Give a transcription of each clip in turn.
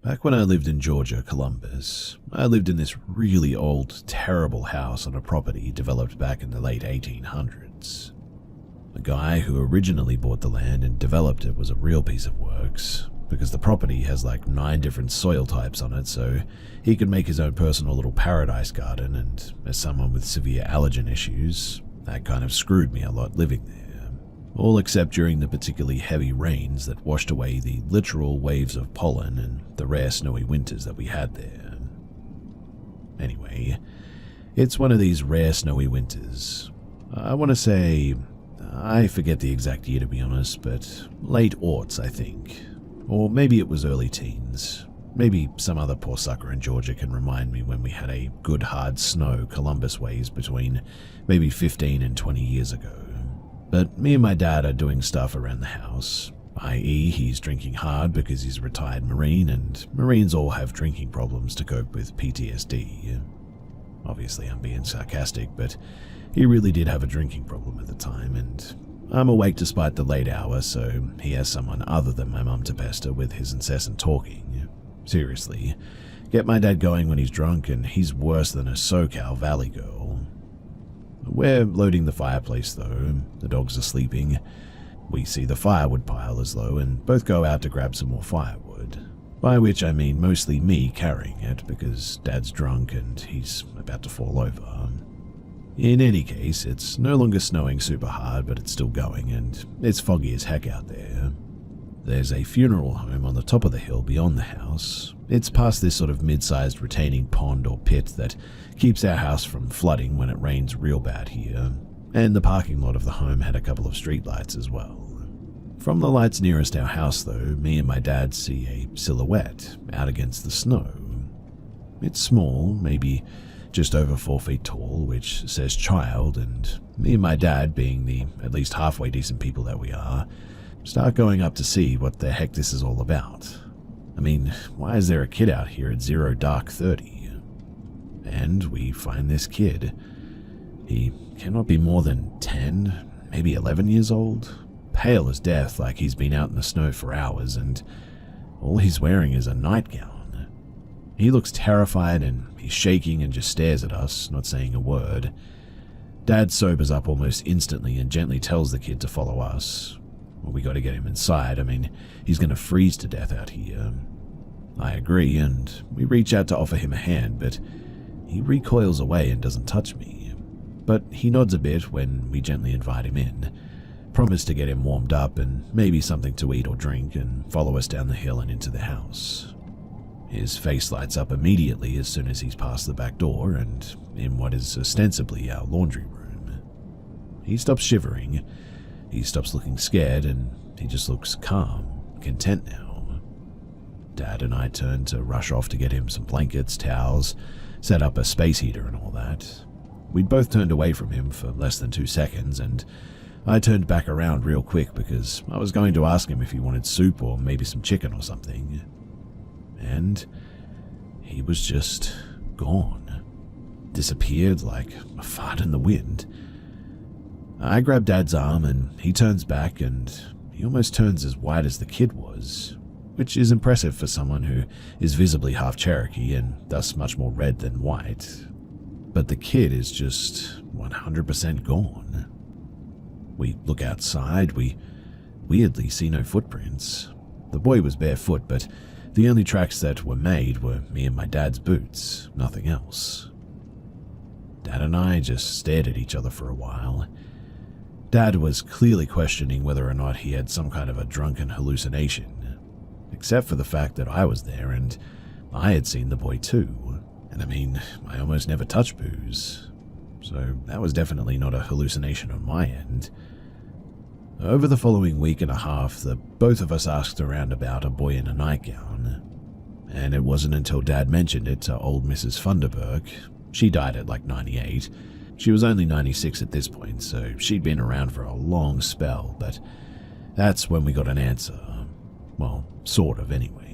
Back when I lived in Georgia, Columbus, I lived in this really old, terrible house on a property developed back in the late 1800s. The guy who originally bought the land and developed it was a real piece of works, because the property has like 9 different soil types on it, so he could make his own personal little paradise garden, and as someone with severe allergen issues, that kind of screwed me a lot living there. All except during the particularly heavy rains that washed away the literal waves of pollen and the rare snowy winters that we had there. Anyway, it's one of these rare snowy winters. I want to say, I forget the exact year to be honest, but late aughts I think. Or maybe it was early teens. Maybe some other poor sucker in Georgia can remind me when we had a good hard snow Columbus ways between maybe 15 and 20 years ago. But me and my dad are doing stuff around the house, i.e. he's drinking hard because he's a retired Marine, and Marines all have drinking problems to cope with PTSD. Obviously I'm being sarcastic, but he really did have a drinking problem at the time, and I'm awake despite the late hour, so he has someone other than my mum to pester with his incessant talking. Seriously, get my dad going when he's drunk and he's worse than a SoCal Valley girl. We're loading the fireplace though, the dogs are sleeping. We see the firewood pile is low and both go out to grab some more firewood. By which I mean mostly me carrying it because Dad's drunk and he's about to fall over. In any case, it's no longer snowing super hard, but it's still going and it's foggy as heck out there. There's a funeral home on the top of the hill beyond the house. It's past this sort of mid-sized retaining pond or pit that keeps our house from flooding when it rains real bad here, and the parking lot of the home had a couple of streetlights as well. From the lights nearest our house though, me and my dad see a silhouette out against the snow. It's small, maybe just over 4 feet tall, which says child, and me and my dad, being the at least halfway decent people that we are, start going up to see what the heck this is all about. I mean, why is there a kid out here at 0 dark 30? And we find this kid. He cannot be more than 10, maybe 11 years old, pale as death like he's been out in the snow for hours, and all he's wearing is a nightgown. He looks terrified and he's shaking and just stares at us, not saying a word. Dad sobers up almost instantly and gently tells the kid to follow us. Well, we gotta get him inside. I mean, he's gonna freeze to death out here. I agree, and we reach out to offer him a hand, but he recoils away and doesn't touch me. But he nods a bit when we gently invite him in, promise to get him warmed up and maybe something to eat or drink, and follow us down the hill and into the house. His face lights up immediately as soon as he's past the back door and in what is ostensibly our laundry room. He stops shivering. He stops looking scared and he just looks calm, content now. Dad and I turn to rush off to get him some blankets, towels, set up a space heater and all that. We'd both turned away from him for less than 2 seconds, and I turned back around real quick because I was going to ask him if he wanted soup or maybe some chicken or something. And he was just gone. Disappeared like a fart in the wind. I grab Dad's arm and he turns back, and he almost turns as white as the kid was, which is impressive for someone who is visibly half Cherokee and thus much more red than white. But the kid is just 100% gone. We look outside, we weirdly see no footprints. The boy was barefoot, but the only tracks that were made were me and my dad's boots, nothing else. Dad and I just stared at each other for a while. Dad was clearly questioning whether or not he had some kind of a drunken hallucination, except for the fact that I was there and I had seen the boy too. And I mean, I almost never touch booze, so that was definitely not a hallucination on my end. Over the following week and a half, the both of us asked around about a boy in a nightgown, and it wasn't until Dad mentioned it to old Mrs. Funderburg. She died at like 98. She was only 96 at this point, so she'd been around for a long spell, but that's when we got an answer. Well, sort of anyway.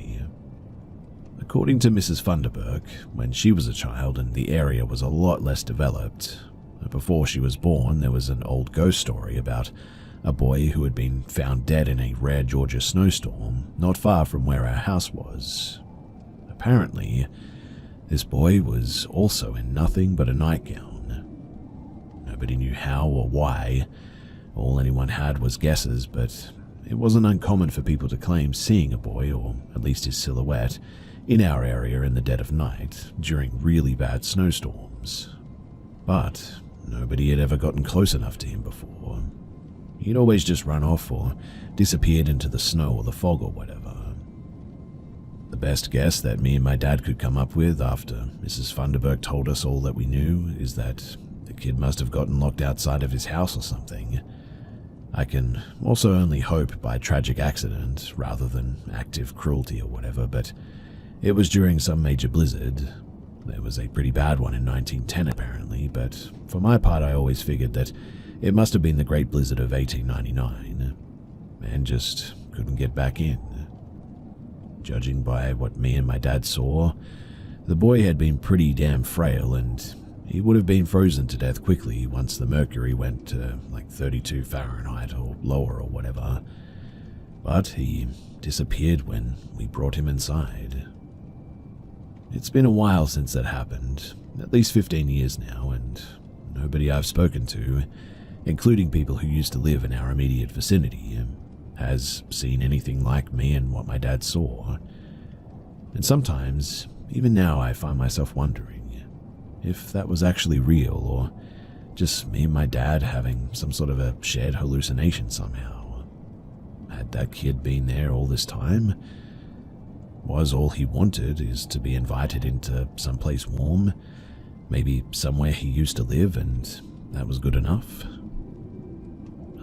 According to Mrs. Funderburg, when she was a child and the area was a lot less developed, before she was born there was an old ghost story about a boy who had been found dead in a rare Georgia snowstorm not far from where our house was. apparently, this boy was also in nothing but a nightgown. Nobody knew how or why. All anyone had was guesses, but it wasn't uncommon for people to claim seeing a boy, or at least his silhouette, in our area in the dead of night during really bad snowstorms. But nobody had ever gotten close enough to him before. He'd always just run off or disappeared into the snow or the fog or whatever. The best guess that me and my dad could come up with after Mrs. Funderburg told us all that we knew is that the kid must have gotten locked outside of his house or something. I can also only hope by tragic accident rather than active cruelty or whatever, but it was during some major blizzard. There was a pretty bad one in 1910 apparently, but for my part I always figured that it must have been the Great Blizzard of 1899, and just couldn't get back in. Judging by what me and my dad saw, the boy had been pretty damn frail, and he would have been frozen to death quickly once the mercury went to like 32 Fahrenheit or lower or whatever. But he disappeared when we brought him inside. It's been a while since that happened, at least 15 years now, and nobody I've spoken to, including people who used to live in our immediate vicinity, has seen anything like me and what my dad saw. And sometimes, even now, I find myself wondering if that was actually real or just me and my dad having some sort of a shared hallucination somehow. Had that kid been there all this time? Was all he wanted is to be invited into someplace warm, maybe somewhere he used to live, and that was good enough?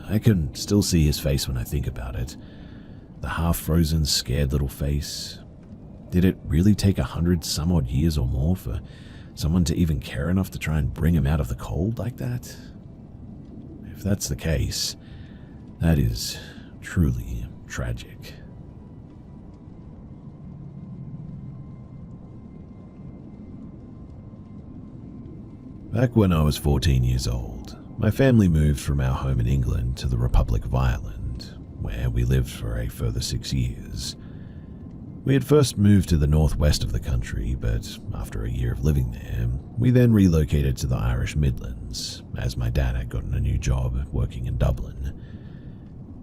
I can still see his face when I think about it. The half-frozen, scared little face. Did it really take 100-some-odd years or more for someone to even care enough to try and bring him out of the cold like that? If that's the case, that is truly tragic. Back when I was 14 years old, my family moved from our home in England to the Republic of Ireland, where we lived for a further 6 years. We had first moved to the northwest of the country, but after a year of living there, we then relocated to the Irish Midlands, as my dad had gotten a new job working in Dublin.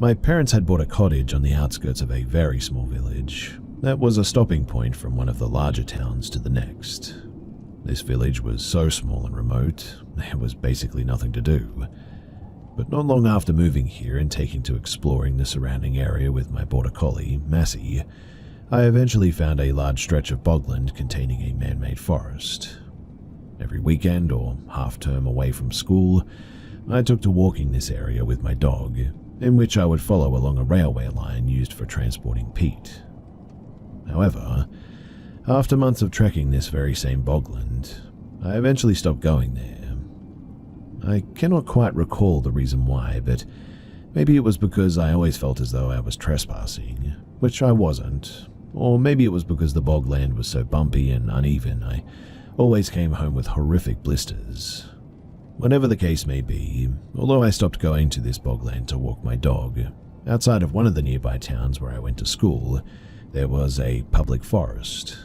My parents had bought a cottage on the outskirts of a very small village that was a stopping point from one of the larger towns to the next. This village was so small and remote, there was basically nothing to do. But not long after moving here and taking to exploring the surrounding area with my border collie, Massey, I eventually found a large stretch of bogland containing a man-made forest. Every weekend or half-term away from school, I took to walking this area with my dog, in which I would follow along a railway line used for transporting peat. However, after months of trekking this very same bogland, I eventually stopped going there. I cannot quite recall the reason why, but maybe it was because I always felt as though I was trespassing, which I wasn't, or maybe it was because the bogland was so bumpy and uneven I always came home with horrific blisters. Whatever the case may be, although I stopped going to this bogland to walk my dog, outside of one of the nearby towns where I went to school, there was a public forest.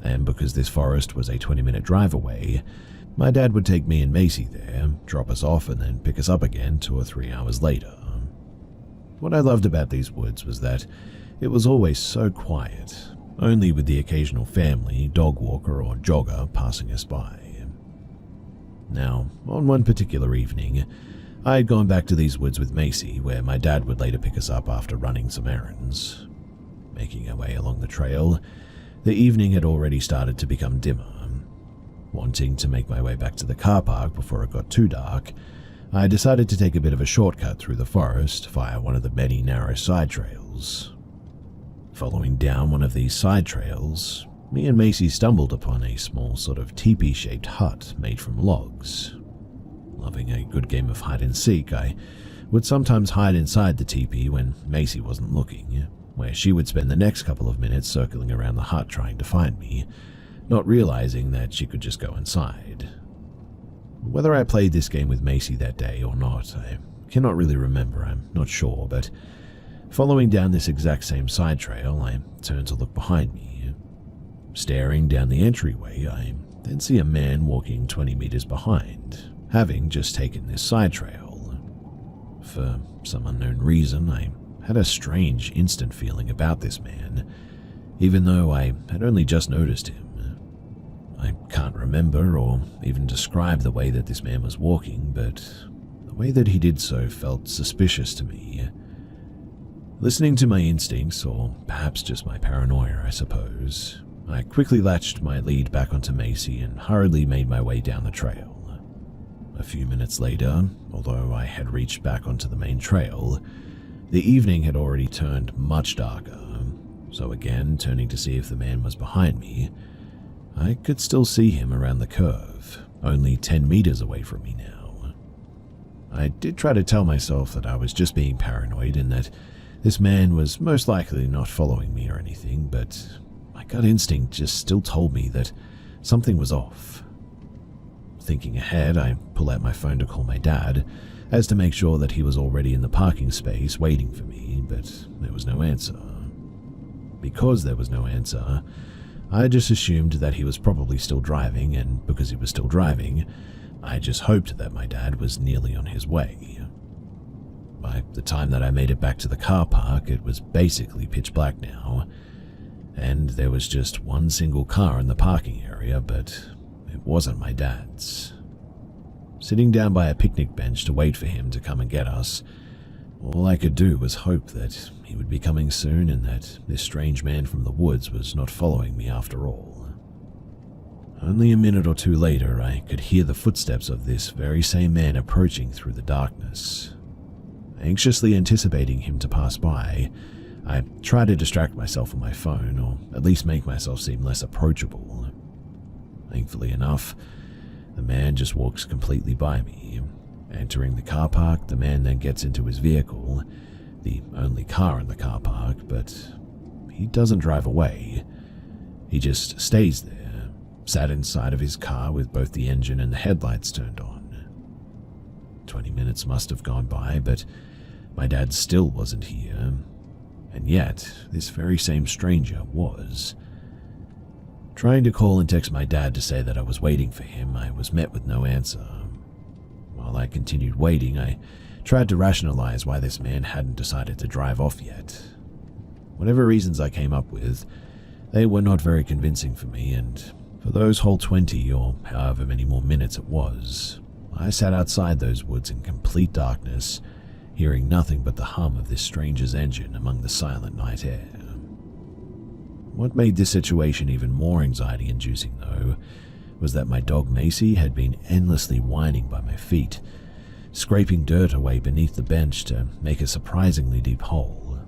And because this forest was a 20-minute drive away, my dad would take me and Macy there, drop us off, and then pick us up again 2 or 3 hours later. What I loved about these woods was that it was always so quiet, only with the occasional family, dog walker, or jogger passing us by. Now, on one particular evening, I had gone back to these woods with Macy, where my dad would later pick us up after running some errands. Making our way along the trail, the evening had already started to become dimmer. Wanting to make my way back to the car park before it got too dark, I decided to take a bit of a shortcut through the forest via one of the many narrow side trails. Following down one of these side trails, me and Macy stumbled upon a small sort of teepee-shaped hut made from logs. Loving a good game of hide-and-seek, I would sometimes hide inside the teepee when Macy wasn't looking, where she would spend the next couple of minutes circling around the hut trying to find me, not realizing that she could just go inside. Whether I played this game with Macy that day or not, I cannot really remember, I'm not sure, but following down this exact same side trail, I turned to look behind me. Staring down the entryway, I then see a man walking 20 meters behind, having just taken this side trail. For some unknown reason, I had a strange instant feeling about this man, even though I had only just noticed him. I can't remember or even describe the way that this man was walking, but the way that he did so felt suspicious to me. Listening to my instincts, or perhaps just my paranoia, I suppose, I quickly latched my lead back onto Macy and hurriedly made my way down the trail. A few minutes later, although I had reached back onto the main trail, the evening had already turned much darker, so again, turning to see if the man was behind me, I could still see him around the curve, only 10 meters away from me now. I did try to tell myself that I was just being paranoid and that this man was most likely not following me or anything, but my gut instinct just still told me that something was off. Thinking ahead, I pull out my phone to call my dad, as to make sure that he was already in the parking space waiting for me, but there was no answer. Because there was no answer, I just assumed that he was probably still driving, and because he was still driving, I just hoped that my dad was nearly on his way. By the time that I made it back to the car park, it was basically pitch black now, and there was just one single car in the parking area, but it wasn't my dad's. Sitting down by a picnic bench to wait for him to come and get us, all I could do was hope that he would be coming soon and that this strange man from the woods was not following me after all. Only a minute or two later, I could hear the footsteps of this very same man approaching through the darkness. Anxiously anticipating him to pass by, I tried to distract myself with my phone, or at least make myself seem less approachable. Thankfully enough, the man just walks completely by me. Entering the car park, the man then gets into his vehicle, the only car in the car park, but he doesn't drive away. He just stays there, sat inside of his car with both the engine and the headlights turned on. 20 minutes must have gone by, but my dad still wasn't here, and yet this very same stranger was. Trying to call and text my dad to say that I was waiting for him, I was met with no answer. While I continued waiting, I tried to rationalize why this man hadn't decided to drive off yet. Whatever reasons I came up with, they were not very convincing for me, and for those whole 20 or however many more minutes it was, I sat outside those woods in complete darkness, hearing nothing but the hum of this stranger's engine among the silent night air. What made this situation even more anxiety-inducing, though, was that my dog Macy had been endlessly whining by my feet, scraping dirt away beneath the bench to make a surprisingly deep hole.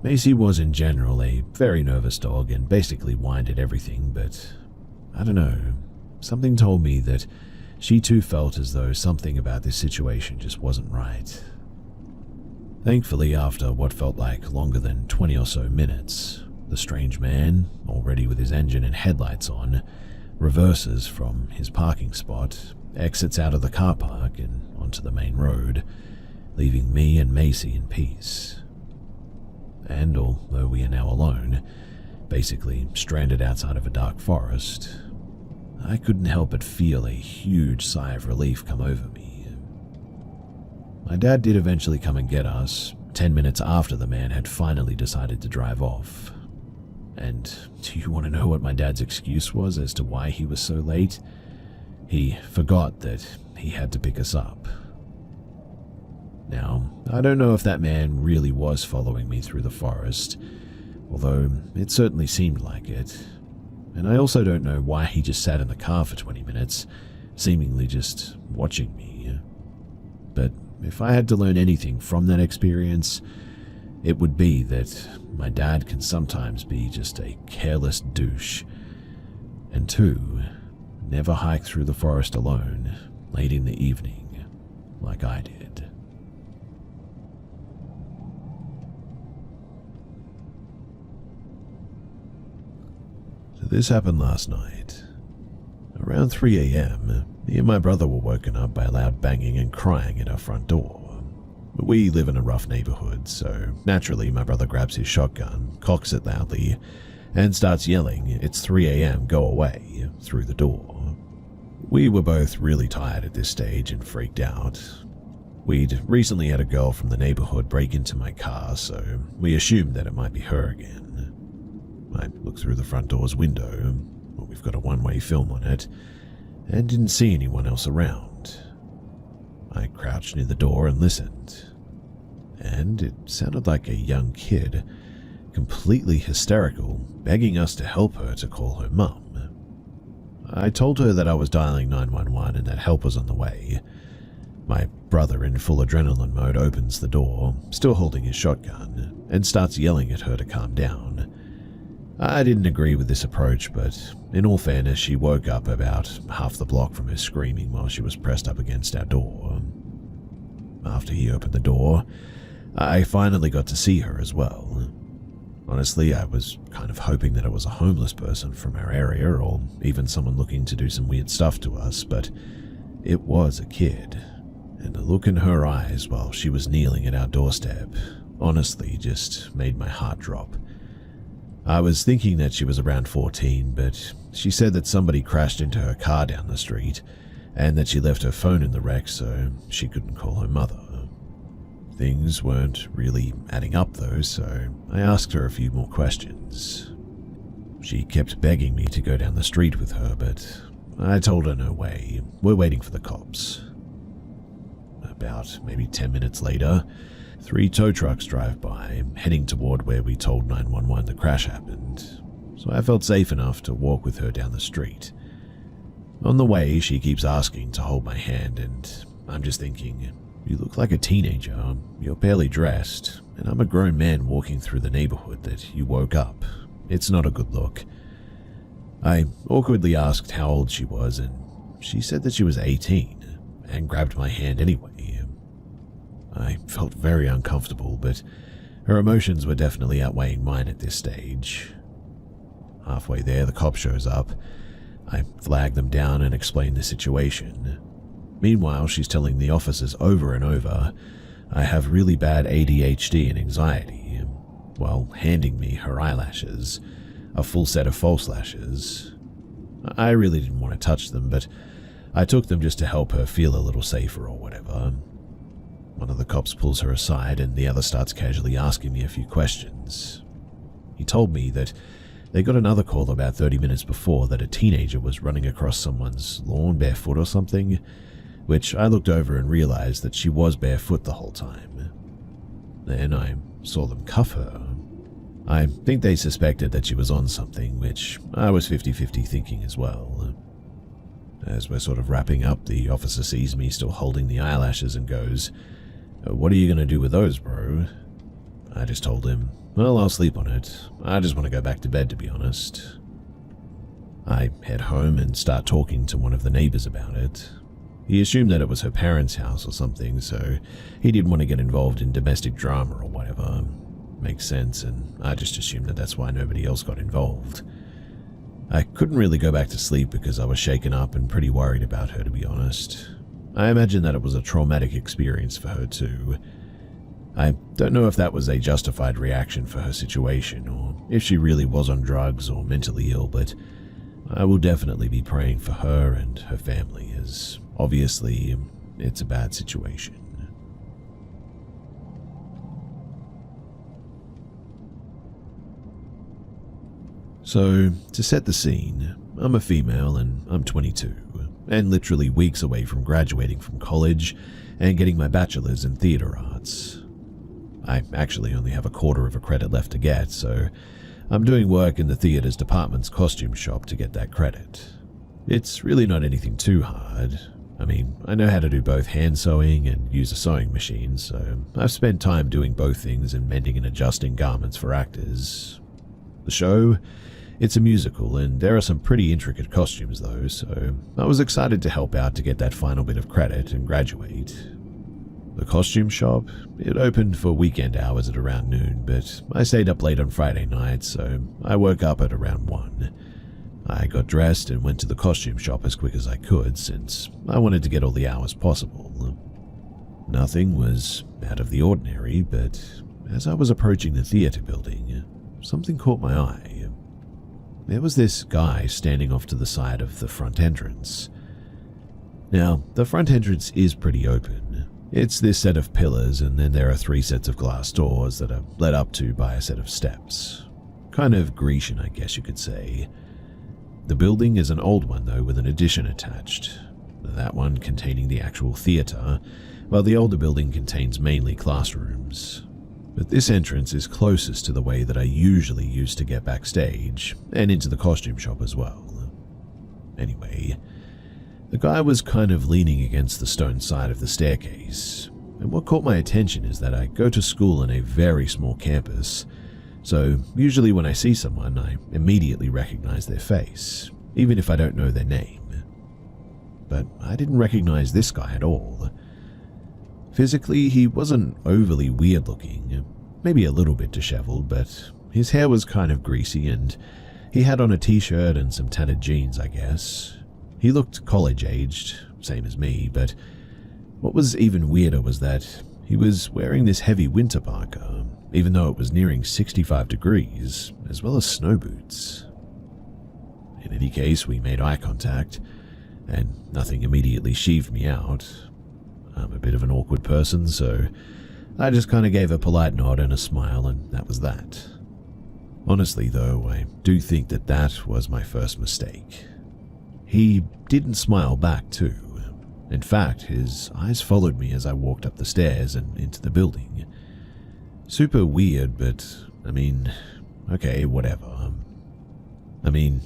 Macy was in general a very nervous dog and basically whined at everything, but I don't know, something told me that she too felt as though something about this situation just wasn't right. Thankfully, after what felt like longer than 20 or so minutes, the strange man, already with his engine and headlights on, reverses from his parking spot, exits out of the car park and onto the main road, leaving me and Macy in peace. And although we are now alone, basically stranded outside of a dark forest, I couldn't help but feel a huge sigh of relief come over me. My dad did eventually come and get us, 10 minutes after the man had finally decided to drive off. And do you want to know what my dad's excuse was as to why he was so late? He forgot that he had to pick us up. Now, I don't know if that man really was following me through the forest, although it certainly seemed like it. And I also don't know why he just sat in the car for 20 minutes, seemingly just watching me. But if I had to learn anything from that experience, it would be that my dad can sometimes be just a careless douche. And 2, never hike through the forest alone, late in the evening, like I did. So this happened last night. Around 3 a.m., me and my brother were woken up by loud banging and crying at our front door. We live in a rough neighborhood, so naturally my brother grabs his shotgun, cocks it loudly, and starts yelling, "It's 3 a.m, go away," through the door. We were both really tired at this stage and freaked out. We'd recently had a girl from the neighborhood break into my car, so we assumed that it might be her again. I looked through the front door's window, we've got a one-way film on it, and didn't see anyone else around. I crouched near the door and listened, and it sounded like a young kid, completely hysterical, begging us to help her to call her mum. I told her that I was dialing 911 and that help was on the way. My brother, in full adrenaline mode, opens the door, still holding his shotgun, and starts yelling at her to calm down. I didn't agree with this approach, but in all fairness, she woke up about half the block from her screaming while she was pressed up against our door. After he opened the door, I finally got to see her as well. Honestly, I was kind of hoping that it was a homeless person from our area or even someone looking to do some weird stuff to us, but it was a kid, and the look in her eyes while she was kneeling at our doorstep honestly just made my heart drop. I was thinking that she was around 14, but she said that somebody crashed into her car down the street and that she left her phone in the wreck so she couldn't call her mother. Things weren't really adding up though, so I asked her a few more questions. She kept begging me to go down the street with her, but I told her no way, we're waiting for the cops. About maybe 10 minutes later, 3 tow trucks drive by, heading toward where we told 911 the crash happened, so I felt safe enough to walk with her down the street. On the way, she keeps asking to hold my hand, and I'm just thinking, you look like a teenager, you're barely dressed, and I'm a grown man walking through the neighborhood that you woke up. It's not a good look. I awkwardly asked how old she was, and she said that she was 18, and grabbed my hand anyway. I felt very uncomfortable, but her emotions were definitely outweighing mine at this stage. Halfway there, the cop shows up. I flag them down and explain the situation. Meanwhile, she's telling the officers over and over I have really bad ADHD and anxiety, while handing me her eyelashes, a full set of false lashes. I really didn't want to touch them, but I took them just to help her feel a little safer or whatever. One of the cops pulls her aside and the other starts casually asking me a few questions. He told me that they got another call about 30 minutes before that a teenager was running across someone's lawn barefoot or something, which I looked over and realized that she was barefoot the whole time. Then I saw them cuff her. I think they suspected that she was on something, which I was 50-50 thinking as well. As we're sort of wrapping up, the officer sees me still holding the eyelashes and goes, "What are you going to do with those, bro?" I just told him, "Well, I'll sleep on it. I just want to go back to bed, to be honest." I head home and start talking to one of the neighbors about it. He assumed that it was her parents' house or something, so he didn't want to get involved in domestic drama or whatever. Makes sense, and I just assumed that that's why nobody else got involved. I couldn't really go back to sleep because I was shaken up and pretty worried about her, to be honest. I imagine that it was a traumatic experience for her too. I don't know if that was a justified reaction for her situation, or if she really was on drugs or mentally ill, but I will definitely be praying for her and her family, as obviously it's a bad situation. So, to set the scene, I'm a female and I'm 22, and literally weeks away from graduating from college and getting my bachelor's in theater arts. I actually only have a quarter of a credit left to get, so I'm doing work in the theater's department's costume shop to get that credit. It's really not anything too hard. I mean, I know how to do both hand sewing and use a sewing machine, so I've spent time doing both things and mending and adjusting garments for actors. The show? It's a musical, and there are some pretty intricate costumes though, so I was excited to help out to get that final bit of credit and graduate. The costume shop? It opened for weekend hours at around noon, but I stayed up late on Friday night, so I woke up at around 1. I got dressed and went to the costume shop as quick as I could, since I wanted to get all the hours possible. Nothing was out of the ordinary, but as I was approaching the theater building, something caught my eye. there was this guy standing off to the side of the front entrance. Now, the front entrance is pretty open. It's this set of pillars, and then there are 3 sets of glass doors that are led up to by a set of steps. Kind of Grecian, I guess you could say. The building is an old one, though, with an addition attached. That one containing the actual theatre, while the older building contains mainly classrooms. But this entrance is closest to the way that I usually use to get backstage, and into the costume shop as well. Anyway, the guy was kind of leaning against the stone side of the staircase, and what caught my attention is that I go to school in a very small campus, so usually when I see someone, I immediately recognize their face, even if I don't know their name. But I didn't recognize this guy at all. Physically, he wasn't overly weird looking, maybe a little bit disheveled, but his hair was kind of greasy and he had on a t-shirt and some tattered jeans, I guess. He looked college-aged, same as me, but what was even weirder was that he was wearing this heavy winter parka, even though it was nearing 65 degrees, as well as snow boots. In any case, we made eye contact, and nothing immediately sheeved me out. I'm a bit of an awkward person, so I just kind of gave a polite nod and a smile, and that was that. Honestly, though, I do think that that was my first mistake. He didn't smile back, too. In fact, his eyes followed me as I walked up the stairs and into the building. Super weird, but, okay, whatever.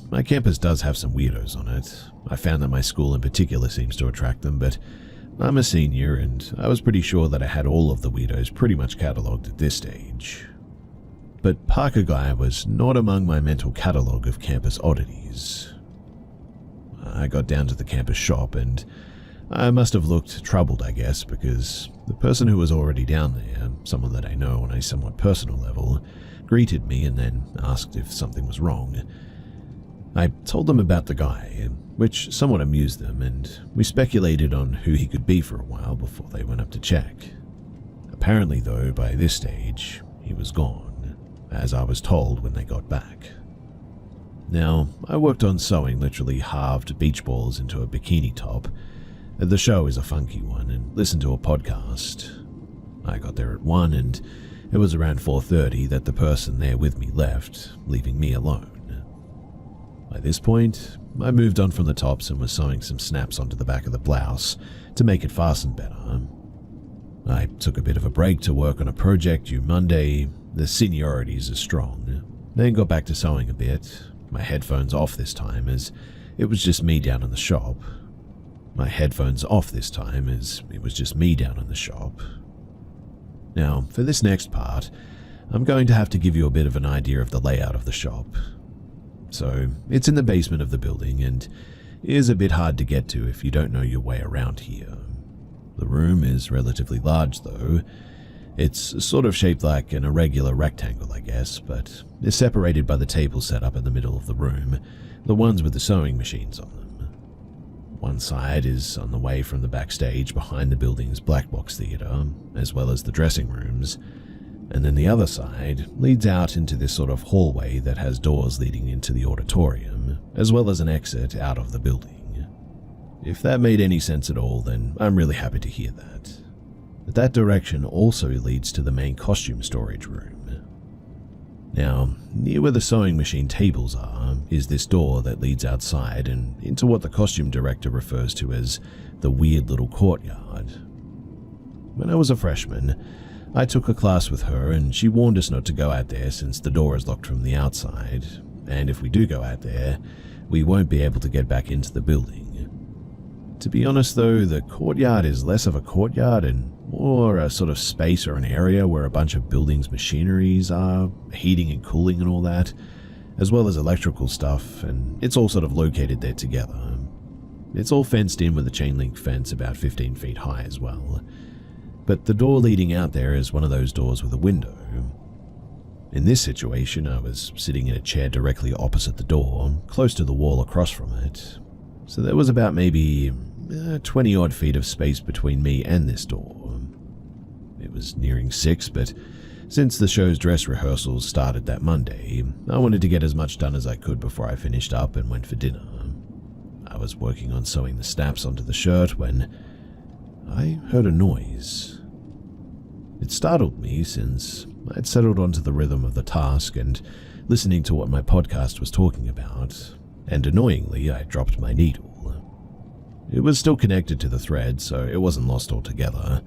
My campus does have some weirdos on it. I found that my school in particular seems to attract them, but I'm a senior, and I was pretty sure that I had all of the weirdos pretty much catalogued at this stage. But Parker Guy was not among my mental catalogue of campus oddities. I got down to the campus shop, and I must have looked troubled, I guess, because the person who was already down there, someone that I know on a somewhat personal level, greeted me and then asked if something was wrong. I told them about the guy, which somewhat amused them, and we speculated on who he could be for a while before they went up to check. Apparently, though, by this stage, he was gone, as I was told when they got back. Now, I worked on sewing literally halved beach balls into a bikini top. The show is a funky one, and listened to a podcast. I got there at 1, and it was around 4:30 that the person there with me left, leaving me alone. By this point, I moved on from the tops and was sewing some snaps onto the back of the blouse to make it fasten better. I took a bit of a break to work on a project due Monday. The seniorities are strong. Then got back to sewing a bit, my headphones off this time as it was just me down in the shop. Now, for this next part, I'm going to have to give you a bit of an idea of the layout of the shop. So, it's in the basement of the building and is a bit hard to get to if you don't know your way around here. The room is relatively large though. It's sort of shaped like an irregular rectangle, I guess, but is separated by the table set up in the middle of the room, the ones with the sewing machines on them. One side is on the way from the backstage behind the building's black box theater, as well as the dressing rooms, and then the other side leads out into this sort of hallway that has doors leading into the auditorium, as well as an exit out of the building. If that made any sense at all, then I'm really happy to hear that. But that direction also leads to the main costume storage room. Now, near where the sewing machine tables are is this door that leads outside and into what the costume director refers to as the weird little courtyard. When I was a freshman, I took a class with her and she warned us not to go out there since the door is locked from the outside, and if we do go out there, we won't be able to get back into the building. To be honest though, the courtyard is less of a courtyard and more a sort of space or an area where a bunch of buildings' machineries are, heating and cooling and all that, as well as electrical stuff, and it's all sort of located there together. It's all fenced in with a chain link fence about 15 feet high as well. But the door leading out there is one of those doors with a window. In this situation, I was sitting in a chair directly opposite the door, close to the wall across from it. So there was about maybe 20 odd feet of space between me and this door. It was nearing 6, but Since the show's dress rehearsals started that Monday, I wanted to get as much done as I could before I finished up and went for dinner. I was working on sewing the snaps onto the shirt when I heard a noise. It startled me since I'd settled onto the rhythm of the task and listening to what my podcast was talking about, and annoyingly I dropped my needle. It was still connected to the thread, so it wasn't lost altogether,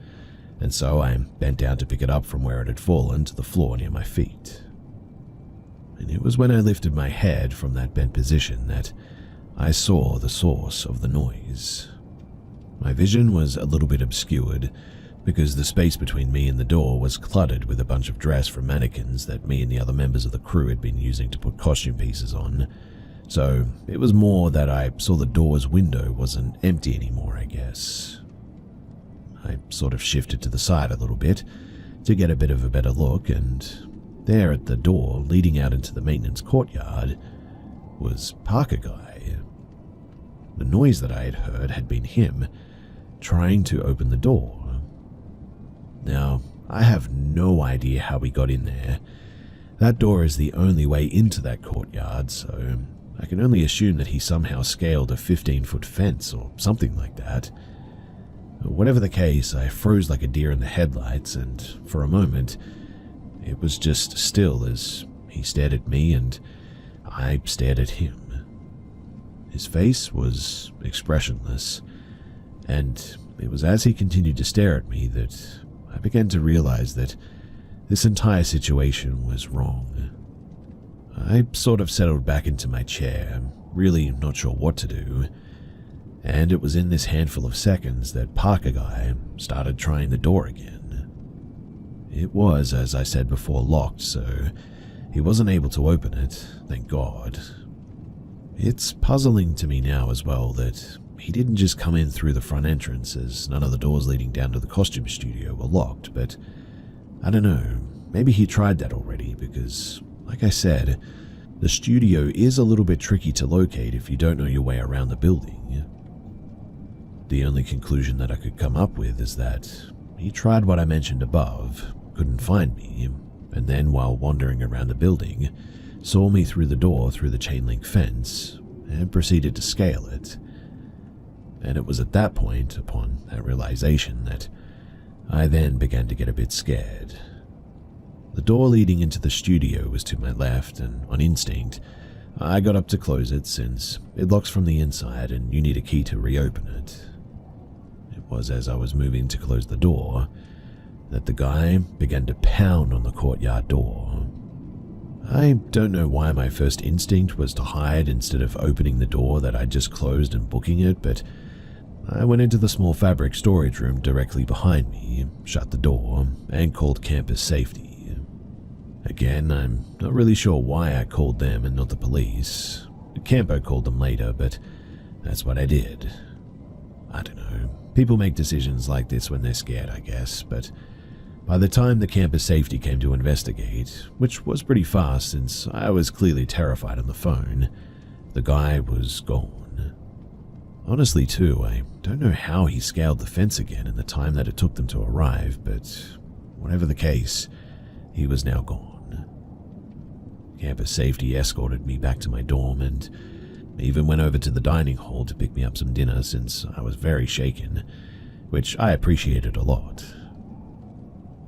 and so I bent down to pick it up from where it had fallen to the floor near my feet. And it was when I lifted my head from that bent position that I saw the source of the noise. My vision was a little bit obscured because the space between me and the door was cluttered with a bunch of dress from mannequins that me and the other members of the crew had been using to put costume pieces on. So it was more that I saw the door's window wasn't empty anymore, I guess. I sort of shifted to the side a little bit to get a bit of a better look, and there at the door leading out into the maintenance courtyard was Parker Guy. The noise that I had heard had been him trying to open the door. Now, I have no idea how we got in there. That door is the only way into that courtyard, so I can only assume that he somehow scaled a 15-foot fence or something like that. Whatever the case, I froze like a deer in the headlights, and for a moment, it was just still as he stared at me and I stared at him. His face was expressionless, and it was as he continued to stare at me that I began to realize that this entire situation was wrong. I sort of settled back into my chair, really not sure what to do, and it was in this handful of seconds that Parker Guy started trying the door again. It was, as I said before, locked, so he wasn't able to open it, thank God. It's puzzling to me now as well that he didn't just come in through the front entrance, as none of the doors leading down to the costume studio were locked, but I don't know, maybe he tried that already because, like I said, the studio is a little bit tricky to locate if you don't know your way around the building. The only conclusion that I could come up with is that he tried what I mentioned above, couldn't find me, and then while wandering around the building, saw me through the door through the chain link fence, and proceeded to scale it. And it was at that point, upon that realization, that I then began to get a bit scared. The door leading into the studio was to my left, and on instinct, I got up to close it since it locks from the inside and you need a key to reopen it. It was as I was moving to close the door that the guy began to pound on the courtyard door. I don't know why my first instinct was to hide instead of opening the door that I'd just closed and booking it, but I went into the small fabric storage room directly behind me, shut the door, and called campus safety. Again, I'm not really sure why I called them and not the police. Campo called them later, but that's what I did. I don't know. People make decisions like this when they're scared, I guess, but by the time the campus safety came to investigate, which was pretty fast since I was clearly terrified on the phone, the guy was gone. Honestly, too, I don't know how he scaled the fence again in the time that it took them to arrive, but whatever the case, he was now gone. Campus safety escorted me back to my dorm and even went over to the dining hall to pick me up some dinner since I was very shaken, which I appreciated a lot.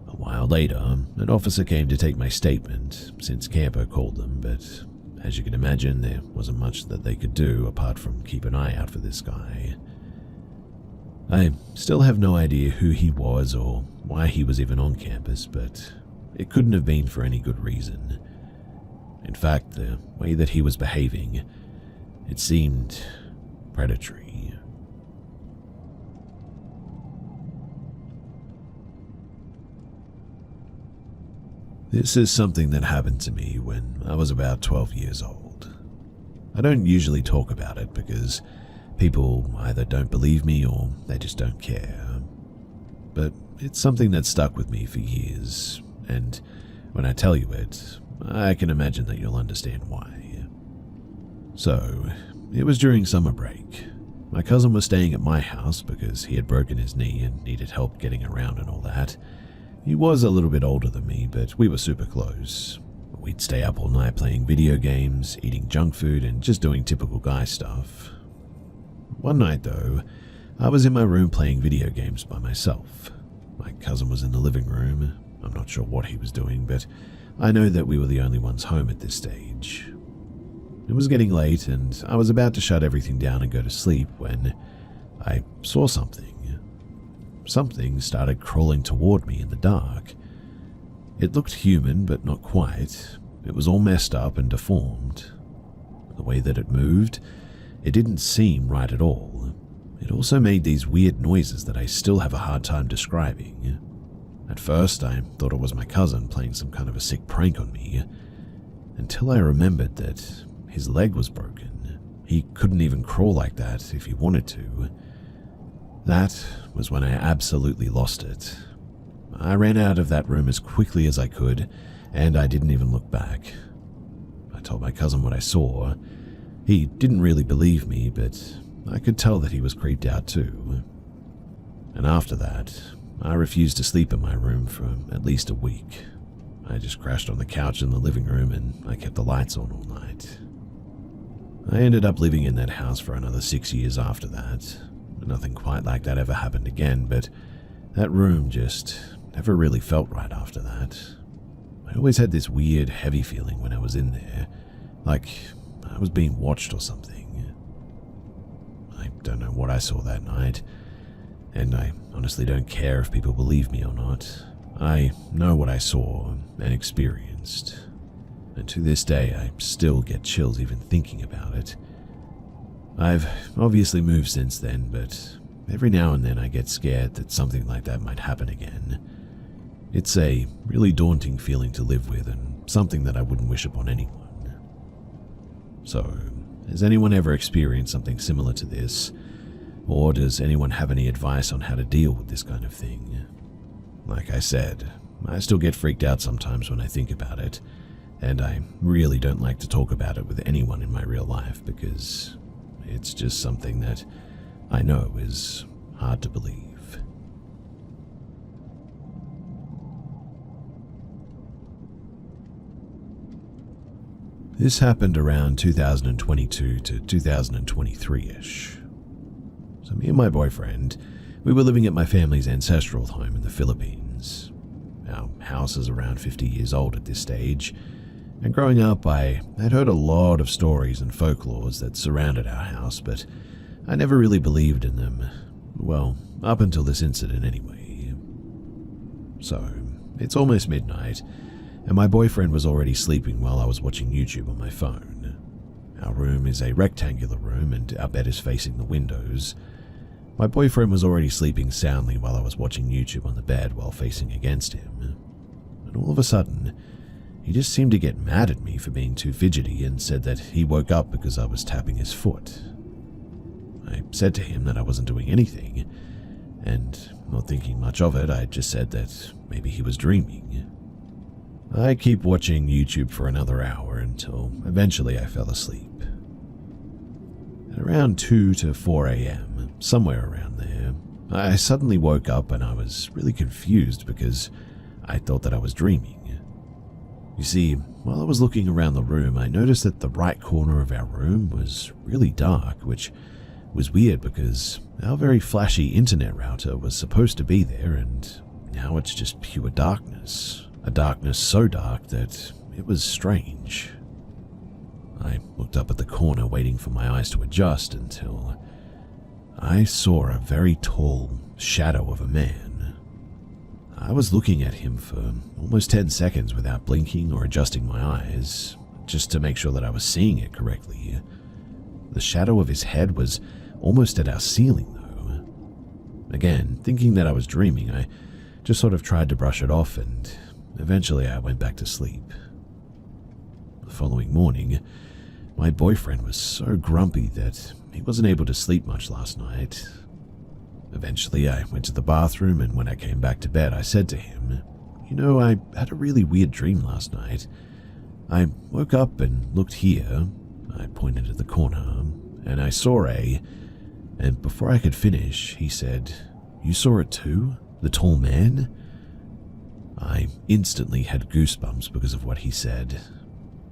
A while later, an officer came to take my statement since Campo called them, but as you can imagine, there wasn't much that they could do apart from keep an eye out for this guy. I still have no idea who he was or why he was even on campus, but it couldn't have been for any good reason. In fact, the way that he was behaving, it seemed predatory. This is something that happened to me when I was about 12 years old. I don't usually talk about it because people either don't believe me or they just don't care. But it's something that stuck with me for years, and when I tell you it, I can imagine that you'll understand why. So, it was during summer break. My cousin was staying at my house because he had broken his knee and needed help getting around and all that. He was a little bit older than me, but we were super close. We'd stay up all night playing video games, eating junk food, and just doing typical guy stuff. One night, though, I was in my room playing video games by myself. My cousin was in the living room. I'm not sure what he was doing, but I know that we were the only ones home at this stage. It was getting late, and I was about to shut everything down and go to sleep when I saw something. Something started crawling toward me in the dark. It looked human, but not quite. It was all messed up and deformed. The way that it moved, it didn't seem right at all. It also made these weird noises that I still have a hard time describing. At first, I thought it was my cousin playing some kind of a sick prank on me, until I remembered that his leg was broken. He couldn't even crawl like that if he wanted to. That was when I absolutely lost it. I ran out of that room as quickly as I could, and I didn't even look back. I told my cousin what I saw. He didn't really believe me, but I could tell that he was creeped out too. And after that, I refused to sleep in my room for at least a week. I just crashed on the couch in the living room and I kept the lights on all night. I ended up living in that house for another 6 years after that. Nothing quite like that ever happened again, but that room just never really felt right after that. I always had this weird, heavy feeling when I was in there, like I was being watched or something. I don't know what I saw that night, and I honestly don't care if people believe me or not. I know what I saw and experienced, and to this day I still get chills even thinking about it. I've obviously moved since then, but every now and then I get scared that something like that might happen again. It's a really daunting feeling to live with and something that I wouldn't wish upon anyone. So, has anyone ever experienced something similar to this? Or does anyone have any advice on how to deal with this kind of thing? Like I said, I still get freaked out sometimes when I think about it, and I really don't like to talk about it with anyone in my real life because it's just something that I know is hard to believe. This happened around 2022 to 2023-ish. So me and my boyfriend, we were living at my family's ancestral home in the Philippines. Our house is around 50 years old at this stage, and growing up, I had heard a lot of stories and folklores that surrounded our house, but I never really believed in them. Well, up until this incident anyway. So, it's almost midnight, and my boyfriend was already sleeping while I was watching YouTube on my phone. Our room is a rectangular room, and our bed is facing the windows. My boyfriend was already sleeping soundly while I was watching YouTube on the bed while facing against him. And all of a sudden, he just seemed to get mad at me for being too fidgety and said that he woke up because I was tapping his foot. I said to him that I wasn't doing anything, and not thinking much of it, I just said that maybe he was dreaming. I keep watching YouTube for another hour until eventually I fell asleep. At around 2 to 4 a.m., somewhere around there, I suddenly woke up and I was really confused because I thought that I was dreaming. You see, while I was looking around the room, I noticed that the right corner of our room was really dark, which was weird because our very flashy internet router was supposed to be there, and now it's just pure darkness. A darkness so dark that it was strange. I looked up at the corner waiting for my eyes to adjust until I saw a very tall shadow of a man. I was looking at him for almost 10 seconds without blinking or adjusting my eyes, just to make sure that I was seeing it correctly. The shadow of his head was almost at our ceiling, though. Again, thinking that I was dreaming, I just sort of tried to brush it off, and eventually I went back to sleep. The following morning, my boyfriend was so grumpy that he wasn't able to sleep much last night. Eventually, I went to the bathroom, and when I came back to bed, I said to him, "You know, I had a really weird dream last night. I woke up and looked here," I pointed at the corner, "and I saw and before I could finish, he said, 'You saw it too? The tall man?' I instantly had goosebumps because of what he said.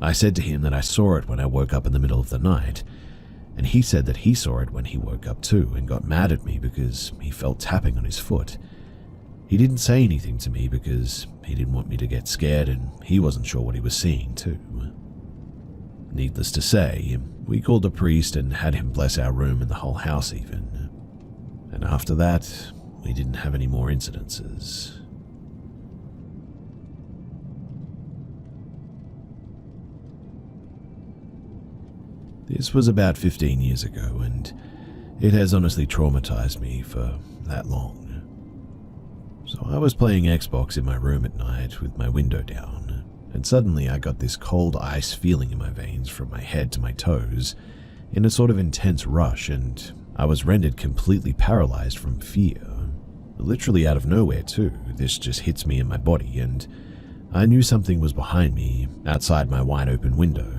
I said to him that I saw it when I woke up in the middle of the night, and he said that he saw it when he woke up too and got mad at me because he felt tapping on his foot. He didn't say anything to me because he didn't want me to get scared and he wasn't sure what he was seeing too. Needless to say, we called a priest and had him bless our room and the whole house even. And after that, we didn't have any more incidences. This was about 15 years ago, and it has honestly traumatized me for that long. So I was playing Xbox in my room at night with my window down, and suddenly I got this cold ice feeling in my veins from my head to my toes in a sort of intense rush, and I was rendered completely paralyzed from fear. Literally out of nowhere too, this just hits me in my body, and I knew something was behind me outside my wide open window.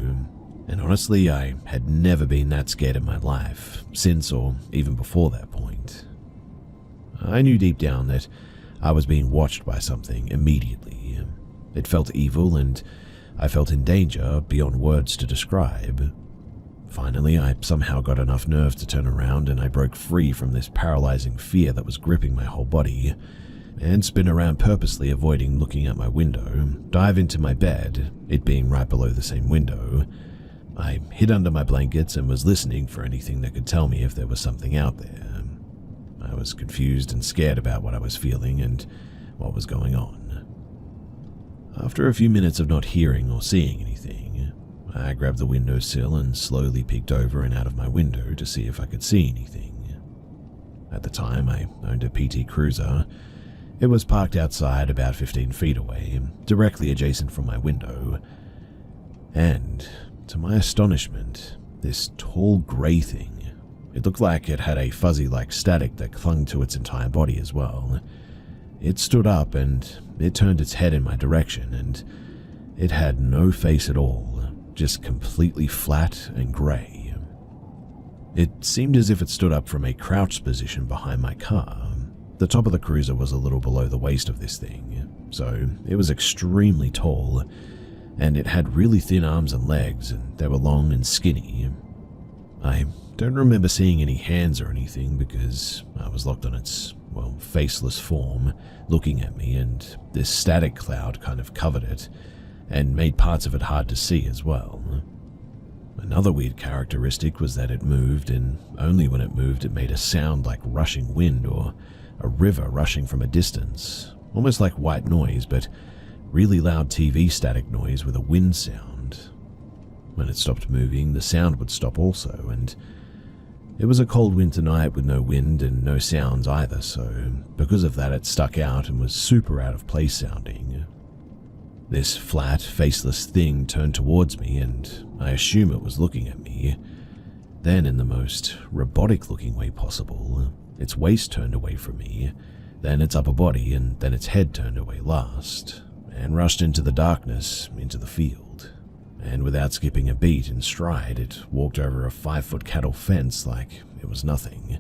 And honestly, I had never been that scared in my life, since or even before that point. I knew deep down that I was being watched by something immediately. It felt evil, and I felt in danger beyond words to describe. Finally, I somehow got enough nerve to turn around, and I broke free from this paralyzing fear that was gripping my whole body, and spin around purposely avoiding looking out my window, dive into my bed, it being right below the same window. I hid under my blankets and was listening for anything that could tell me if there was something out there. I was confused and scared about what I was feeling and what was going on. After a few minutes of not hearing or seeing anything, I grabbed the windowsill and slowly peeked over and out of my window to see if I could see anything. At the time, I owned a PT Cruiser. It was parked outside about 15 feet away, directly adjacent from my window, and to my astonishment, this tall grey thing, it looked like it had a fuzzy-like static that clung to its entire body as well. It stood up and it turned its head in my direction, and it had no face at all, just completely flat and grey. It seemed as if it stood up from a crouched position behind my car. The top of the cruiser was a little below the waist of this thing, so it was extremely tall, and it had really thin arms and legs, and they were long and skinny. I don't remember seeing any hands or anything because I was locked on its, faceless form, looking at me, and this static cloud kind of covered it, and made parts of it hard to see as well. Another weird characteristic was that it moved, and only when it moved it made a sound like rushing wind or a river rushing from a distance, almost like white noise, but really loud TV static noise with a wind sound. When it stopped moving, the sound would stop also, and it was a cold winter night with no wind and no sounds either, so because of that it stuck out and was super out of place sounding. This flat, faceless thing turned towards me, and I assume it was looking at me. Then, in the most robotic-looking way possible, its waist turned away from me, then its upper body, and then its head turned away last, and rushed into the darkness, into the field. And without skipping a beat in stride, it walked over a 5-foot cattle fence like it was nothing.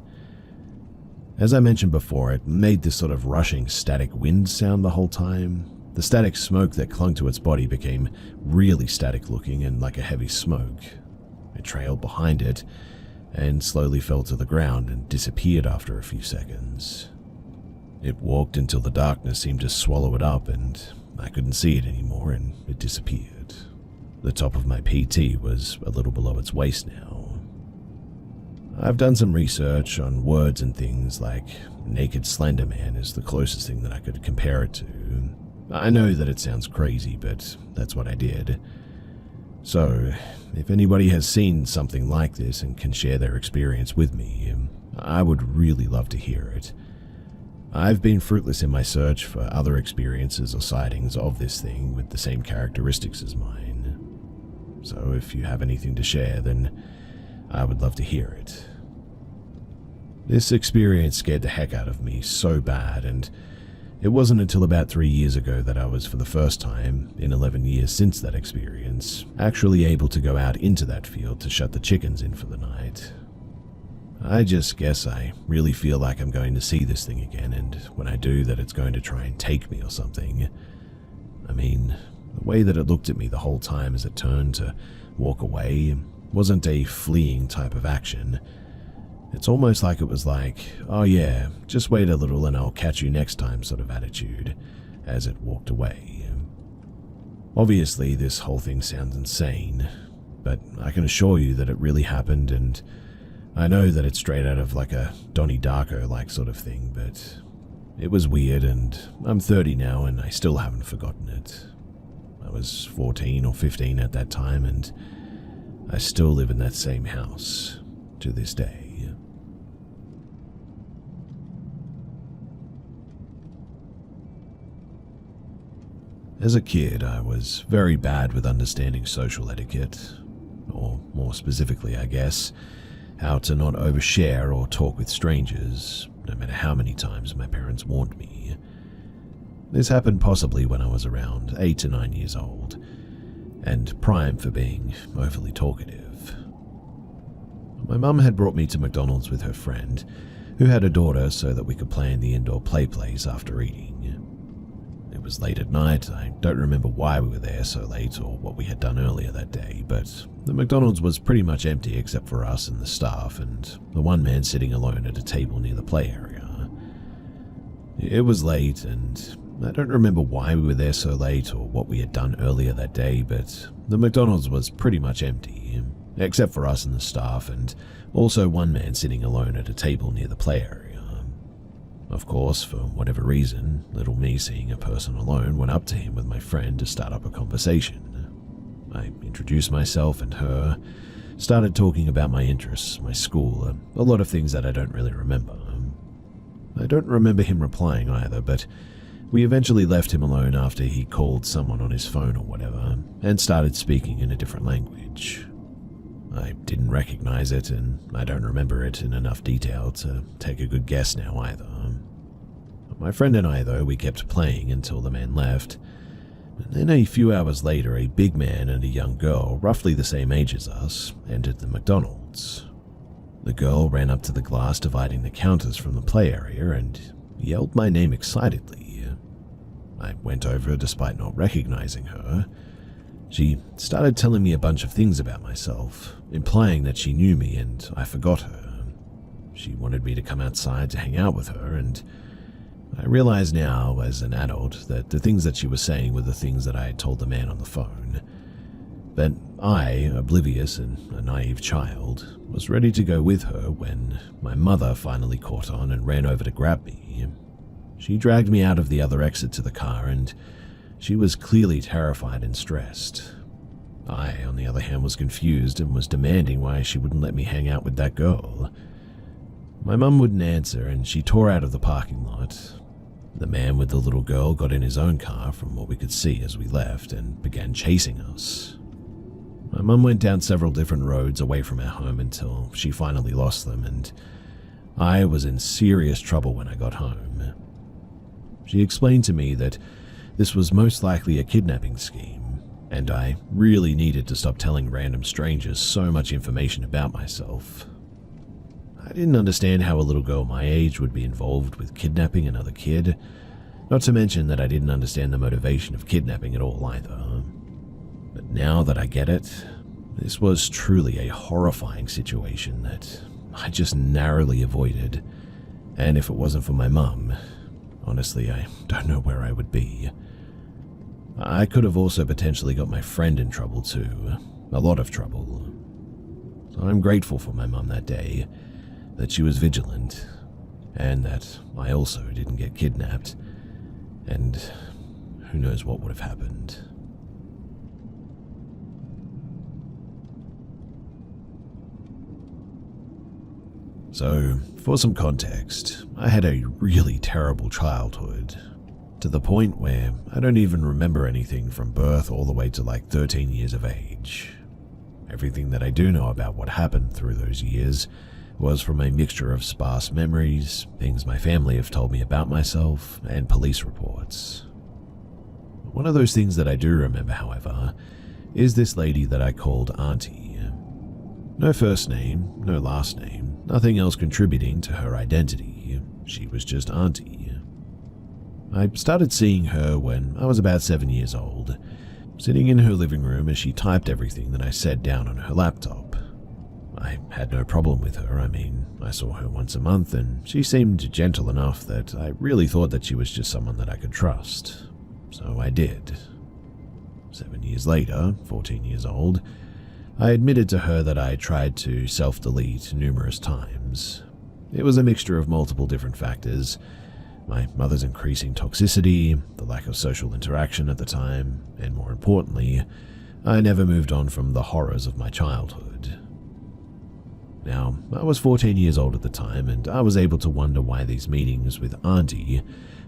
As I mentioned before, it made this sort of rushing static wind sound the whole time. The static smoke that clung to its body became really static looking and like a heavy smoke. It trailed behind it and slowly fell to the ground and disappeared after a few seconds. It walked until the darkness seemed to swallow it up and I couldn't see it anymore, and it disappeared. The top of my PT was a little below its waist now. I've done some research on words and things like naked slender man is the closest thing that I could compare it to. I know that it sounds crazy, but that's what I did. So, if anybody has seen something like this and can share their experience with me, I would really love to hear it. I've been fruitless in my search for other experiences or sightings of this thing with the same characteristics as mine. So if you have anything to share, then I would love to hear it. This experience scared the heck out of me so bad, and it wasn't until about 3 years ago that I was, for the first time in 11 years since that experience, actually able to go out into that field to shut the chickens in for the night. I just guess I really feel like I'm going to see this thing again, and when I do, that it's going to try and take me or something. I mean, the way that it looked at me the whole time as it turned to walk away wasn't a fleeing type of action. It's almost like it was like, oh yeah, just wait a little and I'll catch you next time sort of attitude as it walked away. Obviously, this whole thing sounds insane, but I can assure you that it really happened, and I know that it's straight out of like a Donnie Darko-like sort of thing, but it was weird, and I'm 30 now and I still haven't forgotten it. I was 14 or 15 at that time, and I still live in that same house to this day. As a kid, I was very bad with understanding social etiquette, or more specifically, I guess, how to not overshare or talk with strangers, no matter how many times my parents warned me. This happened possibly when I was around 8 to 9 years old, and prime for being overly talkative. My mum had brought me to McDonald's with her friend, who had a daughter, so that we could play in the indoor play place after eating. It was late at night. I don't remember why we were there so late or what we had done earlier that day, but the McDonald's was pretty much empty except for us and the staff and the one man sitting alone at a table near the play area. It was late, and I don't remember why we were there so late or what we had done earlier that day, but the McDonald's was pretty much empty, except for us and the staff, and also one man sitting alone at a table near the play area. Of course, for whatever reason, little me, seeing a person alone, went up to him with my friend to start up a conversation. I introduced myself and her, started talking about my interests, my school, a lot of things that I don't really remember. I don't remember him replying either, but we eventually left him alone after he called someone on his phone or whatever, and started speaking in a different language. I didn't recognize it, and I don't remember it in enough detail to take a good guess now either. My friend and I, though, we kept playing until the man left. And then a few hours later, a big man and a young girl, roughly the same age as us, entered the McDonald's. The girl ran up to the glass dividing the counters from the play area and yelled my name excitedly. I went over despite not recognizing her. She started telling me a bunch of things about myself, implying that she knew me and I forgot her. She wanted me to come outside to hang out with her, and I realize now, as an adult, that the things that she was saying were the things that I had told the man on the phone. But I, oblivious and a naive child, was ready to go with her when my mother finally caught on and ran over to grab me. She dragged me out of the other exit to the car, and she was clearly terrified and stressed. I, on the other hand, was confused and was demanding why she wouldn't let me hang out with that girl. My mum wouldn't answer, and she tore out of the parking lot. The man with the little girl got in his own car from what we could see as we left and began chasing us. My mum went down several different roads away from our home until she finally lost them, and I was in serious trouble when I got home. She explained to me that this was most likely a kidnapping scheme, and I really needed to stop telling random strangers so much information about myself. I didn't understand how a little girl my age would be involved with kidnapping another kid, not to mention that I didn't understand the motivation of kidnapping at all either. But now that I get it, this was truly a horrifying situation that I just narrowly avoided, and if it wasn't for my mum, honestly, I don't know where I would be. I could have also potentially got my friend in trouble too, a lot of trouble. So I'm grateful for my mum that day, that she was vigilant, and that I also didn't get kidnapped, and who knows what would have happened. So, for some context, I had a really terrible childhood, to the point where I don't even remember anything from birth all the way to like 13 years of age. Everything that I do know about what happened through those years was from a mixture of sparse memories, things my family have told me about myself, and police reports. One of those things that I do remember, however, is this lady that I called Auntie. No first name, no last name, nothing else contributing to her identity. She was just Auntie. I started seeing her when I was about 7 years old, sitting in her living room as she typed everything that I said down on her laptop. I had no problem with her. I saw her once a month and she seemed gentle enough that I really thought that she was just someone that I could trust. So I did. 7 years later, 14 years old, I admitted to her that I tried to self-delete numerous times. It was a mixture of multiple different factors: my mother's increasing toxicity, the lack of social interaction at the time, and more importantly, I never moved on from the horrors of my childhood. Now, I was 14 years old at the time, and I was able to wonder why these meetings with Auntie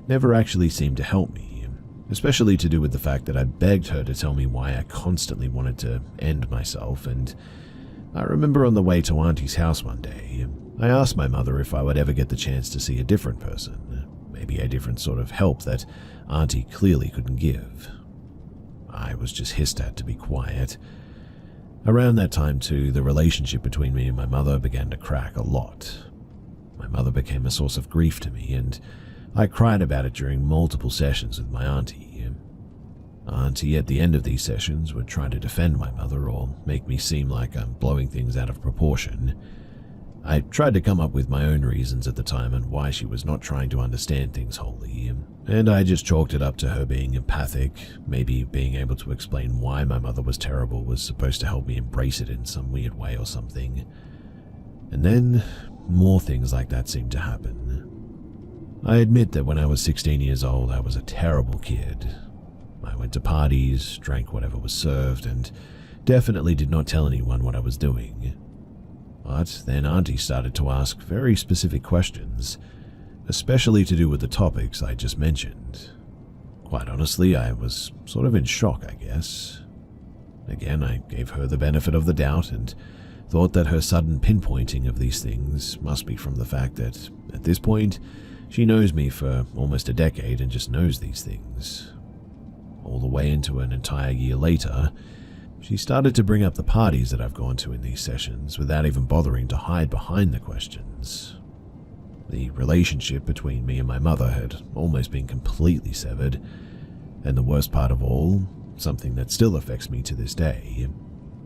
never actually seemed to help me, especially to do with the fact that I begged her to tell me why I constantly wanted to end myself. And I remember on the way to Auntie's house one day, I asked my mother if I would ever get the chance to see a different person, maybe a different sort of help that Auntie clearly couldn't give. I was just hissed at to be quiet. Around that time too, the relationship between me and my mother began to crack a lot. My mother became a source of grief to me, and I cried about it during multiple sessions with my auntie. Auntie, at the end of these sessions, would try to defend my mother or make me seem like I'm blowing things out of proportion. I tried to come up with my own reasons at the time and why she was not trying to understand things wholly, and I just chalked it up to her being empathic. Maybe being able to explain why my mother was terrible was supposed to help me embrace it in some weird way or something. And then, more things like that seemed to happen. I admit that when I was 16 years old, I was a terrible kid. I went to parties, drank whatever was served, and definitely did not tell anyone what I was doing. But then Auntie started to ask very specific questions, especially to do with the topics I just mentioned. Quite honestly, I was sort of in shock, I guess. Again, I gave her the benefit of the doubt and thought that her sudden pinpointing of these things must be from the fact that, at this point, she knows me for almost a decade and just knows these things. All the way into an entire year later, she started to bring up the parties that I've gone to in these sessions without even bothering to hide behind the questions. The relationship between me and my mother had almost been completely severed, and the worst part of all, something that still affects me to this day,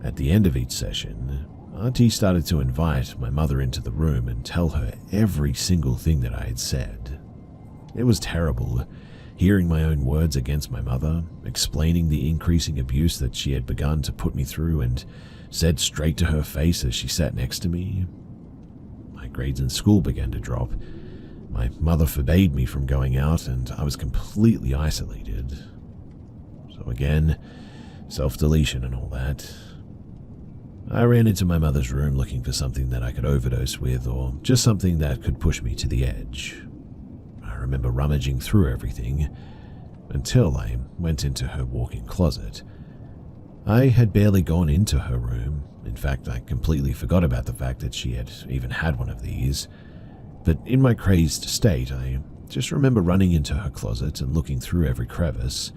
at the end of each session, Auntie started to invite my mother into the room and tell her every single thing that I had said. It was terrible, hearing my own words against my mother, explaining the increasing abuse that she had begun to put me through and said straight to her face as she sat next to me. My grades in school began to drop. My mother forbade me from going out, and I was completely isolated. So again, self-deletion and all that. I ran into my mother's room looking for something that I could overdose with, or just something that could push me to the edge. I remember rummaging through everything until I went into her walk-in closet. I had barely gone into her room. In fact, I completely forgot about the fact that she had even had one of these. But in my crazed state, I just remember running into her closet and looking through every crevice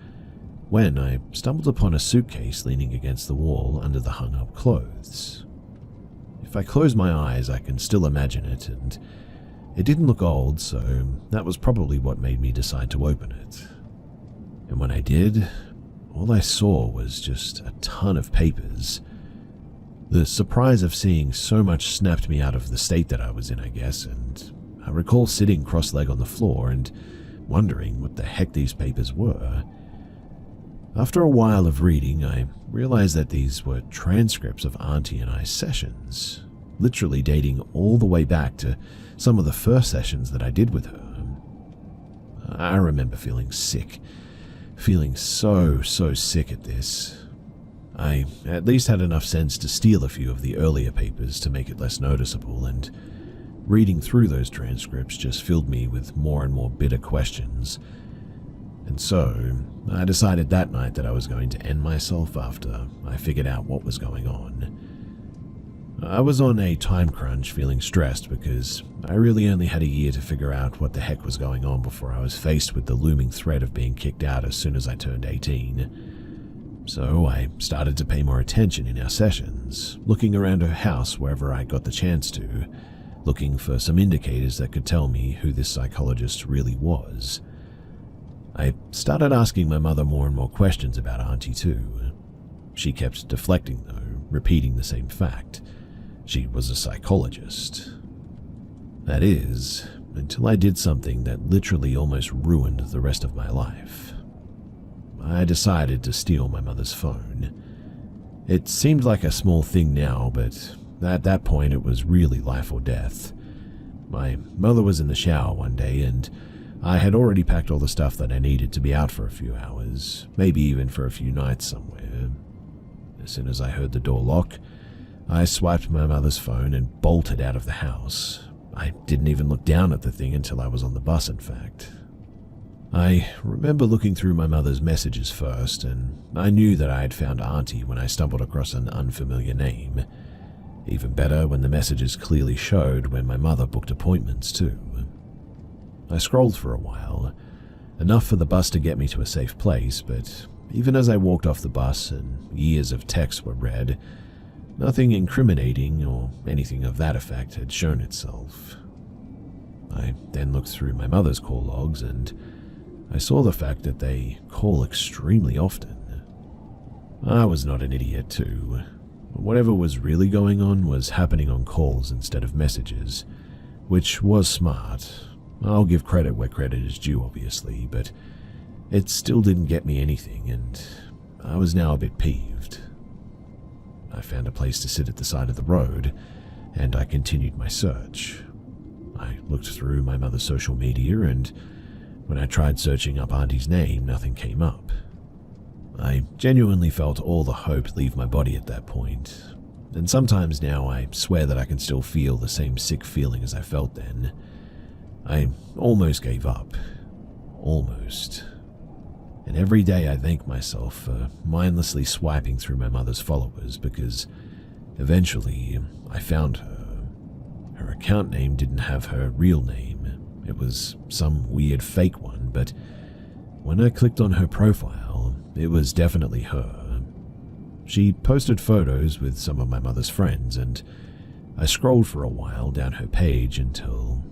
when I stumbled upon a suitcase leaning against the wall under the hung-up clothes. If I close my eyes, I can still imagine it, and it didn't look old, so that was probably what made me decide to open it. And when I did, all I saw was just a ton of papers. The surprise of seeing so much snapped me out of the state that I was in, I guess, and I recall sitting cross-legged on the floor and wondering what the heck these papers were. After a while of reading, I realized that these were transcripts of Auntie and I's sessions, literally dating all the way back to some of the first sessions that I did with her. I remember feeling sick, feeling so sick at this. I at least had enough sense to steal a few of the earlier papers to make it less noticeable, and reading through those transcripts just filled me with more and more bitter questions. And so, I decided that night that I was going to end myself after I figured out what was going on. I was on a time crunch, feeling stressed because I really only had a year to figure out what the heck was going on before I was faced with the looming threat of being kicked out as soon as I turned 18. So I started to pay more attention in our sessions, looking around her house wherever I got the chance to, looking for some indicators that could tell me who this psychologist really was. I started asking my mother more and more questions about Auntie too. She kept deflecting though, repeating the same fact. She was a psychologist. That is, until I did something that literally almost ruined the rest of my life. I decided to steal my mother's phone. It seemed like a small thing now, but at that point it was really life or death. My mother was in the shower one day and I had already packed all the stuff that I needed to be out for a few hours, maybe even for a few nights somewhere. As soon as I heard the door lock, I swiped my mother's phone and bolted out of the house. I didn't even look down at the thing until I was on the bus, in fact. I remember looking through my mother's messages first, and I knew that I had found Auntie when I stumbled across an unfamiliar name. Even better when the messages clearly showed when my mother booked appointments too. I scrolled for a while, enough for the bus to get me to a safe place, but even as I walked off the bus and years of texts were read, nothing incriminating or anything of that effect had shown itself. I then looked through my mother's call logs and I saw the fact that they call extremely often. I was not an idiot too. Whatever was really going on was happening on calls instead of messages, which was smart. I'll give credit where credit is due, obviously, but it still didn't get me anything, and I was now a bit peeved. I found a place to sit at the side of the road, and I continued my search. I looked through my mother's social media, and when I tried searching up Auntie's name, nothing came up. I genuinely felt all the hope leave my body at that point, and sometimes now I swear that I can still feel the same sick feeling as I felt then. I almost gave up. Almost. And every day I thank myself for mindlessly swiping through my mother's followers because eventually I found her. Her account name didn't have her real name. It was some weird fake one, but when I clicked on her profile, it was definitely her. She posted photos with some of my mother's friends, and I scrolled for a while down her page until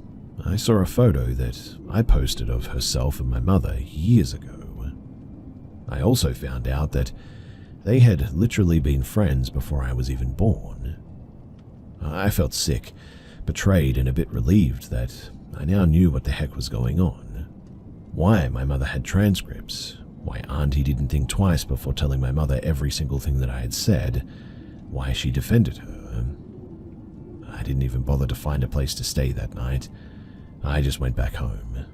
I saw a photo that I posted of herself and my mother years ago. I also found out that they had literally been friends before I was even born. I felt sick, betrayed, and a bit relieved that I now knew what the heck was going on. Why my mother had transcripts, why Auntie didn't think twice before telling my mother every single thing that I had said, why she defended her. I didn't even bother to find a place to stay that night. I just went back home.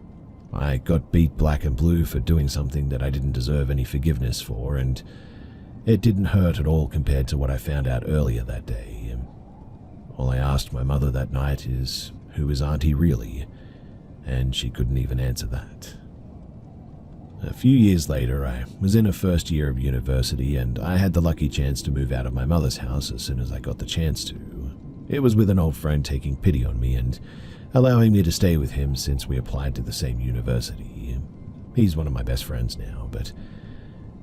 I got beat black and blue for doing something that I didn't deserve any forgiveness for, and it didn't hurt at all compared to what I found out earlier that day. All I asked my mother that night is, who is Auntie really? And she couldn't even answer that. A few years later, I was in her first year of university, and I had the lucky chance to move out of my mother's house as soon as I got the chance to. It was with an old friend taking pity on me and allowing me to stay with him since we applied to the same university. He's one of my best friends now, but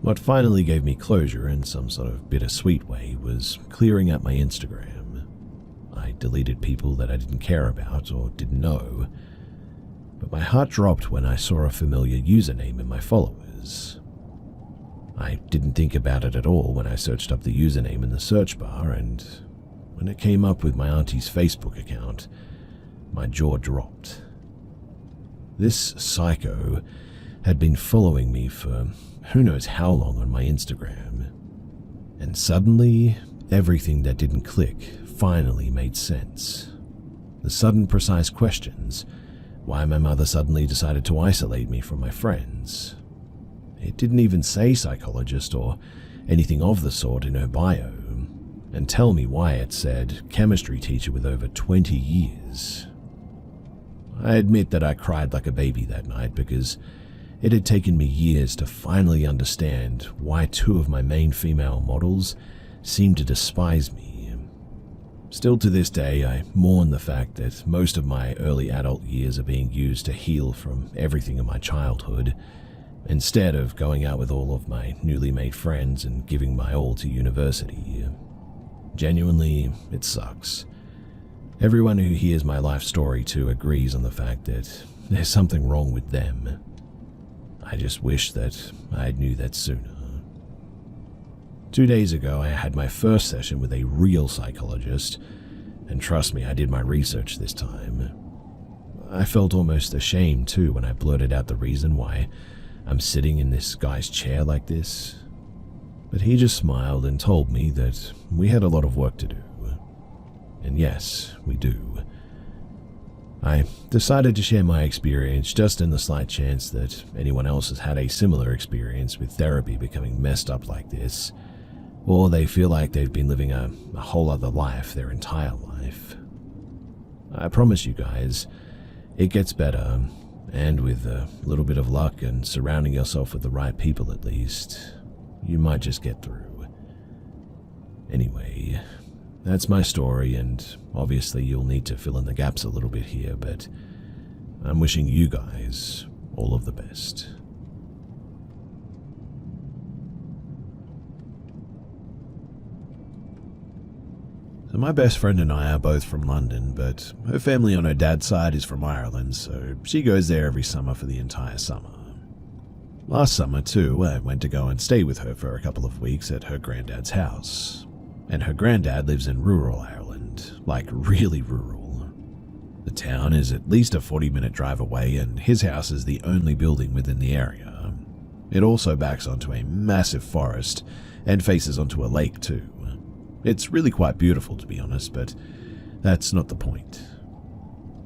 what finally gave me closure in some sort of bittersweet way was clearing out my Instagram. I deleted people that I didn't care about or didn't know, but my heart dropped when I saw a familiar username in my followers. I didn't think about it at all when I searched up the username in the search bar, and when it came up with my auntie's Facebook account, my jaw dropped. This psycho had been following me for who knows how long on my Instagram, and suddenly everything that didn't click finally made sense. The sudden precise questions, why my mother suddenly decided to isolate me from my friends. It didn't even say psychologist or anything of the sort in her bio, and tell me why it said chemistry teacher with over 20 years. I admit that I cried like a baby that night because it had taken me years to finally understand why two of my main female models seemed to despise me. Still to this day, I mourn the fact that most of my early adult years are being used to heal from everything in my childhood, instead of going out with all of my newly made friends and giving my all to university. Genuinely, it sucks. Everyone who hears my life story too agrees on the fact that there's something wrong with them. I I just wish that I knew that sooner. 2 days ago, I had my first session with a real psychologist, and trust me, I did my research this time. I felt almost ashamed too when I blurted out the reason why I'm sitting in this guy's chair like this. But he just smiled and told me that we had a lot of work to do. And yes, we do. I decided to share my experience just in the slight chance that anyone else has had a similar experience with therapy becoming messed up like this, or they feel like they've been living a whole other life their entire life. I promise you guys, it gets better, and with a little bit of luck and surrounding yourself with the right people at least, you might just get through. Anyway, that's my story, and obviously you'll need to fill in the gaps a little bit here, but I'm wishing you guys all of the best. So my best friend and I are both from London, but her family on her dad's side is from Ireland, so she goes there every summer for the entire summer. Last summer, too, I went to go and stay with her for a couple of weeks at her granddad's house. And her granddad lives in rural Ireland, like really rural. The town is at least a 40-minute drive away, and his house is the only building within the area. It also backs onto a massive forest and faces onto a lake, too. It's really quite beautiful, to be honest, but that's not the point.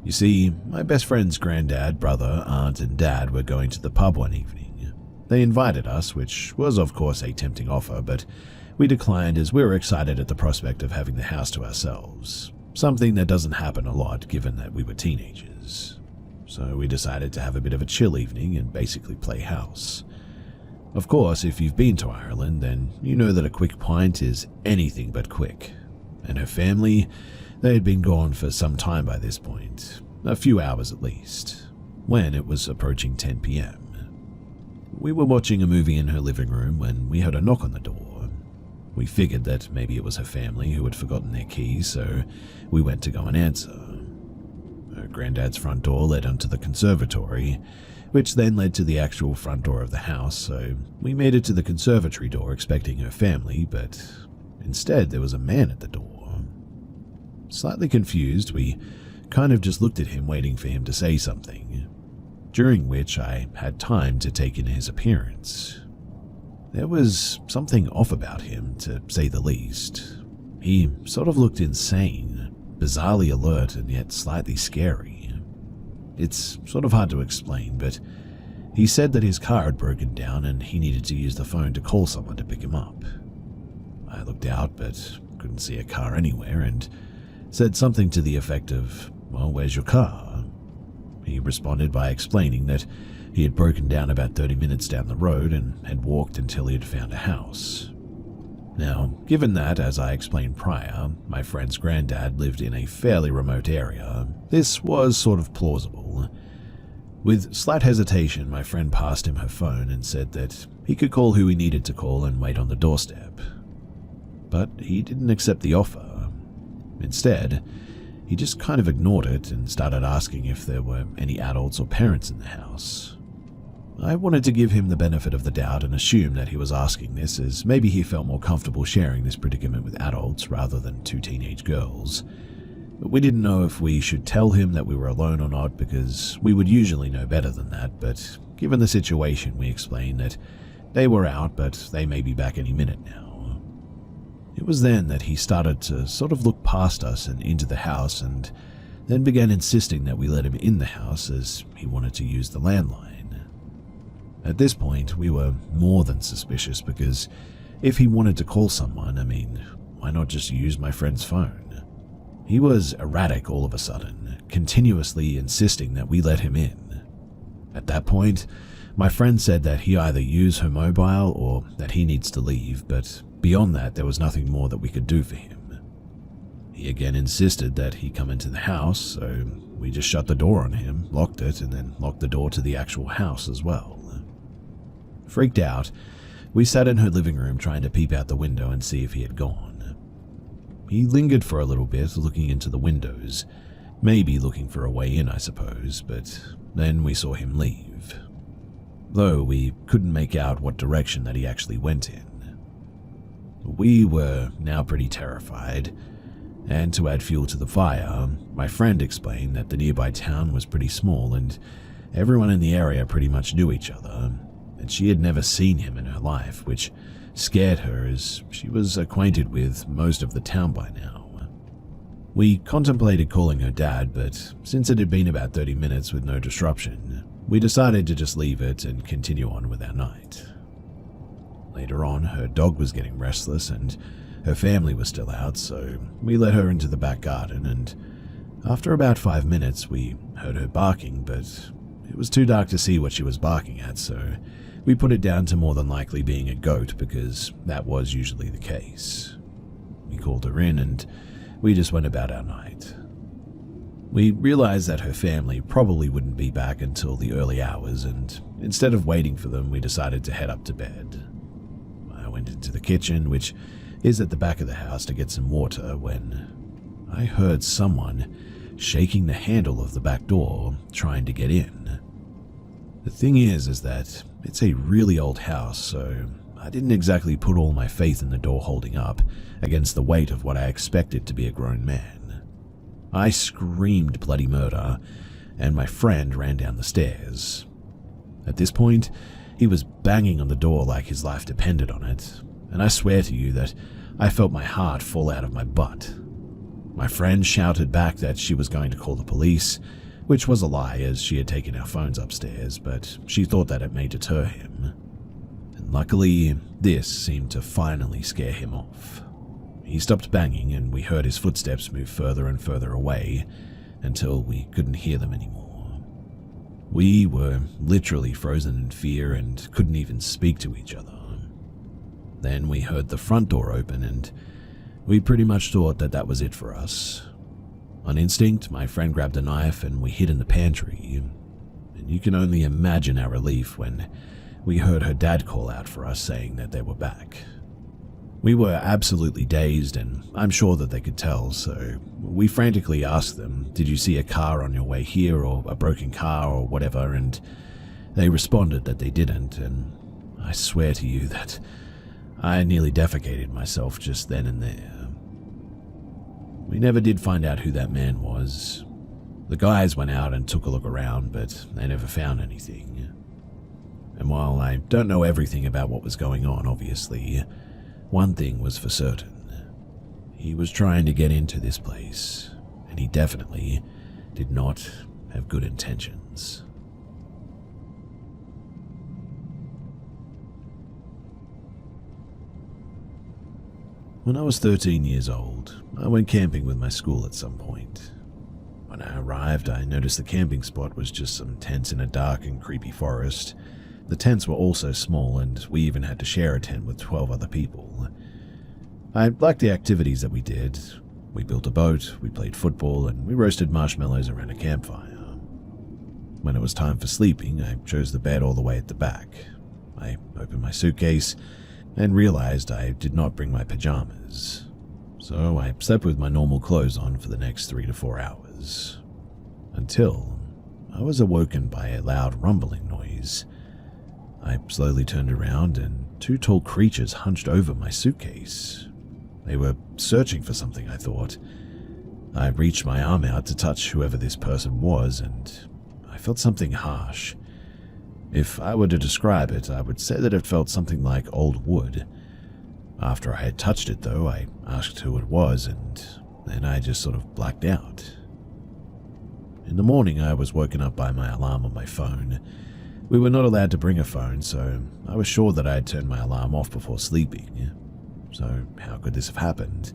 You see, my best friend's granddad, brother, aunt, and dad were going to the pub one evening. They invited us, which was of course a tempting offer, but we declined as we were excited at the prospect of having the house to ourselves, something that doesn't happen a lot given that we were teenagers. So we decided to have a bit of a chill evening and basically play house. Of course, if you've been to Ireland, then you know that a quick pint is anything but quick. And her family, they had been gone for some time by this point, a few hours at least, when it was approaching 10 p.m. We were watching a movie in her living room when we heard a knock on the door. We figured that maybe it was her family who had forgotten their keys, so we went to go and answer. Her granddad's front door led onto the conservatory, which then led to the actual front door of the house, so we made it to the conservatory door expecting her family, but instead there was a man at the door. Slightly confused, we kind of just looked at him waiting for him to say something, during which I had time to take in his appearance. There was something off about him, to say the least. He sort of looked insane, bizarrely alert and yet slightly scary. It's sort of hard to explain, but he said that his car had broken down and he needed to use the phone to call someone to pick him up. I looked out but couldn't see a car anywhere and said something to the effect of, "Well, where's your car?" He responded by explaining that he had broken down about 30 minutes down the road and had walked until he had found a house. Now, given that, as I explained prior, my friend's granddad lived in a fairly remote area, this was sort of plausible. With slight hesitation, my friend passed him her phone and said that he could call who he needed to call and wait on the doorstep. But he didn't accept the offer. Instead, he just kind of ignored it and started asking if there were any adults or parents in the house. I wanted to give him the benefit of the doubt and assume that he was asking this as maybe he felt more comfortable sharing this predicament with adults rather than two teenage girls. But we didn't know if we should tell him that we were alone or not because we would usually know better than that, but given the situation, we explained that they were out but they may be back any minute now. It was then that he started to sort of look past us and into the house and then began insisting that we let him in the house as he wanted to use the landline. At this point, we were more than suspicious because if he wanted to call someone, why not just use my friend's phone? He was erratic all of a sudden, continuously insisting that we let him in. At that point, my friend said that he either use her mobile or that he needs to leave, but beyond that, there was nothing more that we could do for him. He again insisted that he come into the house, so we just shut the door on him, locked it, and then locked the door to the actual house as well. Freaked out, we sat in her living room trying to peep out the window and see if he had gone. He lingered for a little bit, looking into the windows, maybe looking for a way in, I suppose, but then we saw him leave. though we couldn't make out what direction that he actually went in. We were now pretty terrified, and to add fuel to the fire, my friend explained that the nearby town was pretty small and everyone in the area pretty much knew each other, and she had never seen him in her life, which scared her as she was acquainted with most of the town by now. We contemplated calling her dad, but since it had been about 30 minutes with no disruption, we decided to just leave it and continue on with our night. Later on, her dog was getting restless and her family was still out, so we let her into the back garden, and after about 5 minutes we heard her barking, but it was too dark to see what she was barking at, so we put it down to more than likely being a goat because that was usually the case. We called her in and we just went about our night. We realized that her family probably wouldn't be back until the early hours, and instead of waiting for them, we decided to head up to bed. I went into the kitchen, which is at the back of the house, to get some water when I heard someone shaking the handle of the back door, trying to get in. The thing is that it's a really old house, so I didn't exactly put all my faith in the door holding up against the weight of what I expected to be a grown man. I screamed bloody murder, and my friend ran down the stairs. At this point, he was banging on the door like his life depended on it, and I swear to you that I felt my heart fall out of my butt. My friend shouted back that she was going to call the police, which was a lie as she had taken our phones upstairs, but she thought that it may deter him. And luckily, this seemed to finally scare him off. He stopped banging and we heard his footsteps move further and further away until we couldn't hear them anymore. We were literally frozen in fear and couldn't even speak to each other. Then we heard the front door open and we pretty much thought that that was it for us. On instinct, my friend grabbed a knife and we hid in the pantry, and you can only imagine our relief when we heard her dad call out for us saying that they were back. We were absolutely dazed, and I'm sure that they could tell, so we frantically asked them, "Did you see a car on your way here, or a broken car, or whatever?" And they responded that they didn't, and I swear to you that I nearly defecated myself just then and there. We never did find out who that man was. The guys went out and took a look around, but they never found anything. And while I don't know everything about what was going on, obviously, one thing was for certain. He was trying to get into this place, and he definitely did not have good intentions. When I was 13 years old, I went camping with my school at some point. When I arrived, I noticed the camping spot was just some tents in a dark and creepy forest. The tents were also small, and we even had to share a tent with 12 other people. I liked the activities that we did. We built a boat, we played football, and we roasted marshmallows around a campfire. When it was time for sleeping, I chose the bed all the way at the back. I opened my suitcase and realized I did not bring my pajamas. So I slept with my normal clothes on for the next 3 to 4 hours. Until I was awoken by a loud rumbling noise. I slowly turned around and 2 tall creatures hunched over my suitcase. They were searching for something, I thought. I reached my arm out to touch whoever this person was, and I felt something harsh. If I were to describe it, I would say that it felt something like old wood. After I had touched it, though, I asked who it was, and then I just sort of blacked out. In the morning, I was woken up by my alarm on my phone. We were not allowed to bring a phone, so I was sure that I had turned my alarm off before sleeping. So how could this have happened?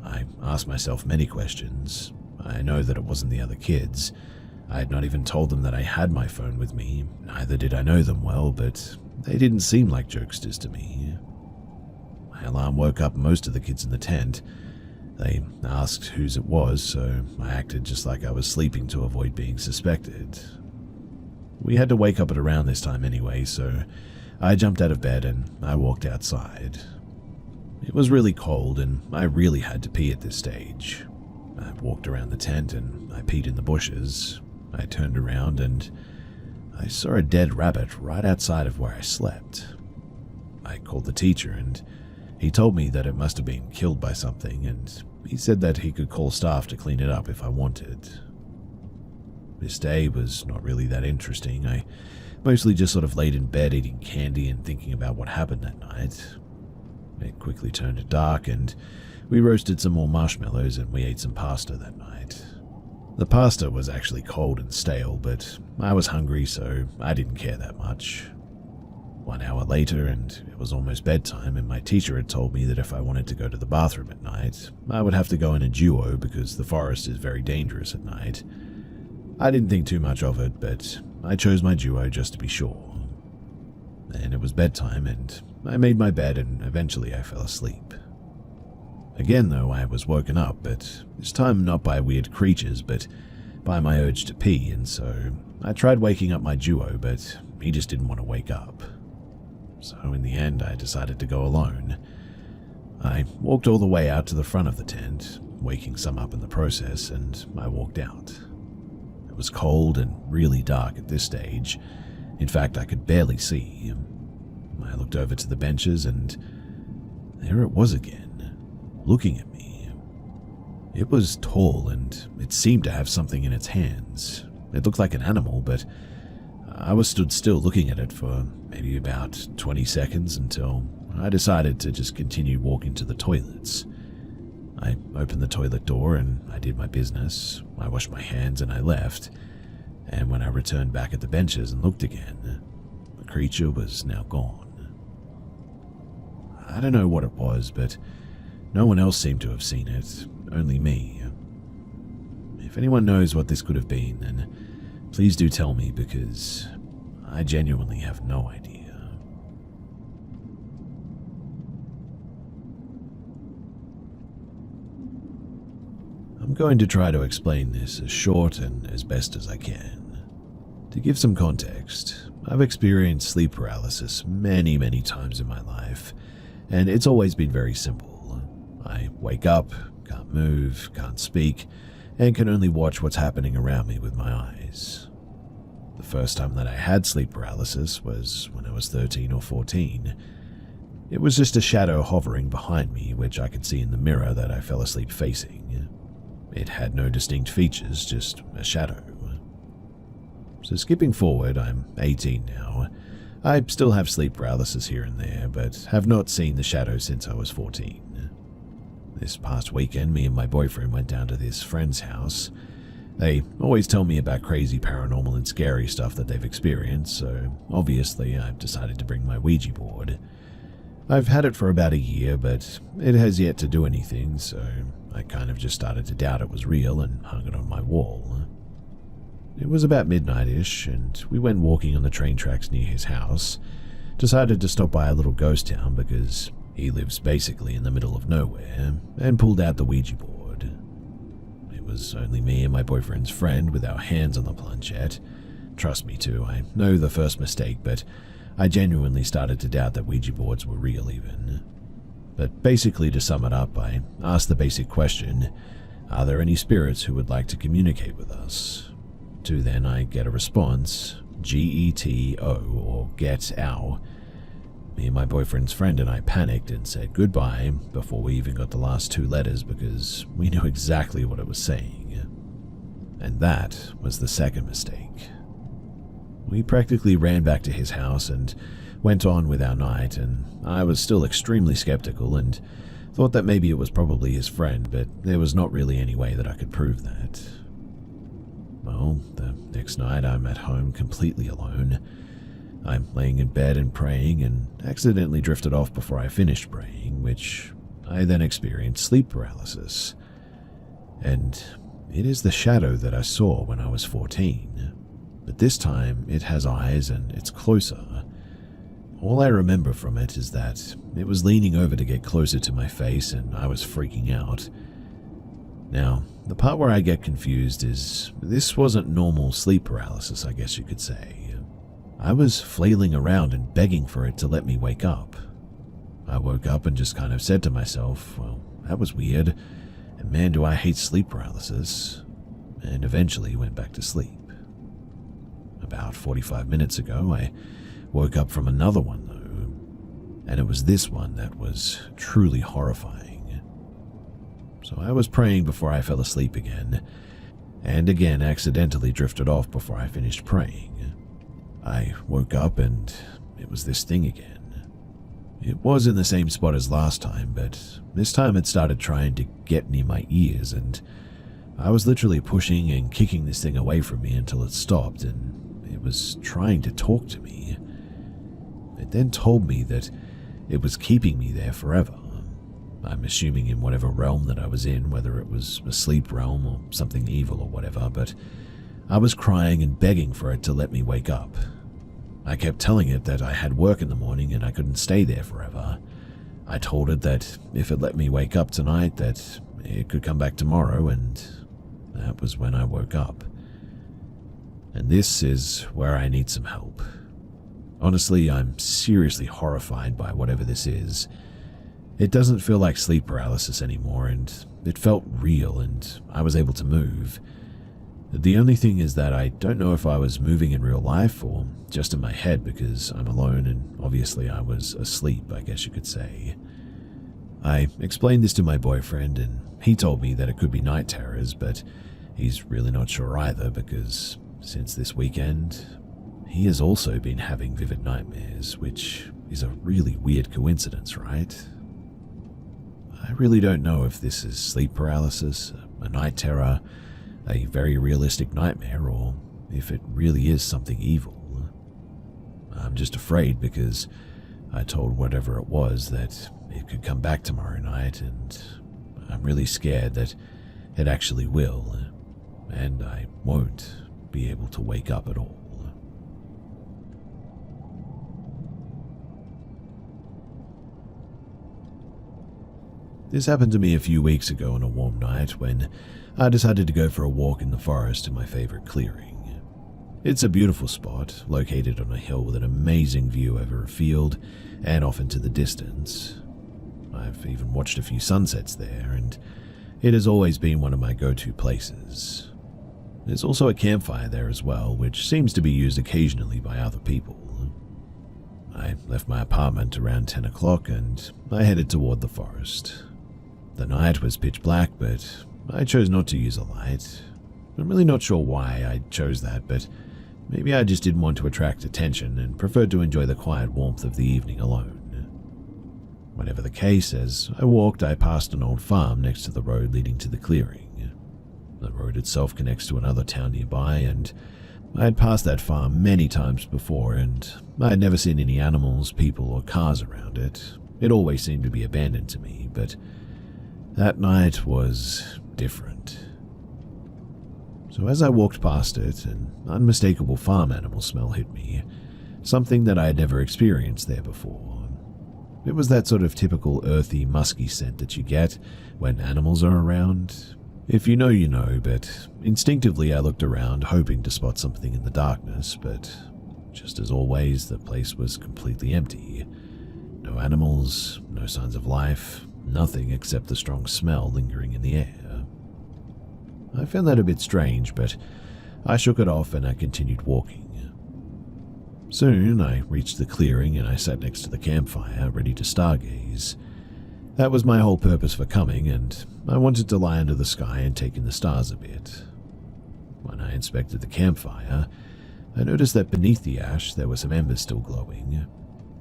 I asked myself many questions. I know that it wasn't the other kids. I had not even told them that I had my phone with me, neither did I know them well, but they didn't seem like jokesters to me. My alarm woke up most of the kids in the tent. They asked whose it was, so I acted just like I was sleeping to avoid being suspected. We had to wake up at around this time anyway, so I jumped out of bed and I walked outside. It was really cold and I really had to pee at this stage. I walked around the tent and I peed in the bushes. I turned around and I saw a dead rabbit right outside of where I slept. I called the teacher and he told me that it must have been killed by something, and he said that he could call staff to clean it up if I wanted. This day was not really that interesting. I mostly just sort of laid in bed eating candy and thinking about what happened that night. It quickly turned to dark and we roasted some more marshmallows and we ate some pasta that night. The pasta was actually cold and stale, but I was hungry, so I didn't care that much. 1 hour later, and it was almost bedtime, and my teacher had told me that if I wanted to go to the bathroom at night, I would have to go in a duo because the forest is very dangerous at night. I didn't think too much of it, but I chose my duo just to be sure. And it was bedtime, and I made my bed, and eventually I fell asleep. Again, though, I was woken up, but this time not by weird creatures, but by my urge to pee, and so I tried waking up my duo, but he just didn't want to wake up. So in the end, I decided to go alone. I walked all the way out to the front of the tent, waking some up in the process, and I walked out. It was cold and really dark at this stage. In fact, I could barely see. I looked over to the benches, and there it was again, looking at me. It was tall, and it seemed to have something in its hands. It looked like an animal, but I was stood still looking at it for maybe about 20 seconds until I decided to just continue walking to the toilets. I opened the toilet door and I did my business. I washed my hands and I left. And when I returned back at the benches and looked again, the creature was now gone. I don't know what it was, but no one else seemed to have seen it, only me. If anyone knows what this could have been, then please do tell me, because I genuinely have no idea. I'm going to try to explain this as short and as best as I can. To give some context, I've experienced sleep paralysis many times in my life, and it's always been very simple. I wake up, can't move, can't speak, and can only watch what's happening around me with my eyes. The first time that I had sleep paralysis was when I was 13 or 14. It was just a shadow hovering behind me, which I could see in the mirror that I fell asleep facing. It had no distinct features, just a shadow. So skipping forward, I'm 18 now. I still have sleep paralysis here and there, but have not seen the shadow since I was 14. This past weekend, me and my boyfriend went down to this friend's house. They always tell me about crazy paranormal and scary stuff that they've experienced, so obviously I've decided to bring my Ouija board. I've had it for about a year, but it has yet to do anything, so I kind of just started to doubt it was real and hung it on my wall. It was about midnight-ish, and we went walking on the train tracks near his house. Decided to stop by a little ghost town because he lives basically in the middle of nowhere, and pulled out the Ouija board. It was only me and my boyfriend's friend with our hands on the planchette. Trust me too, I know the first mistake, but I genuinely started to doubt that Ouija boards were real even. But basically, to sum it up, I asked the basic question, are there any spirits who would like to communicate with us? To then I get a response, GETO, or get ow. Me and my boyfriend's friend and I panicked and said goodbye before we even got the last 2 letters because we knew exactly what it was saying. And that was the second mistake. We practically ran back to his house and went on with our night, and I was still extremely skeptical and thought that maybe it was probably his friend, but there was not really any way that I could prove that. Well, the next night I'm at home completely alone. I'm laying in bed and praying and accidentally drifted off before I finished praying, which I then experienced sleep paralysis. And it is the shadow that I saw when I was 14. But this time it has eyes and it's closer. All I remember from it is that it was leaning over to get closer to my face and I was freaking out. Now, the part where I get confused is this wasn't normal sleep paralysis, I guess you could say. I was flailing around and begging for it to let me wake up. I woke up and just kind of said to myself, well, that was weird, and man do I hate sleep paralysis, and eventually went back to sleep. about 45 minutes ago, I woke up from another one though, and it was this one that was truly horrifying. So I was praying before I fell asleep again, and again accidentally drifted off before I finished praying. I woke up and it was this thing again. It was in the same spot as last time, but this time it started trying to get near my ears, and I was literally pushing and kicking this thing away from me until it stopped, and it was trying to talk to me. It then told me that it was keeping me there forever. I'm assuming in whatever realm that I was in, whether it was a sleep realm or something evil or whatever, but I was crying and begging for it to let me wake up. I kept telling it that I had work in the morning and I couldn't stay there forever. I told it that if it let me wake up tonight, that it could come back tomorrow, and that was when I woke up. And this is where I need some help. Honestly, I'm seriously horrified by whatever this is. It doesn't feel like sleep paralysis anymore, and it felt real, and I was able to move. The only thing is that I don't know if I was moving in real life or just in my head, because I'm alone and obviously I was asleep, I guess you could say. I explained this to my boyfriend and he told me that it could be night terrors, but he's really not sure either, because since this weekend, he has also been having vivid nightmares, which is a really weird coincidence, right? I really don't know if this is sleep paralysis, a night terror, a very realistic nightmare, or if it really is something evil. I'm just afraid because I told whatever it was that it could come back tomorrow night, and I'm really scared that it actually will, and I won't be able to wake up at all. This happened to me a few weeks ago on a warm night when I decided to go for a walk in the forest to my favorite clearing. It's a beautiful spot, located on a hill with an amazing view over a field and off into the distance. I've even watched a few sunsets there, and it has always been one of my go-to places. There's also a campfire there as well, which seems to be used occasionally by other people. I left my apartment around 10 o'clock and I headed toward the forest. The night was pitch black, but I chose not to use a light. I'm really not sure why I chose that, but maybe I just didn't want to attract attention and preferred to enjoy the quiet warmth of the evening alone. Whatever the case, as I walked, I passed an old farm next to the road leading to the clearing. The road itself connects to another town nearby, and I had passed that farm many times before, and I had never seen any animals, people, or cars around it. It always seemed to be abandoned to me, but that night was different. So as I walked past it, an unmistakable farm animal smell hit me, something that I had never experienced there before. It was that sort of typical earthy, musky scent that you get when animals are around. If you know, you know, but instinctively I looked around hoping to spot something in the darkness, but just as always, the place was completely empty. No animals, no signs of life, nothing except the strong smell lingering in the air. I found that a bit strange, but I shook it off and I continued walking. Soon I reached the clearing and I sat next to the campfire, ready to stargaze. That was my whole purpose for coming, and I wanted to lie under the sky and take in the stars a bit. When I inspected the campfire, I noticed that beneath the ash there were some embers still glowing.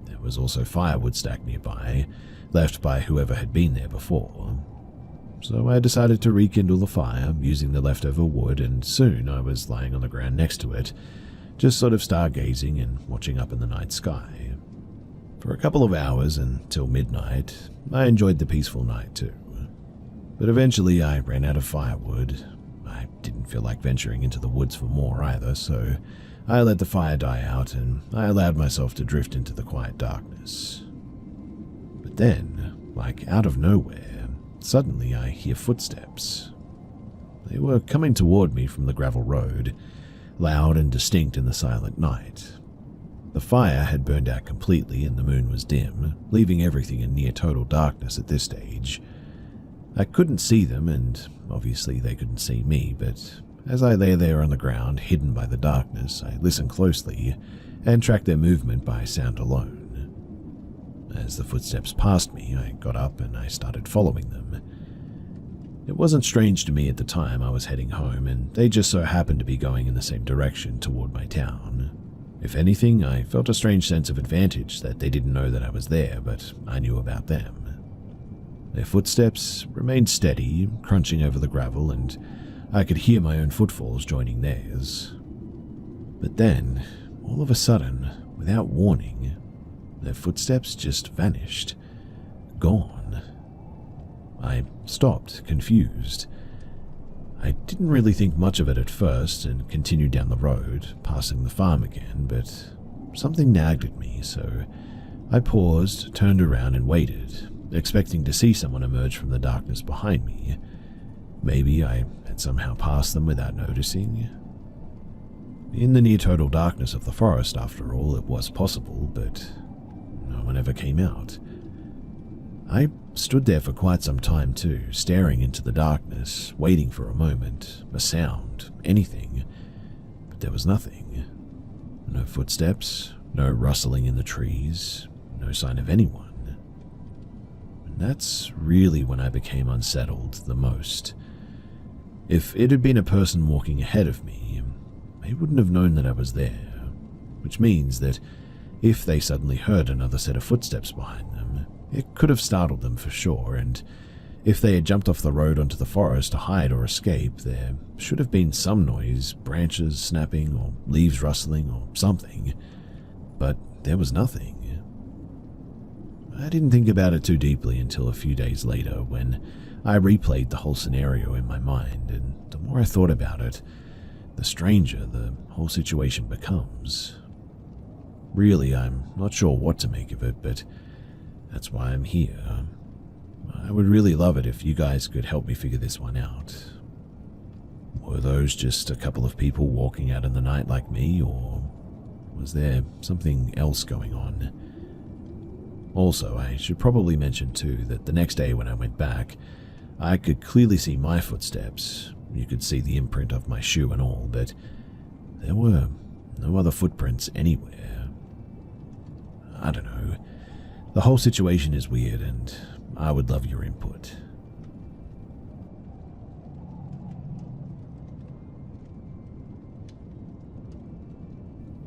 There was also firewood stacked nearby, left by whoever had been there before. So I decided to rekindle the fire using the leftover wood, and soon I was lying on the ground next to it, just sort of stargazing and watching up in the night sky. For a couple of hours until midnight, I enjoyed the peaceful night too. But eventually I ran out of firewood. I didn't feel like venturing into the woods for more either, so I let the fire die out and I allowed myself to drift into the quiet darkness. But then, like out of nowhere, suddenly I hear footsteps. They were coming toward me from the gravel road, loud and distinct in the silent night. The fire had burned out completely and the moon was dim, leaving everything in near total darkness at this stage. I couldn't see them, and obviously they couldn't see me, but As I lay there on the ground, hidden by the darkness, I listened closely and tracked their movement by sound alone. As the footsteps passed me, I got up and I started following them. It wasn't strange to me at the time. I was heading home, and they just so happened to be going in the same direction toward my town. If anything, I felt a strange sense of advantage that they didn't know that I was there, but I knew about them. Their footsteps remained steady, crunching over the gravel, and I could hear my own footfalls joining theirs. But then, all of a sudden, without warning, their footsteps just vanished. Gone. I stopped, confused. I didn't really think much of it at first and continued down the road, passing the farm again, but something nagged at me, so I paused, turned around and waited, expecting to see someone emerge from the darkness behind me. Maybe I had somehow passed them without noticing. In the near-total darkness of the forest, after all, it was possible, but no one ever came out. I stood there for quite some time too, staring into the darkness, waiting for a moment, a sound, anything, but there was nothing. No footsteps, no rustling in the trees, no sign of anyone. And that's really when I became unsettled the most. If it had been a person walking ahead of me, they wouldn't have known that I was there, which means that if they suddenly heard another set of footsteps behind them, it could have startled them for sure, and if they had jumped off the road onto the forest to hide or escape, there should have been some noise, branches snapping or leaves rustling or something, but there was nothing. I didn't think about it too deeply until a few days later when I replayed the whole scenario in my mind, and the more I thought about it, the stranger the whole situation becomes. Really, I'm not sure what to make of it, but that's why I'm here. I would really love it if you guys could help me figure this one out. Were those just a couple of people walking out in the night like me, or was there something else going on? Also, I should probably mention too that the next day when I went back, I could clearly see my footsteps. You could see the imprint of my shoe and all, but there were no other footprints anywhere. I don't know. The whole situation is weird, and I would love your input.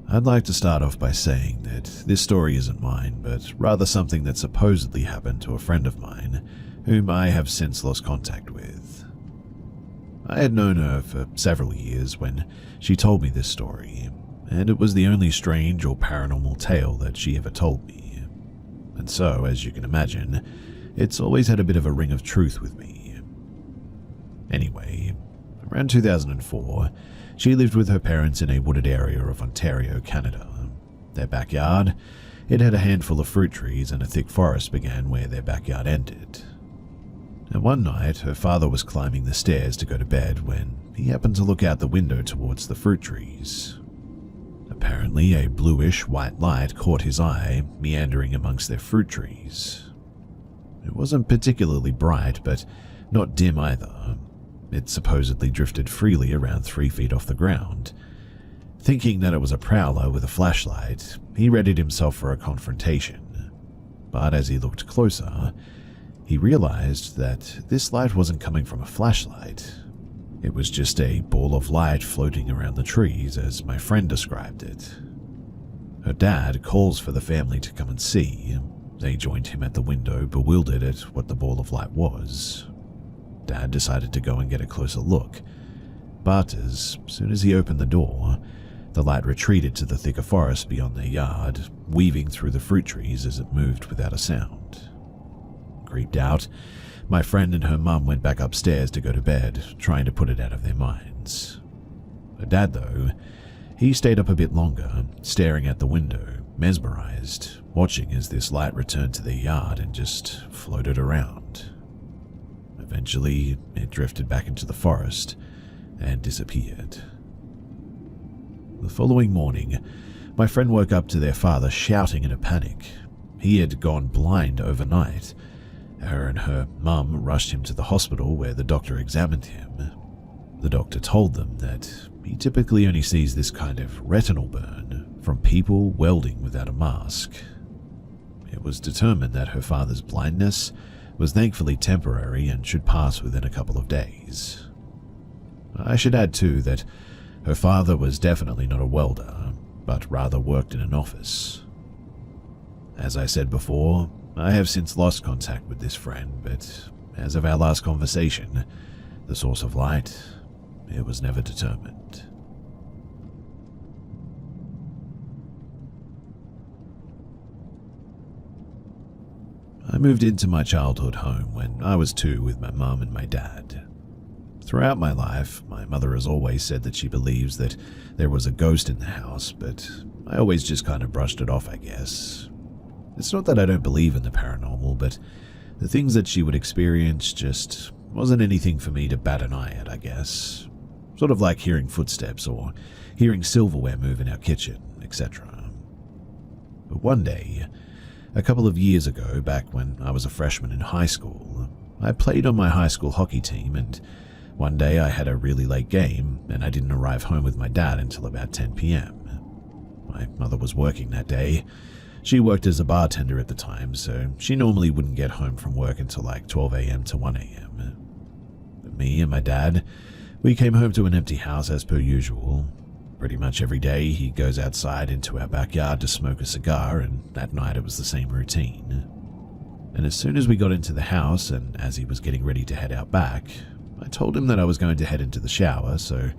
I'd like to start off by saying that this story isn't mine, but rather something that supposedly happened to a friend of mine, whom I have since lost contact with. I had known her for several years when she told me this story, and it was the only strange or paranormal tale that she ever told me. And so, as you can imagine, it's always had a bit of a ring of truth with me. Anyway, around 2004, she lived with her parents in a wooded area of Ontario, Canada. Their backyard, it had a handful of fruit trees, and a thick forest began where their backyard ended. And one night, her father was climbing the stairs to go to bed when he happened to look out the window towards the fruit trees. Apparently, a bluish-white light caught his eye, meandering amongst their fruit trees. It wasn't particularly bright, but not dim either. It supposedly drifted freely around 3 feet off the ground. Thinking that it was a prowler with a flashlight, he readied himself for a confrontation. But as he looked closer, he realized that this light wasn't coming from a flashlight. It was just a ball of light floating around the trees, as my friend described it. Her dad calls for the family to come and see. They joined him at the window, bewildered at what the ball of light was. Dad decided to go and get a closer look, but as soon as he opened the door, the light retreated to the thicker forest beyond their yard, weaving through the fruit trees as it moved without a sound. Creeped out, my friend and her mum went back upstairs to go to bed, trying to put it out of their minds. Her dad, though, he stayed up a bit longer, staring at the window, mesmerized, watching as this light returned to their yard and just floated around. Eventually, it drifted back into the forest and disappeared. The following morning, my friend woke up to their father shouting in a panic. He had gone blind overnight. Her and her mum rushed him to the hospital where the doctor examined him. The doctor told them that he typically only sees this kind of retinal burn from people welding without a mask. It was determined that her father's blindness was thankfully temporary and should pass within a couple of days. I should add too that her father was definitely not a welder, but rather worked in an office. As I said before, I have since lost contact with this friend, but as of our last conversation, the source of light, it was never determined. I moved into my childhood home when I was 2 with my mum and my dad. Throughout my life, my mother has always said that she believes that there was a ghost in the house, but I always just kind of brushed it off, I guess. It's not that I don't believe in the paranormal, but the things that she would experience just wasn't anything for me to bat an eye at, I guess. Sort of like hearing footsteps or hearing silverware move in our kitchen, etc. But one day, a couple of years ago, back when I was a freshman in high school, I played on my high school hockey team, and one day I had a really late game and I didn't arrive home with my dad until about 10 p.m. My mother was working that day. She worked as a bartender at the time, so she normally wouldn't get home from work until like 12 a.m. to 1 a.m. But me and my dad, we came home to an empty house as per usual. Pretty much every day he goes outside into our backyard to smoke a cigar, and that night it was the same routine. And as soon as we got into the house and as he was getting ready to head out back, I told him that I was going to head into the shower, so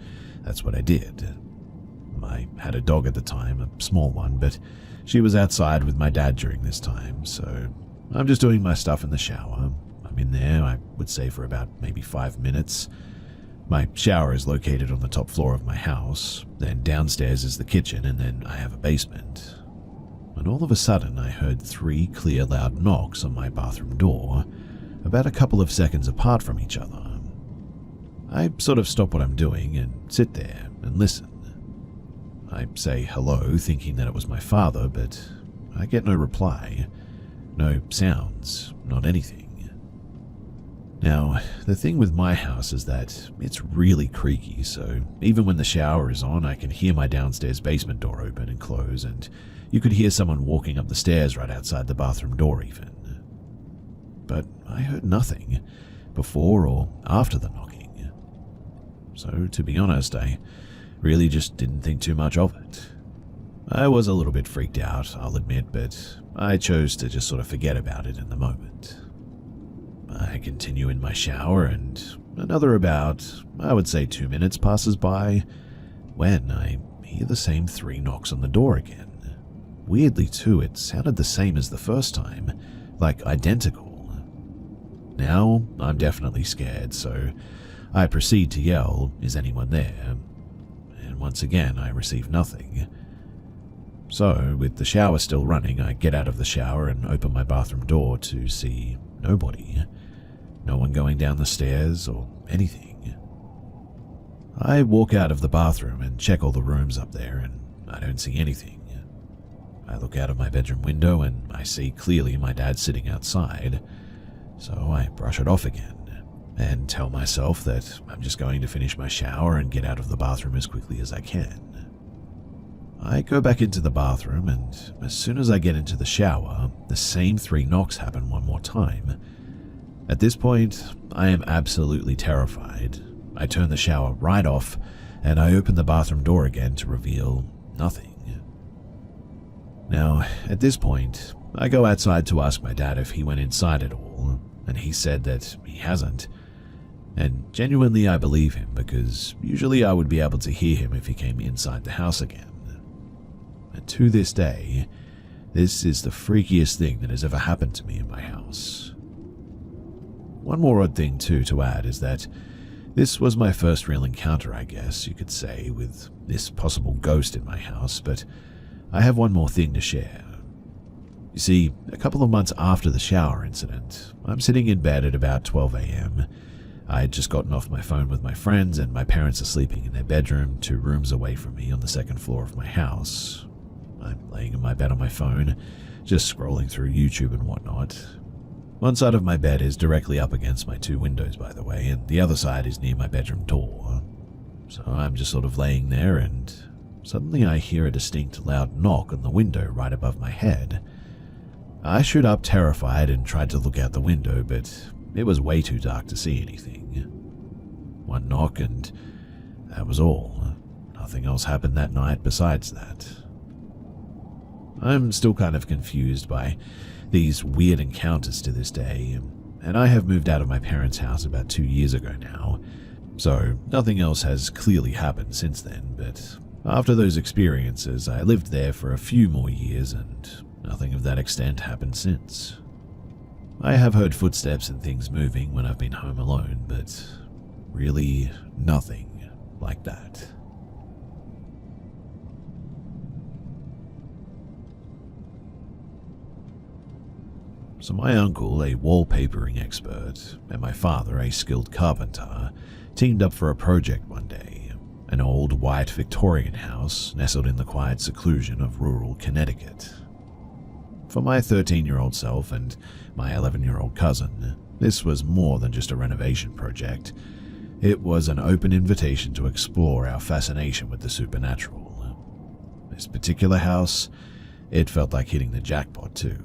that's what I did. I had a dog at the time, a small one, but she was outside with my dad during this time, so I'm just doing my stuff in the shower. I'm in there, I would say, for about maybe 5 minutes. My shower is located on the top floor of my house, then downstairs is the kitchen, and then I have a basement. And all of a sudden I heard 3 clear loud knocks on my bathroom door, about a couple of seconds apart from each other. I sort of stop what I'm doing and sit there and listen. I say hello, thinking that it was my father, but I get no reply. No sounds, not anything. Now, the thing with my house is that it's really creaky, so even when the shower is on, I can hear my downstairs basement door open and close, and you could hear someone walking up the stairs right outside the bathroom door even. But I heard nothing before or after the knocking. So, to be honest, I really just didn't think too much of it. I was a little bit freaked out, I'll admit, but I chose to just sort of forget about it in the moment. I continue in my shower, and another about, I would say 2 minutes passes by, when I hear the same 3 knocks on the door again. Weirdly too, it sounded the same as the first time, like identical. Now, I'm definitely scared, so I proceed to yell, "Is anyone there?" And once again, I receive nothing. So, with the shower still running, I get out of the shower and open my bathroom door to see nobody. No one going down the stairs or anything. I walk out of the bathroom and check all the rooms up there, and I don't see anything. I look out of my bedroom window and I see clearly my dad sitting outside, so I brush it off again and tell myself that I'm just going to finish my shower and get out of the bathroom as quickly as I can. I go back into the bathroom, and as soon as I get into the shower, the same 3 knocks happen one more time. At this point, I am absolutely terrified. I turn the shower right off, and I open the bathroom door again to reveal nothing. Now, at this point, I go outside to ask my dad if he went inside at all, and he said that he hasn't. And genuinely I believe him, because usually I would be able to hear him if he came inside the house again. And to this day, this is the freakiest thing that has ever happened to me in my house. One more odd thing too to add is that this was my first real encounter, I guess you could say, with this possible ghost in my house, but I have one more thing to share. You see, a couple of months after the shower incident, I'm sitting in bed at about 12 a.m. I had just gotten off my phone with my friends, and my parents are sleeping in their bedroom 2 rooms away from me on the 2nd floor of my house. I'm laying in my bed on my phone, just scrolling through YouTube and whatnot. One side of my bed is directly up against my 2 windows, by the way, and the other side is near my bedroom door. So I'm just sort of laying there, and suddenly I hear a distinct loud knock on the window right above my head. I stood up terrified and tried to look out the window, but it was way too dark to see anything. One knock and that was all. Nothing else happened that night besides that. I'm still kind of confused by these weird encounters to this day, and I have moved out of my parents' house about 2 years ago now, so nothing else has clearly happened since then, but after those experiences I lived there for a few more years and nothing of that extent happened since. I have heard footsteps and things moving when I've been home alone, but really nothing like that. So my uncle, a wallpapering expert, and my father, a skilled carpenter, teamed up for a project one day, an old white Victorian house nestled in the quiet seclusion of rural Connecticut. For my 13-year-old self and my 11-year-old cousin, this was more than just a renovation project. It was an open invitation to explore our fascination with the supernatural. This particular house, it felt like hitting the jackpot too.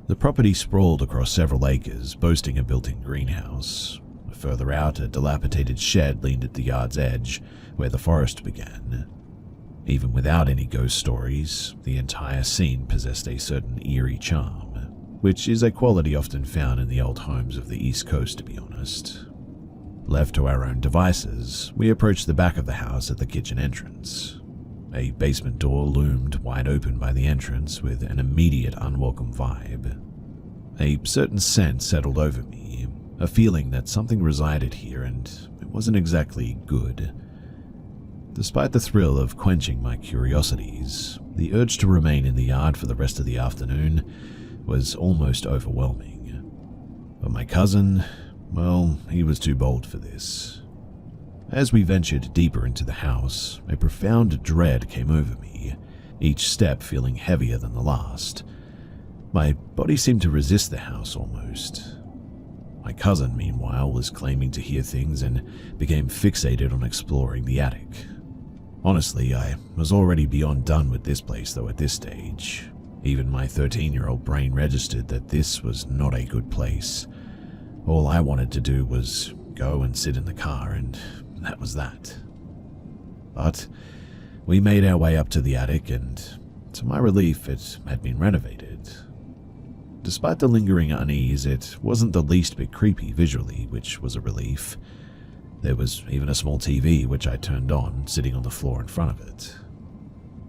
The property sprawled across several acres, boasting a built-in greenhouse. Further out, a dilapidated shed leaned at the yard's edge, where the forest began. Even without any ghost stories, the entire scene possessed a certain eerie charm, which is a quality often found in the old homes of the East Coast, to be honest. Left to our own devices, we approached the back of the house at the kitchen entrance. A basement door loomed wide open by the entrance with an immediate unwelcome vibe. A certain scent settled over me, a feeling that something resided here and it wasn't exactly good. Despite the thrill of quenching my curiosities, the urge to remain in the yard for the rest of the afternoon was almost overwhelming. But my cousin, well, he was too bold for this. As we ventured deeper into the house, a profound dread came over me, each step feeling heavier than the last. My body seemed to resist the house almost. My cousin, meanwhile, was claiming to hear things and became fixated on exploring the attic. Honestly, I was already beyond done with this place though at this stage. Even my 13-year-old brain registered that this was not a good place. All I wanted to do was go and sit in the car, and that was that. But we made our way up to the attic, and to my relief, it had been renovated. Despite the lingering unease, it wasn't the least bit creepy visually, which was a relief. There was even a small TV, which I turned on, sitting on the floor in front of it.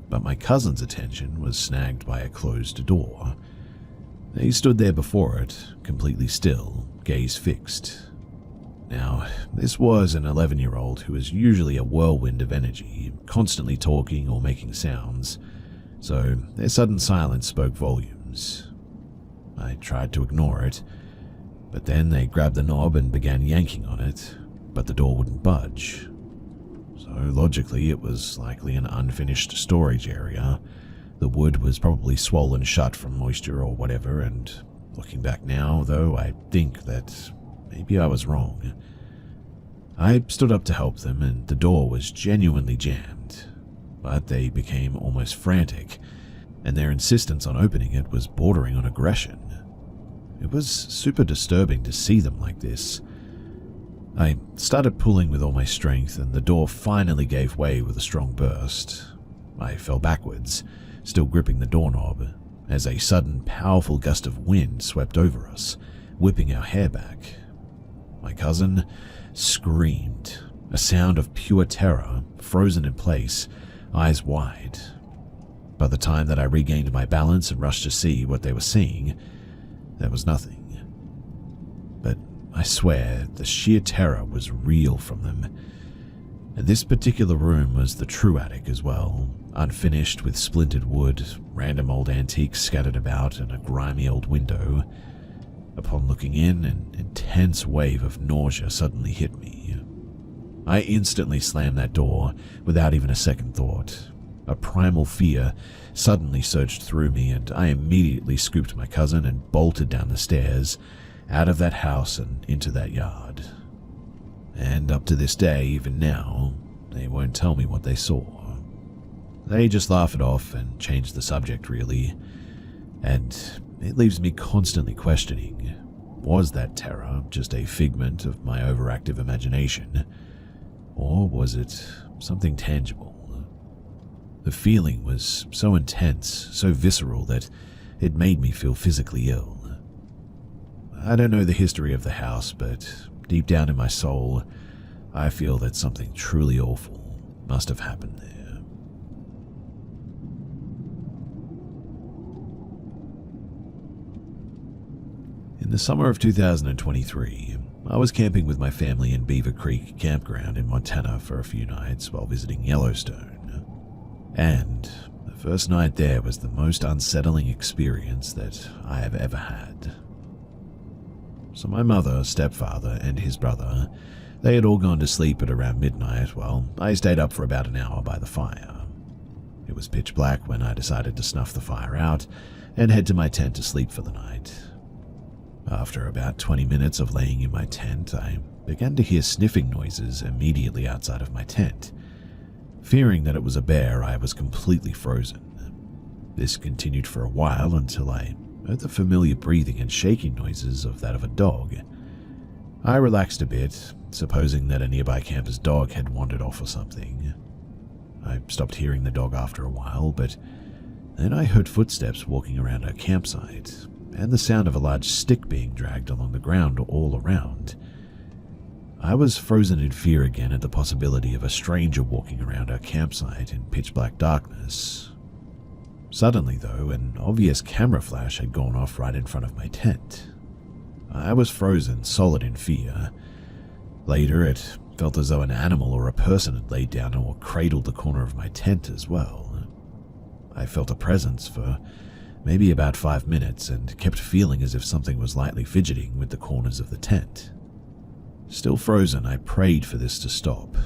But my cousin's attention was snagged by a closed door. He stood there before it, completely still, gaze fixed. Now, this was an 11-year-old who is usually a whirlwind of energy, constantly talking or making sounds, so their sudden silence spoke volumes. I tried to ignore it, but then they grabbed the knob and began yanking on it, but the door wouldn't budge. So logically, it was likely an unfinished storage area. The wood was probably swollen shut from moisture or whatever, and looking back now, though, I think that maybe I was wrong. I stood up to help them, and the door was genuinely jammed, but they became almost frantic, and their insistence on opening it was bordering on aggression. It was super disturbing to see them like this. I started pulling with all my strength, and the door finally gave way with a strong burst. I fell backwards, still gripping the doorknob, as a sudden, powerful gust of wind swept over us, whipping our hair back. My cousin screamed, a sound of pure terror, frozen in place, eyes wide. By the time that I regained my balance and rushed to see what they were seeing, there was nothing. But I swear the sheer terror was real from them. And this particular room was the true attic as well, unfinished with splintered wood, random old antiques scattered about, and a grimy old window. Upon looking in, an intense wave of nausea suddenly hit me. I instantly slammed that door without even a second thought. A primal fear suddenly surged through me, and I immediately scooped my cousin and bolted down the stairs, out of that house and into that yard. And up to this day, even now, they won't tell me what they saw. They just laugh it off and change the subject, really. And it leaves me constantly questioning, was that terror just a figment of my overactive imagination? Or was it something tangible? The feeling was so intense, so visceral, that it made me feel physically ill. I don't know the history of the house, but deep down in my soul, I feel that something truly awful must have happened there. In the summer of 2023, I was camping with my family in Beaver Creek Campground in Montana for a few nights while visiting Yellowstone. And the first night there was the most unsettling experience that I have ever had. So my mother, stepfather, and his brother, they had all gone to sleep at around midnight while I stayed up for about an hour by the fire. It was pitch black when I decided to snuff the fire out and head to my tent to sleep for the night. After about 20 minutes of laying in my tent, I began to hear sniffing noises immediately outside of my tent. Fearing that it was a bear, I was completely frozen. This continued for a while until I heard the familiar breathing and shaking noises of that of a dog. I relaxed a bit, supposing that a nearby camper's dog had wandered off or something. I stopped hearing the dog after a while, but then I heard footsteps walking around our campsite, and the sound of a large stick being dragged along the ground all around. I was frozen in fear again at the possibility of a stranger walking around our campsite in pitch-black darkness. Suddenly, though, an obvious camera flash had gone off right in front of my tent. I was frozen, solid in fear. Later, it felt as though an animal or a person had laid down or cradled the corner of my tent as well. I felt a presence for maybe about 5 minutes and kept feeling as if something was lightly fidgeting with the corners of the tent. Still frozen, I prayed for this to stop.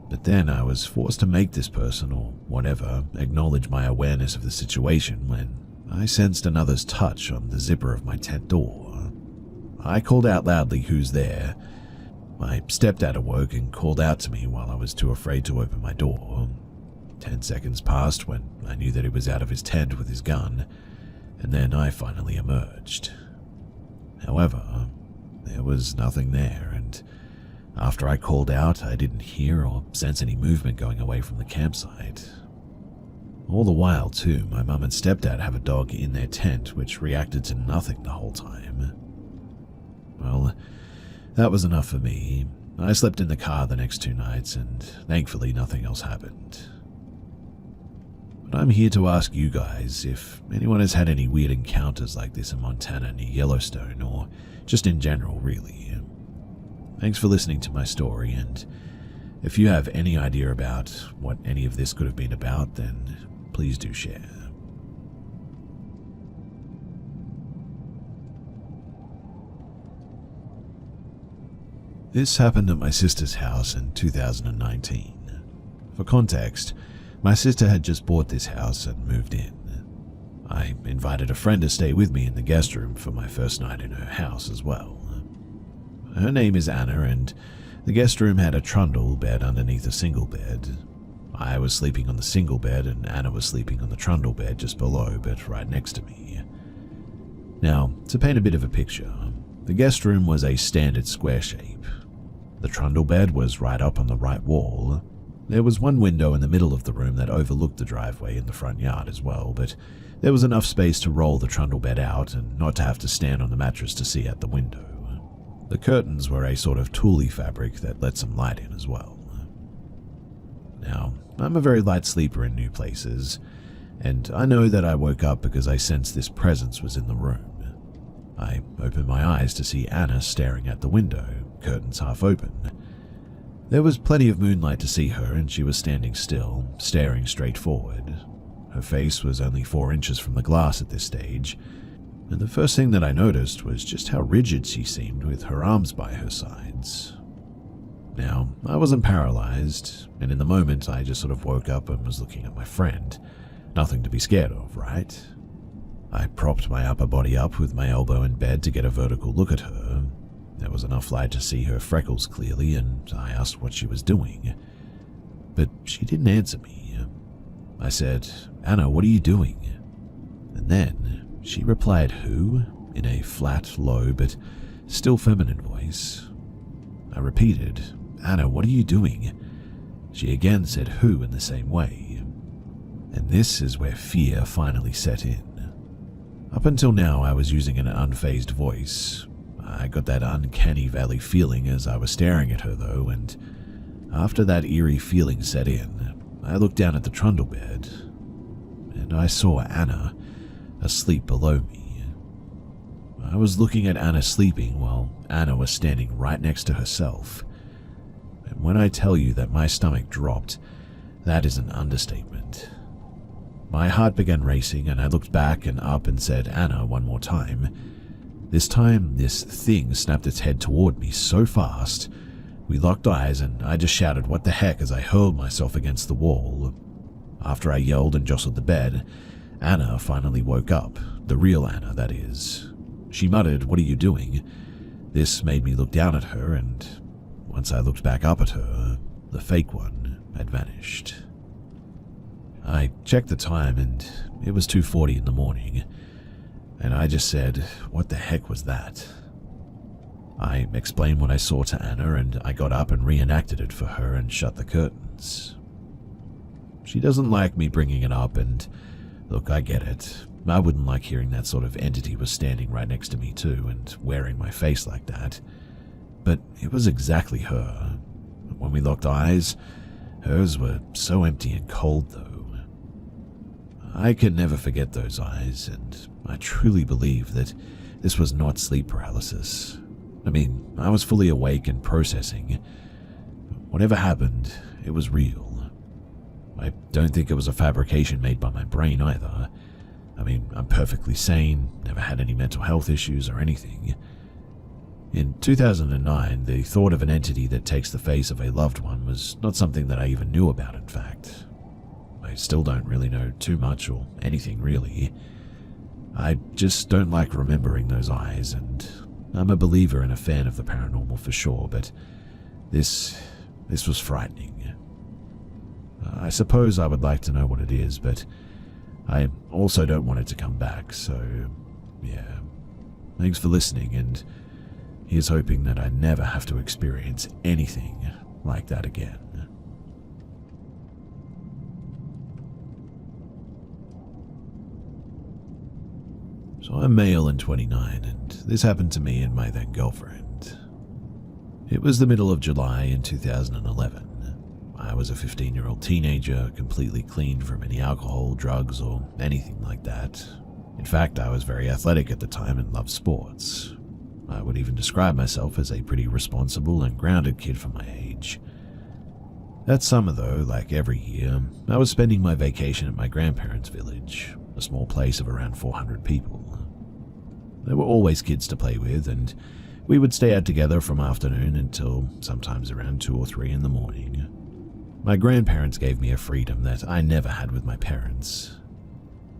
But then I was forced to make this person, or whatever, acknowledge my awareness of the situation when I sensed another's touch on the zipper of my tent door. I called out loudly, "Who's there?" My stepdad awoke and called out to me while I was too afraid to open my door. 10 seconds passed when I knew that he was out of his tent with his gun, and then I finally emerged. However, there was nothing there, and after I called out, I didn't hear or sense any movement going away from the campsite. All the while, too, my mum and stepdad have a dog in their tent which reacted to nothing the whole time. Well, that was enough for me. I slept in the car the next 2 nights, and thankfully nothing else happened. But I'm here to ask you guys if anyone has had any weird encounters like this in Montana near Yellowstone, or just in general, really. Thanks for listening to my story, and if you have any idea about what any of this could have been about, then please do share. This happened at my sister's house in 2019. For context, my sister had just bought this house and moved in. I invited a friend to stay with me in the guest room for my first night in her house as well. Her name is Anna, and the guest room had a trundle bed underneath a single bed. I was sleeping on the single bed, and Anna was sleeping on the trundle bed just below, but right next to me. Now, to paint a bit of a picture, the guest room was a standard square shape. The trundle bed was right up on the right wall. There was one window in the middle of the room that overlooked the driveway in the front yard as well, but there was enough space to roll the trundle bed out and not to have to stand on the mattress to see out the window. The curtains were a sort of tully fabric that let some light in as well. Now, I'm a very light sleeper in new places, and I know that I woke up because I sensed this presence was in the room. I opened my eyes to see Anna staring at the window, curtains half open. There was plenty of moonlight to see her, and she was standing still, staring straight forward. Her face was only 4 inches from the glass at this stage, and the first thing that I noticed was just how rigid she seemed with her arms by her sides. Now, I wasn't paralyzed, and in the moment I just sort of woke up and was looking at my friend. Nothing to be scared of, right? I propped my upper body up with my elbow in bed to get a vertical look at her. There was enough light to see her freckles clearly, and I asked what she was doing. but she didn't answer me. I said, "Anna, what are you doing?" And then she replied, "Who?" in a flat, low, but still feminine voice. I repeated, "Anna, what are you doing?" She again said, "Who?" in the same way. And this is where fear finally set in. Up until now, I was using an unfazed voice. I got that uncanny valley feeling as I was staring at her, though, and after that eerie feeling set in, I looked down at the trundle bed, and I saw Anna asleep below me. I was looking at Anna sleeping while Anna was standing right next to herself. And when I tell you that my stomach dropped, that is an understatement. My heart began racing, and I looked back and up and said, "Anna," one more time. This time, this thing snapped its head toward me so fast. We locked eyes, and I just shouted, "What the heck?" as I hurled myself against the wall. After I yelled and jostled the bed, Anna finally woke up. The real Anna, that is. She muttered, "What are you doing?" This made me look down at her, and once I looked back up at her, the fake one had vanished. I checked the time, and it was 2:40 in the morning, and I just said, "What the heck was that?" I explained what I saw to Anna, and I got up and reenacted it for her and shut the curtains. She doesn't like me bringing it up, and look, I get it. I wouldn't like hearing that sort of entity was standing right next to me too and wearing my face like that. But it was exactly her. When we locked eyes, hers were so empty and cold though. I can never forget those eyes, and I truly believe that this was not sleep paralysis. I mean, I was fully awake and processing. Whatever happened, it was real. I don't think it was a fabrication made by my brain either. I mean, I'm perfectly sane, never had any mental health issues or anything. In 2009, the thought of an entity that takes the face of a loved one was not something that I even knew about, in fact. I still don't really know too much or anything really. I just don't like remembering those eyes, and I'm a believer and a fan of the paranormal for sure, but this was frightening. I suppose I would like to know what it is, but I also don't want it to come back, so yeah. Thanks for listening, and here's hoping that I never have to experience anything like that again. So I'm male and 29, and this happened to me and my then girlfriend. It was the middle of July in 2011. I was a 15-year-old teenager, completely clean from any alcohol, drugs, or anything like that. In fact, I was very athletic at the time and loved sports. I would even describe myself as a pretty responsible and grounded kid for my age. That summer, though, like every year, I was spending my vacation at my grandparents' village, a small place of around 400 people. There were always kids to play with, and we would stay out together from afternoon until sometimes around 2 or 3 in the morning. My grandparents gave me a freedom that I never had with my parents.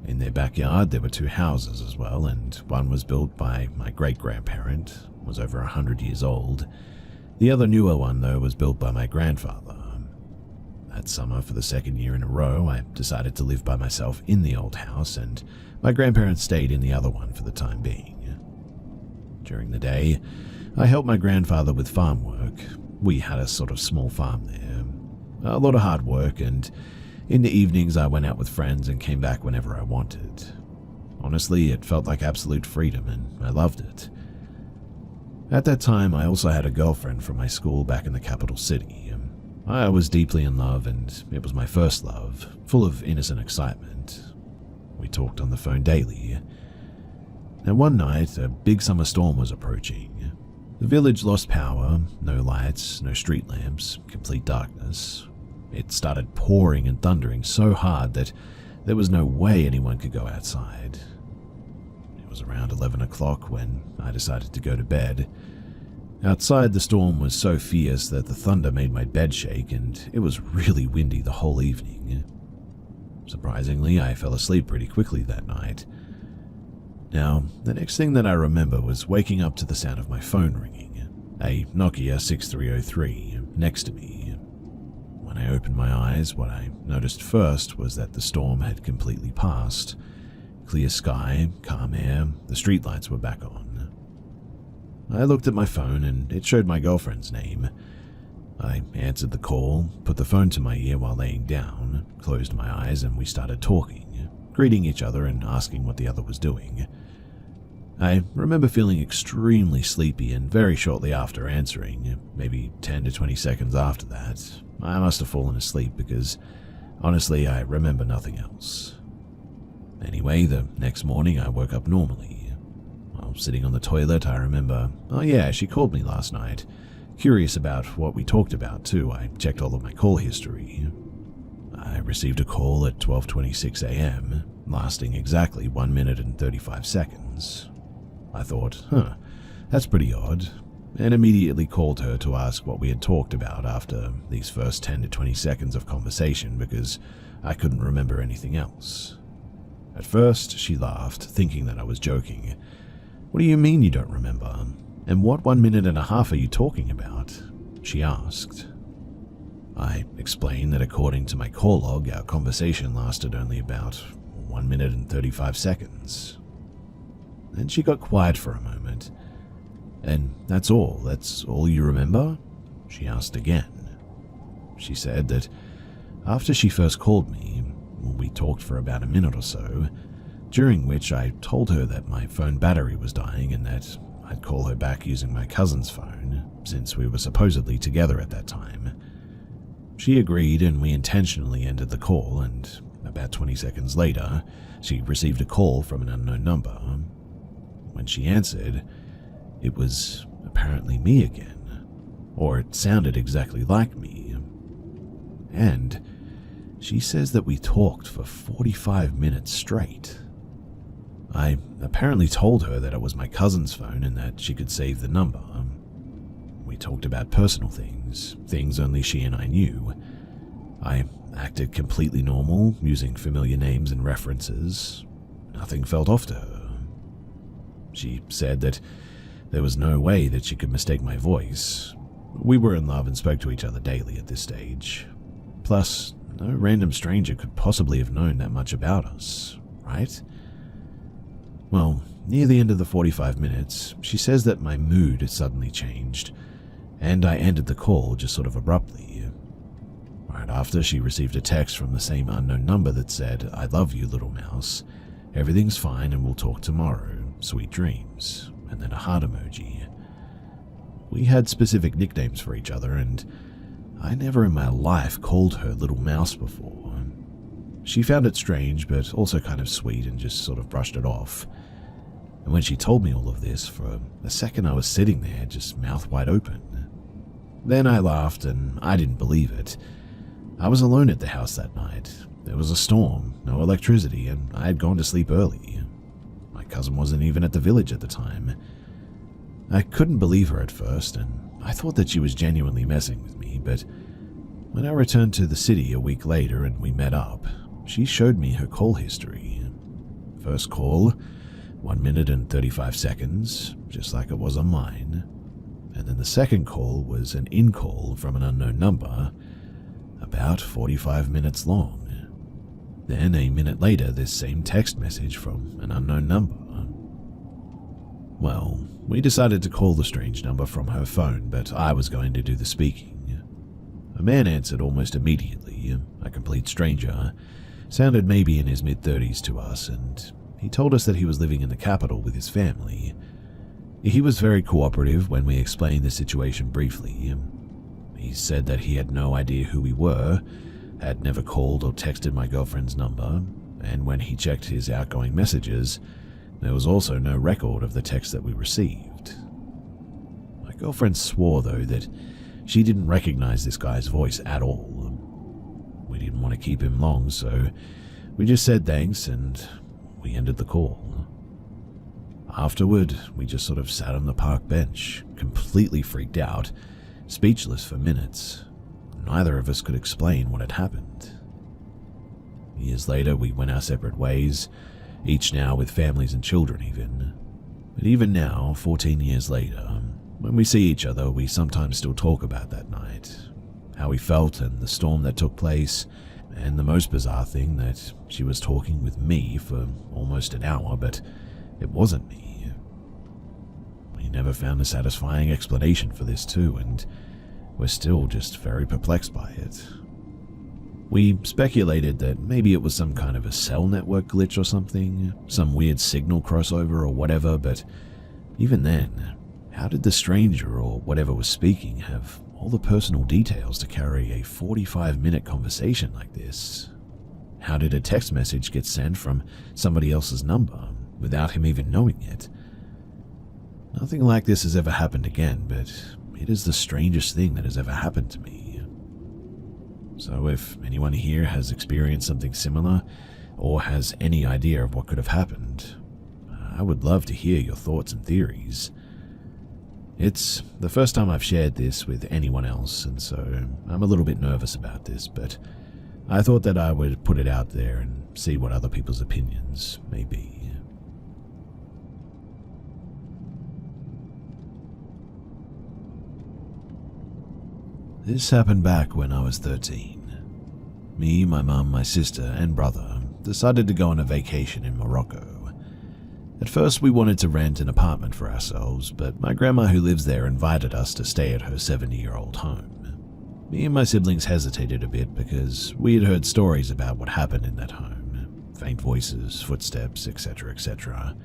In their backyard, there were 2 houses as well, and one was built by my great-grandparent, was over 100 years old. The other newer one, though, was built by my grandfather. That summer, for the second year in a row, I decided to live by myself in the old house, and my grandparents stayed in the other one for the time being. During the day, I helped my grandfather with farm work. We had a sort of small farm there. A lot of hard work, and in the evenings I went out with friends and came back whenever I wanted. Honestly, it felt like absolute freedom, and I loved it. At that time, I also had a girlfriend from my school back in the capital city. I was deeply in love, and it was my first love, full of innocent excitement. We talked on the phone daily. And one night, a big summer storm was approaching. The village lost power, no lights, no street lamps, complete darkness. It started pouring and thundering so hard that there was no way anyone could go outside. It was around 11 o'clock when I decided to go to bed. Outside, the storm was so fierce that the thunder made my bed shake, and it was really windy the whole evening. Surprisingly, I fell asleep pretty quickly that night. Now, the next thing that I remember was waking up to the sound of my phone ringing, a Nokia 6303 next to me. When When I opened my eyes, what I noticed first was that the storm had completely passed. Clear sky, calm air, the streetlights were back on. I looked at my phone and it showed my girlfriend's name. I answered the call, put the phone to my ear while laying down, closed my eyes, and we started talking, greeting each other and asking what the other was doing. I remember feeling extremely sleepy, and very shortly after answering, maybe 10 to 20 seconds after that, I must have fallen asleep because, honestly, I remember nothing else. Anyway, the next morning I woke up normally. While sitting on the toilet, I remember, oh yeah, she called me last night. Curious about what we talked about too, I checked all of my call history. I received a call at 12:26 a.m., lasting exactly 1 minute and 35 seconds. I thought, that's pretty odd, and immediately called her to ask what we had talked about after these first 10 to 20 seconds of conversation because I couldn't remember anything else. At first, she laughed, thinking that I was joking. "What do you mean you don't remember? And what 1 minute and a half are you talking about?" she asked. I explained that according to my call log, our conversation lasted only about 1 minute and 35 seconds. Then she got quiet for a moment. "And that's all you remember?" she asked again. She said that after she first called me, we talked for about a minute or so, during which I told her that my phone battery was dying and that I'd call her back using my cousin's phone, since we were supposedly together at that time. She agreed, and we intentionally ended the call, and about 20 seconds later, she received a call from an unknown number. When she answered, it was apparently me again, or it sounded exactly like me. And she says that we talked for 45 minutes straight. I apparently told her that it was my cousin's phone and that she could save the number. We talked about personal things only she and I knew. I acted completely normal, using familiar names and references. Nothing felt off to her. She said that there was no way that she could mistake my voice. We were in love and spoke to each other daily at this stage. Plus, no random stranger could possibly have known that much about us, right? Well, near the end of the 45 minutes, she says that my mood had suddenly changed, and I ended the call just sort of abruptly. Right after, she received a text from the same unknown number that said, "I love you, little mouse. Everything's fine and we'll talk tomorrow. Sweet dreams," and then a heart emoji. We had specific nicknames for each other, and I never in my life called her little mouse before. She found it strange, but also kind of sweet, and just sort of brushed it off. And when she told me all of this, for a second I was sitting there, just mouth wide open. Then I laughed, and I didn't believe it. I was alone at the house that night. There was a storm, no electricity, and I had gone to sleep early. My cousin wasn't even at the village at the time. I couldn't believe her at first, and I thought that she was genuinely messing with me, but when I returned to the city a week later and we met up, she showed me her call history. First call, 1 minute and 35 seconds, just like it was on mine. And then the second call was an in-call from an unknown number, about 45 minutes long. Then a minute later, this same text message from an unknown number. Well, we decided to call the strange number from her phone, but I was going to do the speaking. A man answered almost immediately, a complete stranger, sounded maybe in his mid-30s to us, and he told us that he was living in the capital with his family. He was very cooperative when we explained the situation briefly. He said that he had no idea who we were, had never called or texted my girlfriend's number, and when he checked his outgoing messages, there was also no record of the text that we received. My girlfriend swore, though, that she didn't recognize this guy's voice at all. We didn't want to keep him long, so we just said thanks and we ended the call. Afterward, we just sort of sat on the park bench, completely freaked out, speechless for minutes. Neither of us could explain what had happened. Years later, we went our separate ways, each now with families and children even. But even now, 14 years later, when we see each other, we sometimes still talk about that night. how we felt and the storm that took place, and the most bizarre thing that she was talking with me for almost an hour, but it wasn't me. We never found a satisfying explanation for this too, and we're still just very perplexed by it. We speculated that maybe it was some kind of a cell network glitch or something, some weird signal crossover or whatever, but even then, how did the stranger or whatever was speaking have all the personal details to carry a 45-minute conversation like this? How did a text message get sent from somebody else's number without him even knowing it? Nothing like this has ever happened again, but it is the strangest thing that has ever happened to me. So if anyone here has experienced something similar, or has any idea of what could have happened, I would love to hear your thoughts and theories. It's the first time I've shared this with anyone else, and so I'm a little bit nervous about this, but I thought that I would put it out there and see what other people's opinions may be. This happened back when I was 13. Me, my mum, my sister, and brother decided to go on a vacation in Morocco. At first, we wanted to rent an apartment for ourselves, but my grandma who lives there invited us to stay at her 70-year-old home. Me and my siblings hesitated a bit because we had heard stories about what happened in that home. Faint voices, footsteps, etc., etc.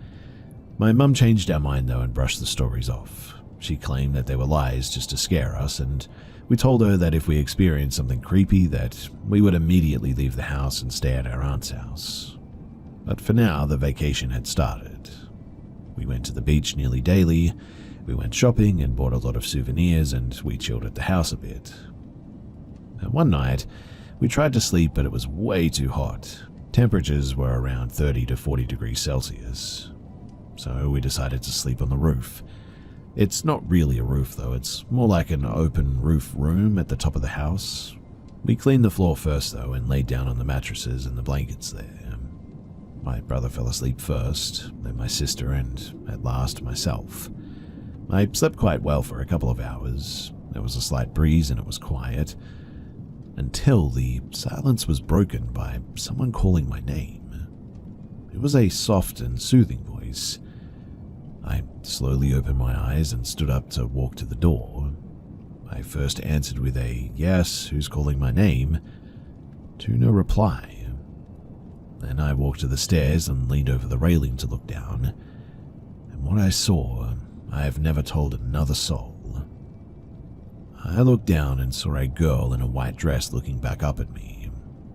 My mum changed our mind though and brushed the stories off. She claimed that they were lies just to scare us, and we told her that if we experienced something creepy that we would immediately leave the house and stay at our aunt's house. But for now, the vacation had started. We went to the beach nearly daily, we went shopping and bought a lot of souvenirs, and we chilled at the house a bit. And one night, we tried to sleep, but it was way too hot. Temperatures were around 30 to 40 degrees Celsius. So we decided to sleep on the roof. It's not really a roof though, it's more like an open roof room at the top of the house. We cleaned the floor first though and laid down on the mattresses and the blankets there. My brother fell asleep first, then my sister, and at last myself. I slept quite well for a couple of hours. There was a slight breeze and it was quiet, until the silence was broken by someone calling my name. It was a soft and soothing voice. I slowly opened my eyes and stood up to walk to the door. I first answered with a "Yes, who's calling my name?" to no reply. Then I walked to the stairs and leaned over the railing to look down, and what I saw, I have never told another soul. I looked down and saw a girl in a white dress looking back up at me,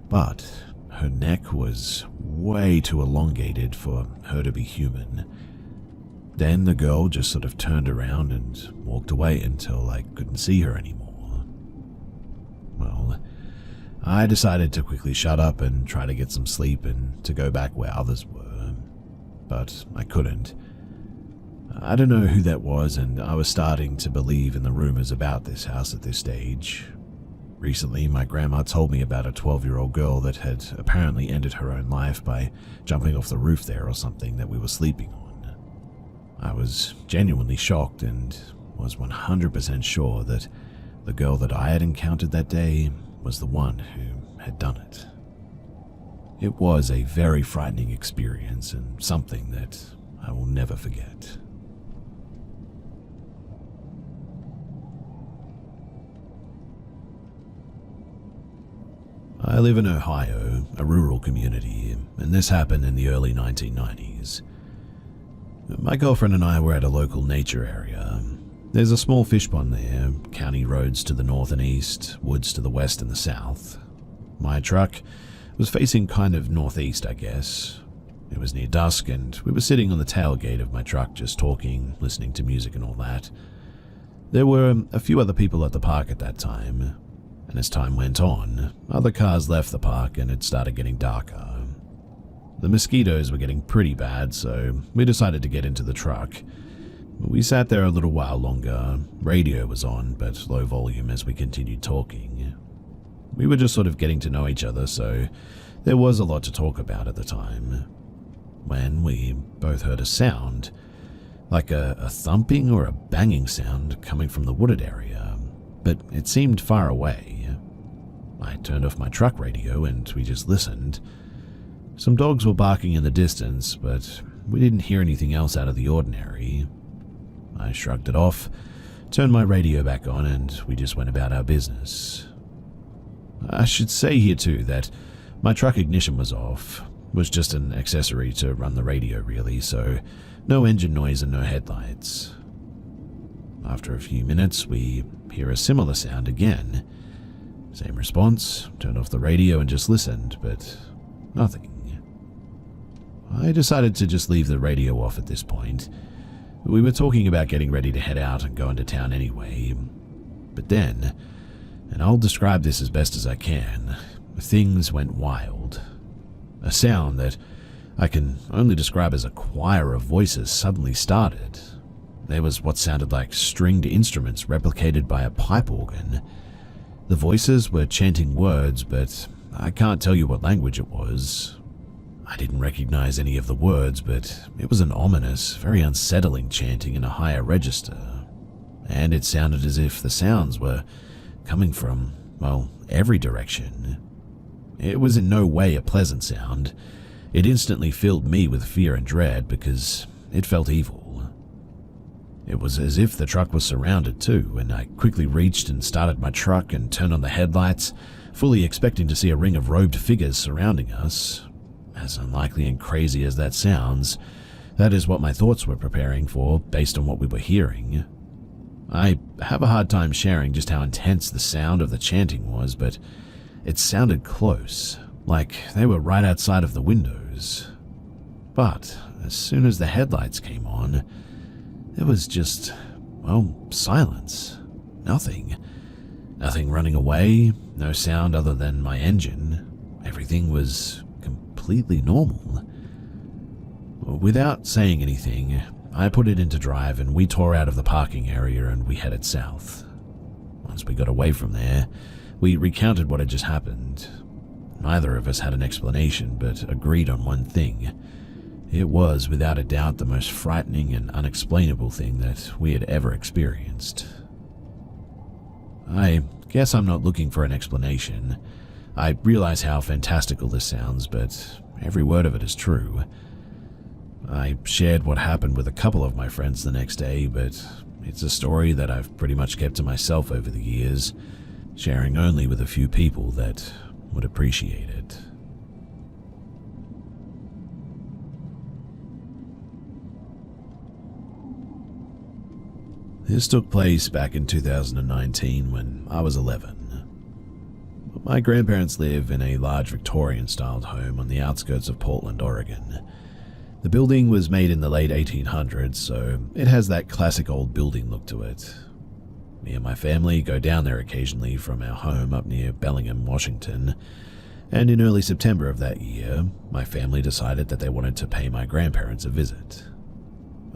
but her neck was way too elongated for her to be human. Then the girl just sort of turned around and walked away until I couldn't see her anymore. Well, I decided to quickly shut up and try to get some sleep and to go back where others were, but I couldn't. I don't know who that was, and I was starting to believe in the rumors about this house at this stage. Recently, my grandma told me about a 12-year-old girl that had apparently ended her own life by jumping off the roof there or something that we were sleeping on. I was genuinely shocked and was 100% sure that the girl that I had encountered that day was the one who had done it. It was a very frightening experience and something that I will never forget. I live in Ohio, a rural community, and this happened in the early 1990s. My girlfriend and I were at a local nature area. There's a small fish pond there, county roads to the north and east, woods to the west and the south. My truck was facing kind of northeast, I guess. It was near dusk, and we were sitting on the tailgate of my truck just talking, listening to music and all that. There were a few other people at the park at that time, and as time went on, other cars left the park and it started getting darker. The mosquitoes were getting pretty bad, so we decided to get into the truck. We sat there a little while longer. Radio was on, but low volume as we continued talking. We were just sort of getting to know each other, so there was a lot to talk about at the time. When we both heard a sound, like a thumping or a banging sound coming from the wooded area, but it seemed far away. I turned off my truck radio and we just listened. Some dogs were barking in the distance, but we didn't hear anything else out of the ordinary. I shrugged it off, turned my radio back on, and we just went about our business. I should say here too that my truck ignition was off. It was just an accessory to run the radio really, so no engine noise and no headlights. After a few minutes, we hear a similar sound again. Same response, turned off the radio and just listened, but nothing. I decided to just leave the radio off at this point. We were talking about getting ready to head out and go into town anyway. But then, and I'll describe this as best as I can, things went wild. A sound that I can only describe as a choir of voices suddenly started. There was what sounded like stringed instruments replicated by a pipe organ. The voices were chanting words, but I can't tell you what language it was. I didn't recognize any of the words, but it was an ominous, very unsettling chanting in a higher register. And it sounded as if the sounds were coming from, well, every direction. It was in no way a pleasant sound. It instantly filled me with fear and dread because it felt evil. It was as if the truck was surrounded too, and I quickly reached and started my truck and turned on the headlights, fully expecting to see a ring of robed figures surrounding us. As unlikely and crazy as that sounds, that is what my thoughts were preparing for based on what we were hearing. I have a hard time sharing just how intense the sound of the chanting was, but it sounded close, like they were right outside of the windows. But as soon as the headlights came on, there was just, well, silence. Nothing. Nothing running away, no sound other than my engine. Everything was completely normal. Without saying anything, I put it into drive and we tore out of the parking area and we headed south. Once we got away from there, we recounted what had just happened. Neither of us had an explanation, but agreed on one thing. It was, without a doubt, the most frightening and unexplainable thing that we had ever experienced. I guess I'm not looking for an explanation. I realize how fantastical this sounds, but every word of it is true. I shared what happened with a couple of my friends the next day, but it's a story that I've pretty much kept to myself over the years, sharing only with a few people that would appreciate it. This took place back in 2019 when I was 11. My grandparents live in a large Victorian-styled home on the outskirts of Portland, Oregon. The building was made in the late 1800s, so it has that classic old building look to it. Me and my family go down there occasionally from our home up near Bellingham, Washington, and in early September of that year, my family decided that they wanted to pay my grandparents a visit.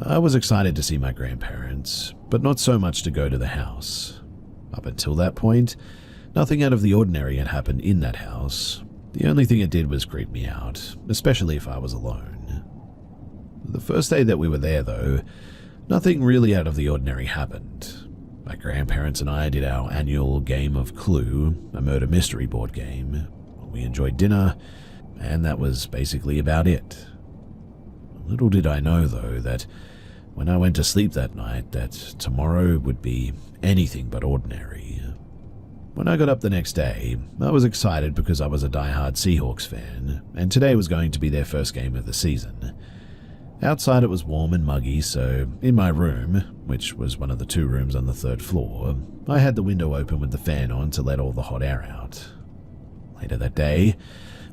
I was excited to see my grandparents, but not so much to go to the house. Up until that point, nothing out of the ordinary had happened in that house. The only thing it did was creep me out, especially if I was alone. The first day that we were there, though, nothing really out of the ordinary happened. My grandparents and I did our annual game of Clue, a murder mystery board game. We enjoyed dinner, and that was basically about it. Little did I know, though, that when I went to sleep that night, that tomorrow would be anything but ordinary. When I got up the next day, I was excited because I was a die-hard Seahawks fan, and today was going to be their first game of the season. Outside it was warm and muggy, so in my room, which was one of the 2 rooms on the 3rd floor, I had the window open with the fan on to let all the hot air out. Later that day,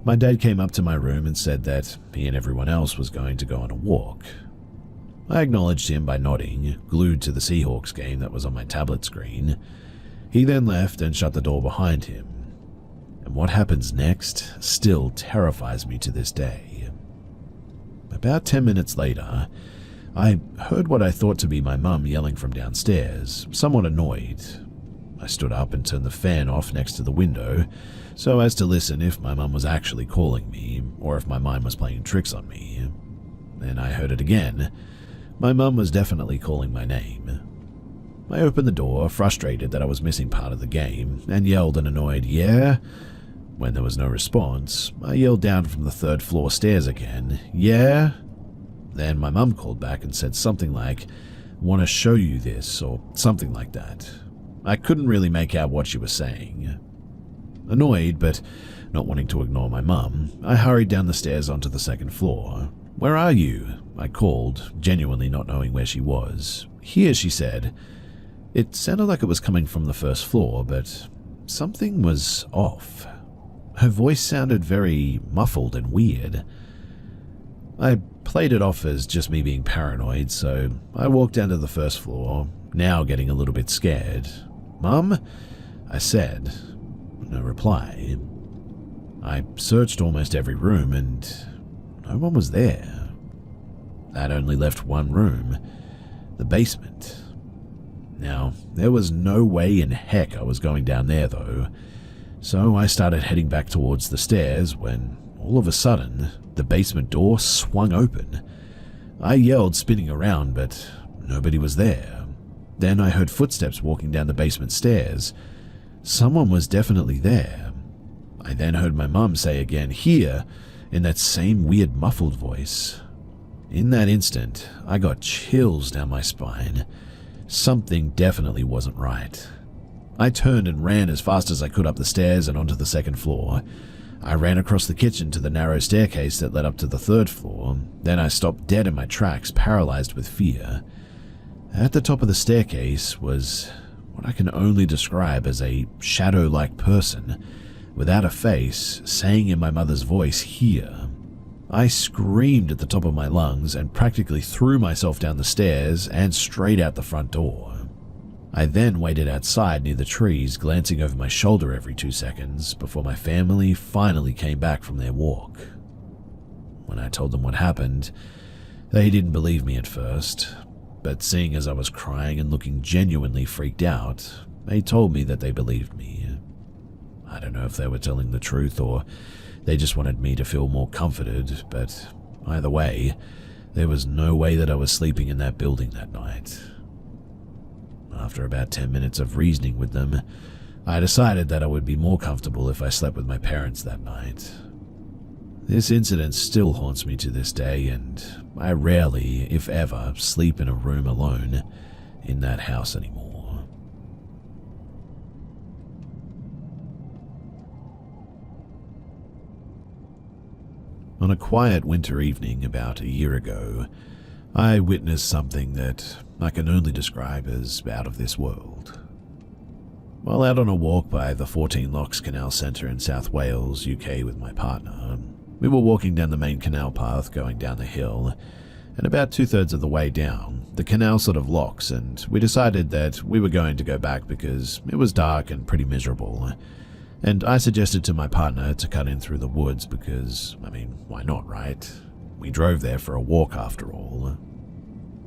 my dad came up to my room and said that he and everyone else was going to go on a walk. I acknowledged him by nodding, glued to the Seahawks game that was on my tablet screen. He then left and shut the door behind him. And what happens next still terrifies me to this day. About 10 minutes later, I heard what I thought to be my mum yelling from downstairs, somewhat annoyed. I stood up and turned the fan off next to the window, so as to listen if my mum was actually calling me, or if my mind was playing tricks on me. Then I heard it again. My mum was definitely calling my name. I opened the door, frustrated that I was missing part of the game, and yelled an annoyed, "Yeah?" When there was no response, I yelled down from the third floor stairs again, "Yeah?" Then my mum called back and said something like, "Want to show you this," or something like that. I couldn't really make out what she was saying. Annoyed, but not wanting to ignore my mum, I hurried down the stairs onto the second floor. "Where are you?" I called, genuinely not knowing where she was. "Here," she said. It sounded like it was coming from the first floor, but something was off. Her voice sounded very muffled and weird. I played it off as just me being paranoid, so I walked down to the first floor, now getting a little bit scared. "Mum?" I said. No reply. I searched almost every room and no one was there. That only left one room, the basement. Now, there was no way in heck I was going down there though, so I started heading back towards the stairs when, all of a sudden, the basement door swung open. I yelled, spinning around, but nobody was there. Then I heard footsteps walking down the basement stairs. Someone was definitely there. I then heard my mum say again, "Here," in that same weird muffled voice. In that instant, I got chills down my spine. Something definitely wasn't right. I turned and ran as fast as I could up the stairs and onto the second floor. I ran across the kitchen to the narrow staircase that led up to the third floor. Then I stopped dead in my tracks, paralyzed with fear. At the top of the staircase was what I can only describe as a shadow-like person, without a face, saying in my mother's voice, "Here." I screamed at the top of my lungs and practically threw myself down the stairs and straight out the front door. I then waited outside near the trees, glancing over my shoulder every 2 seconds before my family finally came back from their walk. When I told them what happened, they didn't believe me at first, but seeing as I was crying and looking genuinely freaked out, they told me that they believed me. I don't know if they were telling the truth or they just wanted me to feel more comforted, but either way, there was no way that I was sleeping in that building that night. After about 10 minutes of reasoning with them, I decided that I would be more comfortable if I slept with my parents that night. This incident still haunts me to this day, and I rarely, if ever, sleep in a room alone in that house anymore. On a quiet winter evening about a year ago, I witnessed something that I can only describe as out of this world. While out on a walk by the 14 Locks Canal Centre in South Wales, UK with my partner, we were walking down the main canal path going down the hill, and about 2/3 of the way down, the canal sort of locks and we decided that we were going to go back because it was dark and pretty miserable. And I suggested to my partner to cut in through the woods because, why not, right? We drove there for a walk after all.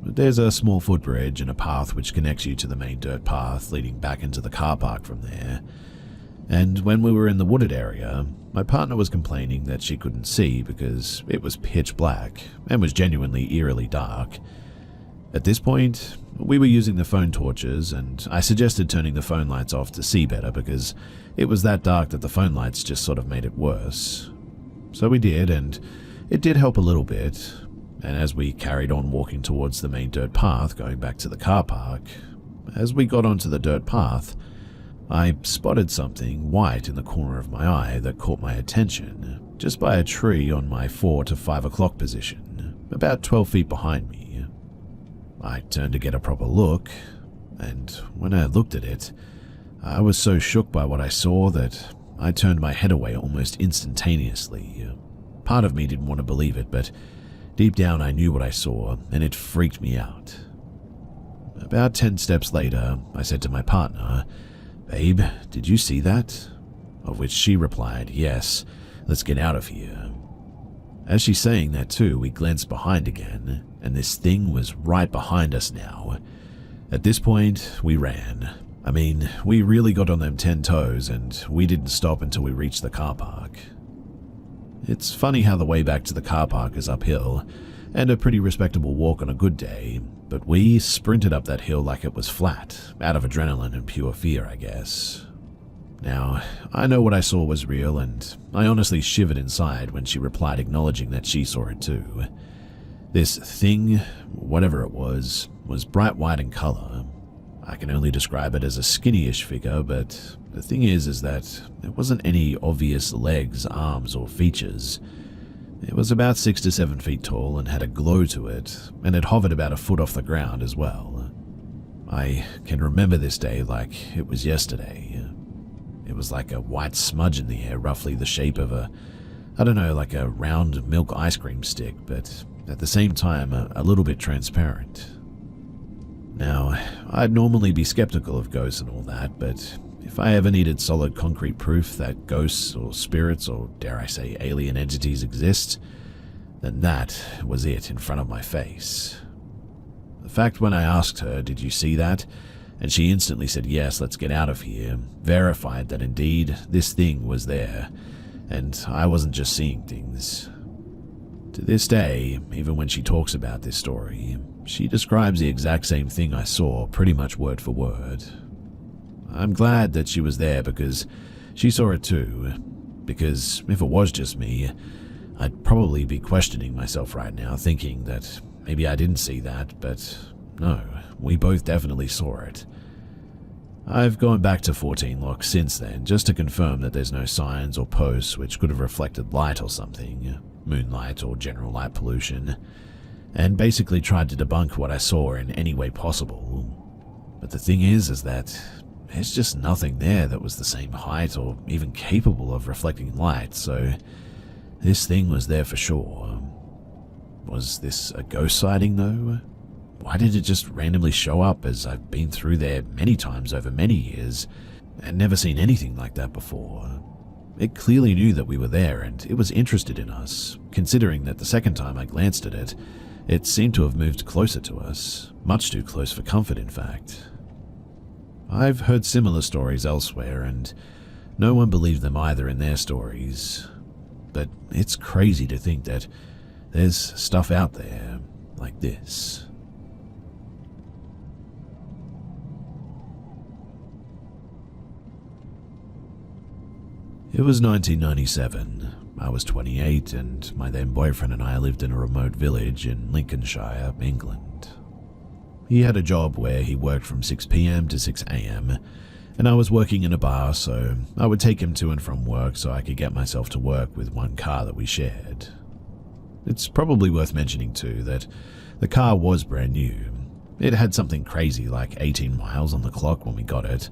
There's a small footbridge and a path which connects you to the main dirt path leading back into the car park from there. And when we were in the wooded area, my partner was complaining that she couldn't see because it was pitch black and was genuinely eerily dark. At this point, we were using the phone torches and I suggested turning the phone lights off to see better because it was that dark that the phone lights just sort of made it worse. So we did, and it did help a little bit. And as we carried on walking towards the main dirt path going back to the car park, as we got onto the dirt path, I spotted something white in the corner of my eye that caught my attention, just by a tree on my 4 to 5 o'clock position, about 12 feet behind me. I turned to get a proper look, and when I looked at it, I was so shook by what I saw that I turned my head away almost instantaneously. Part of me didn't want to believe it, but deep down I knew what I saw, and it freaked me out. About 10 steps later, I said to my partner, "Babe, did you see that?" Of which she replied, "Yes, let's get out of here." As she's saying that too, we glanced behind again, and this thing was right behind us now. At this point, we ran. We really got on them 10 toes, and we didn't stop until we reached the car park. It's funny how the way back to the car park is uphill, and a pretty respectable walk on a good day, but we sprinted up that hill like it was flat, out of adrenaline and pure fear, I guess. Now, I know what I saw was real, and I honestly shivered inside when she replied acknowledging that she saw it too. This thing, whatever it was bright white in color. I can only describe it as a skinny-ish figure, but the thing is that there wasn't any obvious legs, arms, or features. It was about 6 to 7 feet tall and had a glow to it, and it hovered about a foot off the ground as well. I can remember this day like it was yesterday. It was like a white smudge in the air, roughly the shape of like a round milk ice cream stick, but at the same time a little bit transparent. Now, I'd normally be skeptical of ghosts and all that, but if I ever needed solid concrete proof that ghosts or spirits or, dare I say, alien entities exist, then that was it in front of my face. The fact when I asked her, "Did you see that?" and she instantly said, "Yes, let's get out of here," verified that indeed this thing was there, and I wasn't just seeing things. To this day, even when she talks about this story, she describes the exact same thing I saw, pretty much word for word. I'm glad that she was there because she saw it too, because if it was just me, I'd probably be questioning myself right now, thinking that maybe I didn't see that, but no, we both definitely saw it. I've gone back to 14 Lock since then, just to confirm that there's no signs or posts which could have reflected light or something, moonlight or general light pollution, and basically tried to debunk what I saw in any way possible. But the thing is that there's just nothing there that was the same height or even capable of reflecting light, so this thing was there for sure. Was this a ghost sighting though? Why did it just randomly show up, as I've been through there many times over many years and never seen anything like that before? It clearly knew that we were there and it was interested in us, considering that the second time I glanced at it, it seemed to have moved closer to us, much too close for comfort in fact. I've heard similar stories elsewhere and no one believed them either in their stories, but it's crazy to think that there's stuff out there like this. It was 1997. I was 28 and my then boyfriend and I lived in a remote village in Lincolnshire, England. He had a job where he worked from 6 p.m. to 6 a.m. and I was working in a bar, so I would take him to and from work so I could get myself to work with one car that we shared. It's probably worth mentioning too that the car was brand new. It had something crazy like 18 miles on the clock when we got it.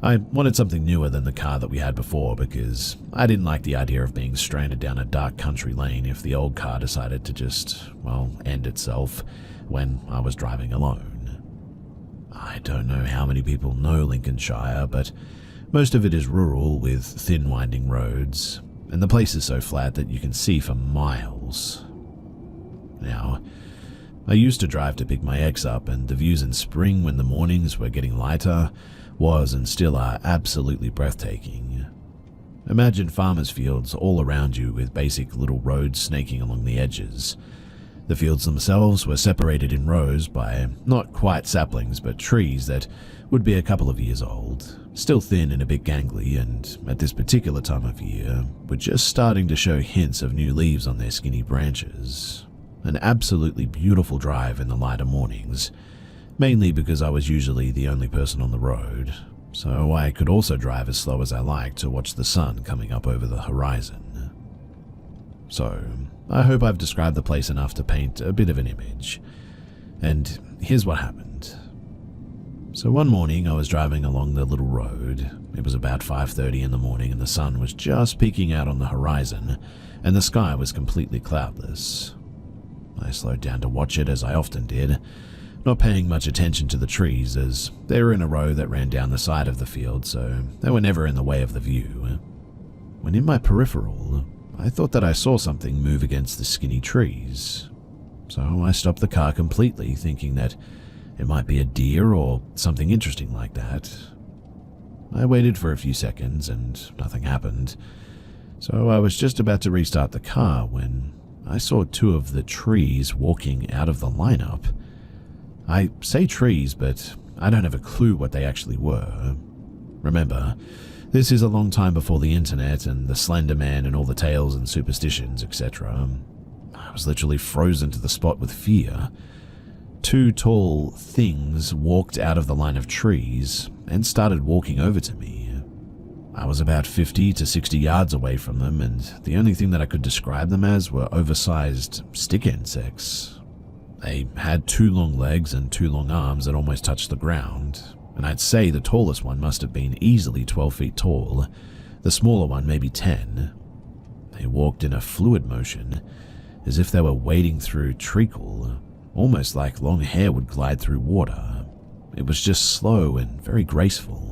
I wanted something newer than the car that we had before because I didn't like the idea of being stranded down a dark country lane if the old car decided to just, end itself when I was driving alone. I don't know how many people know Lincolnshire, but most of it is rural with thin winding roads, and the place is so flat that you can see for miles. Now, I used to drive to pick my ex up, and the views in spring when the mornings were getting lighter was and still are absolutely breathtaking. Imagine farmers' fields all around you with basic little roads snaking along the edges. The fields themselves were separated in rows by not quite saplings but trees that would be a couple of years old, still thin and a bit gangly, and at this particular time of year were just starting to show hints of new leaves on their skinny branches. An absolutely beautiful drive in the lighter mornings, mainly because I was usually the only person on the road, so I could also drive as slow as I liked to watch the sun coming up over the horizon. So, I hope I've described the place enough to paint a bit of an image. And here's what happened. So one morning I was driving along the little road. It was about 5:30 in the morning and the sun was just peeking out on the horizon and the sky was completely cloudless. I slowed down to watch it as I often did, not paying much attention to the trees as they were in a row that ran down the side of the field, so they were never in the way of the view. When in my peripheral, I thought that I saw something move against the skinny trees. So I stopped the car completely, thinking that it might be a deer or something interesting like that. I waited for a few seconds and nothing happened, so I was just about to restart the car when I saw two of the trees walking out of the lineup. I say trees, but I don't have a clue what they actually were. Remember, this is a long time before the internet and the Slender Man and all the tales and superstitions, etc. I was literally frozen to the spot with fear. Two tall things walked out of the line of trees and started walking over to me. I was about 50 to 60 yards away from them, and the only thing that I could describe them as were oversized stick insects. They had 2 long legs and 2 long arms that almost touched the ground, and I'd say the tallest one must have been easily 12 feet tall, the smaller one maybe 10. They walked in a fluid motion, as if they were wading through treacle, almost like long hair would glide through water. It was just slow and very graceful.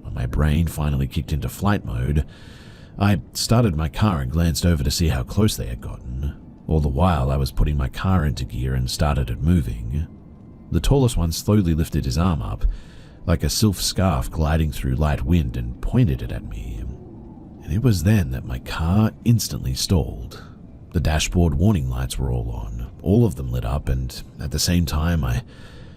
When my brain finally kicked into flight mode, I started my car and glanced over to see how close they had gotten. All the while, I was putting my car into gear and started it moving. The tallest one slowly lifted his arm up, like a silk scarf gliding through light wind, and pointed it at me. And it was then that my car instantly stalled. The dashboard warning lights were all on, all of them lit up, and at the same time I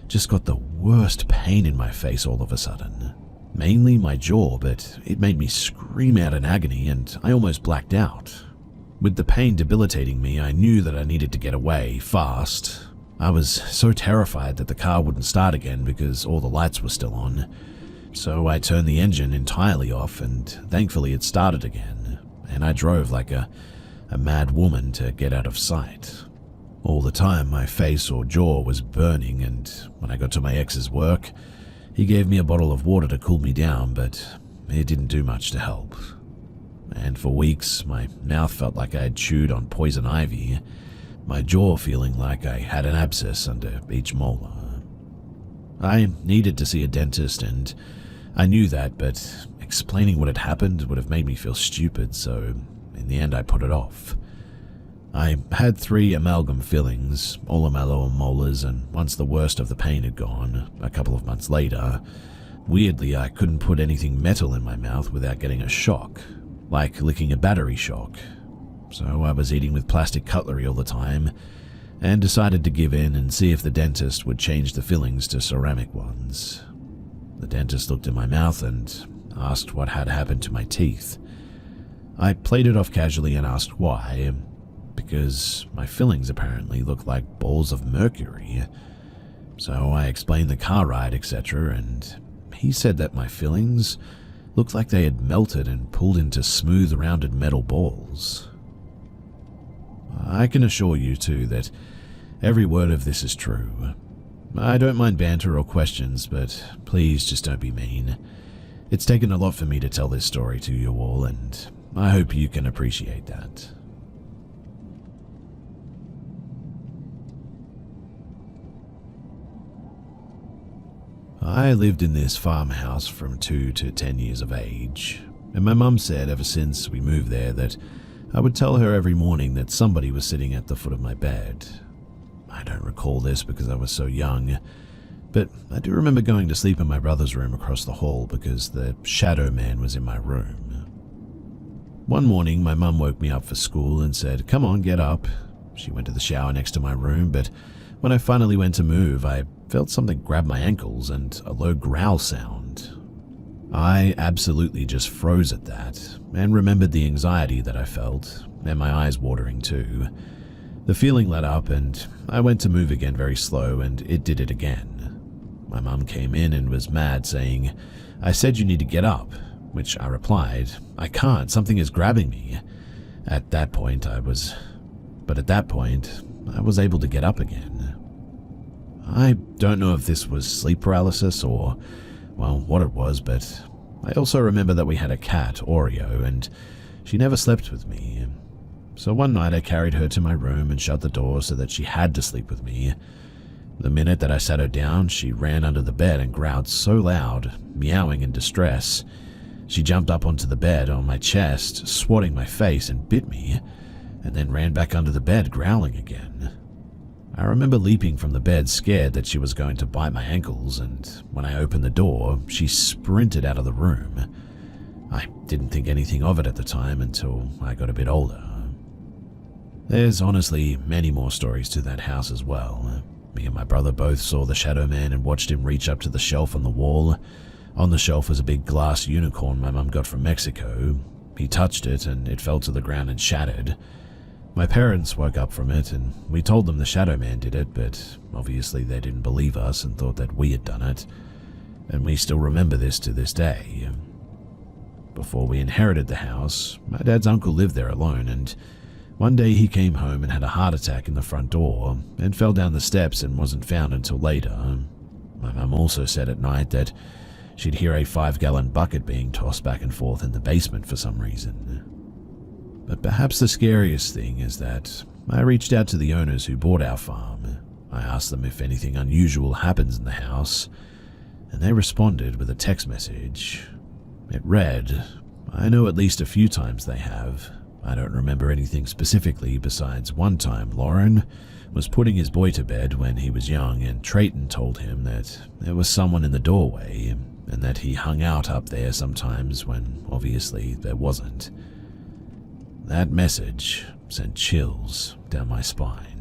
just got the worst pain in my face all of a sudden. Mainly my jaw, but it made me scream out in agony and I almost blacked out. With the pain debilitating me, I knew that I needed to get away, fast. I was so terrified that the car wouldn't start again because all the lights were still on. So I turned the engine entirely off and thankfully it started again, and I drove like a mad woman to get out of sight. All the time my face or jaw was burning, and when I got to my ex's work, he gave me a bottle of water to cool me down, but it didn't do much to help. And for weeks, my mouth felt like I had chewed on poison ivy, my jaw feeling like I had an abscess under each molar. I needed to see a dentist, and I knew that, but explaining what had happened would have made me feel stupid, so in the end I put it off. I had 3 amalgam fillings, all mallow molars, and once the worst of the pain had gone, a couple of months later, weirdly I couldn't put anything metal in my mouth without getting a shock, like licking a battery shock. So I was eating with plastic cutlery all the time, and decided to give in and see if the dentist would change the fillings to ceramic ones. The dentist looked in my mouth and asked what had happened to my teeth. I played it off casually and asked why, because my fillings apparently looked like balls of mercury. So I explained the car ride, etc., and he said that my fillings looked like they had melted and pulled into smooth, rounded metal balls. I can assure you, too, that every word of this is true. I don't mind banter or questions, but please just don't be mean. It's taken a lot for me to tell this story to you all, and I hope you can appreciate that. I lived in this farmhouse from 2 to 10 years of age, and my mum said ever since we moved there that I would tell her every morning that somebody was sitting at the foot of my bed. I don't recall this because I was so young, but I do remember going to sleep in my brother's room across the hall because the shadow man was in my room. One morning, my mum woke me up for school and said, "Come on, get up." She went to the shower next to my room, but when I finally went to move, I felt something grab my ankles and a low growl sound. I absolutely just froze at that and remembered the anxiety that I felt, and my eyes watering too. The feeling let up and I went to move again very slow, and it did it again. My mum came in and was mad, saying, "I said you need to get up," which I replied, "I can't, something is grabbing me." At that point I was able to get up again. I don't know if this was sleep paralysis or, well, what it was, but I also remember that we had a cat, Oreo, and she never slept with me. So one night I carried her to my room and shut the door so that she had to sleep with me. The minute that I sat her down, she ran under the bed and growled so loud, meowing in distress. She jumped up onto the bed on my chest, swatting my face, and bit me, and then ran back under the bed growling again. I remember leaping from the bed scared that she was going to bite my ankles, and when I opened the door, she sprinted out of the room. I didn't think anything of it at the time until I got a bit older. There's honestly many more stories to that house as well. Me and my brother both saw the shadow man and watched him reach up to the shelf on the wall. On the shelf was a big glass unicorn my mum got from Mexico. He touched it and it fell to the ground and shattered. My parents woke up from it and we told them the shadow man did it, but obviously they didn't believe us and thought that we had done it. And we still remember this to this day. Before we inherited the house, my dad's uncle lived there alone, and one day he came home and had a heart attack in the front door and fell down the steps and wasn't found until later. My mum also said at night that she'd hear a 5-gallon bucket being tossed back and forth in the basement for some reason. But perhaps the scariest thing is that I reached out to the owners who bought our farm. I asked them if anything unusual happens in the house, and they responded with a text message. It read, "I know at least a few times they have. I don't remember anything specifically besides one time Lauren was putting his boy to bed when he was young and Trayton told him that there was someone in the doorway and that he hung out up there sometimes when obviously there wasn't." That message sent chills down my spine.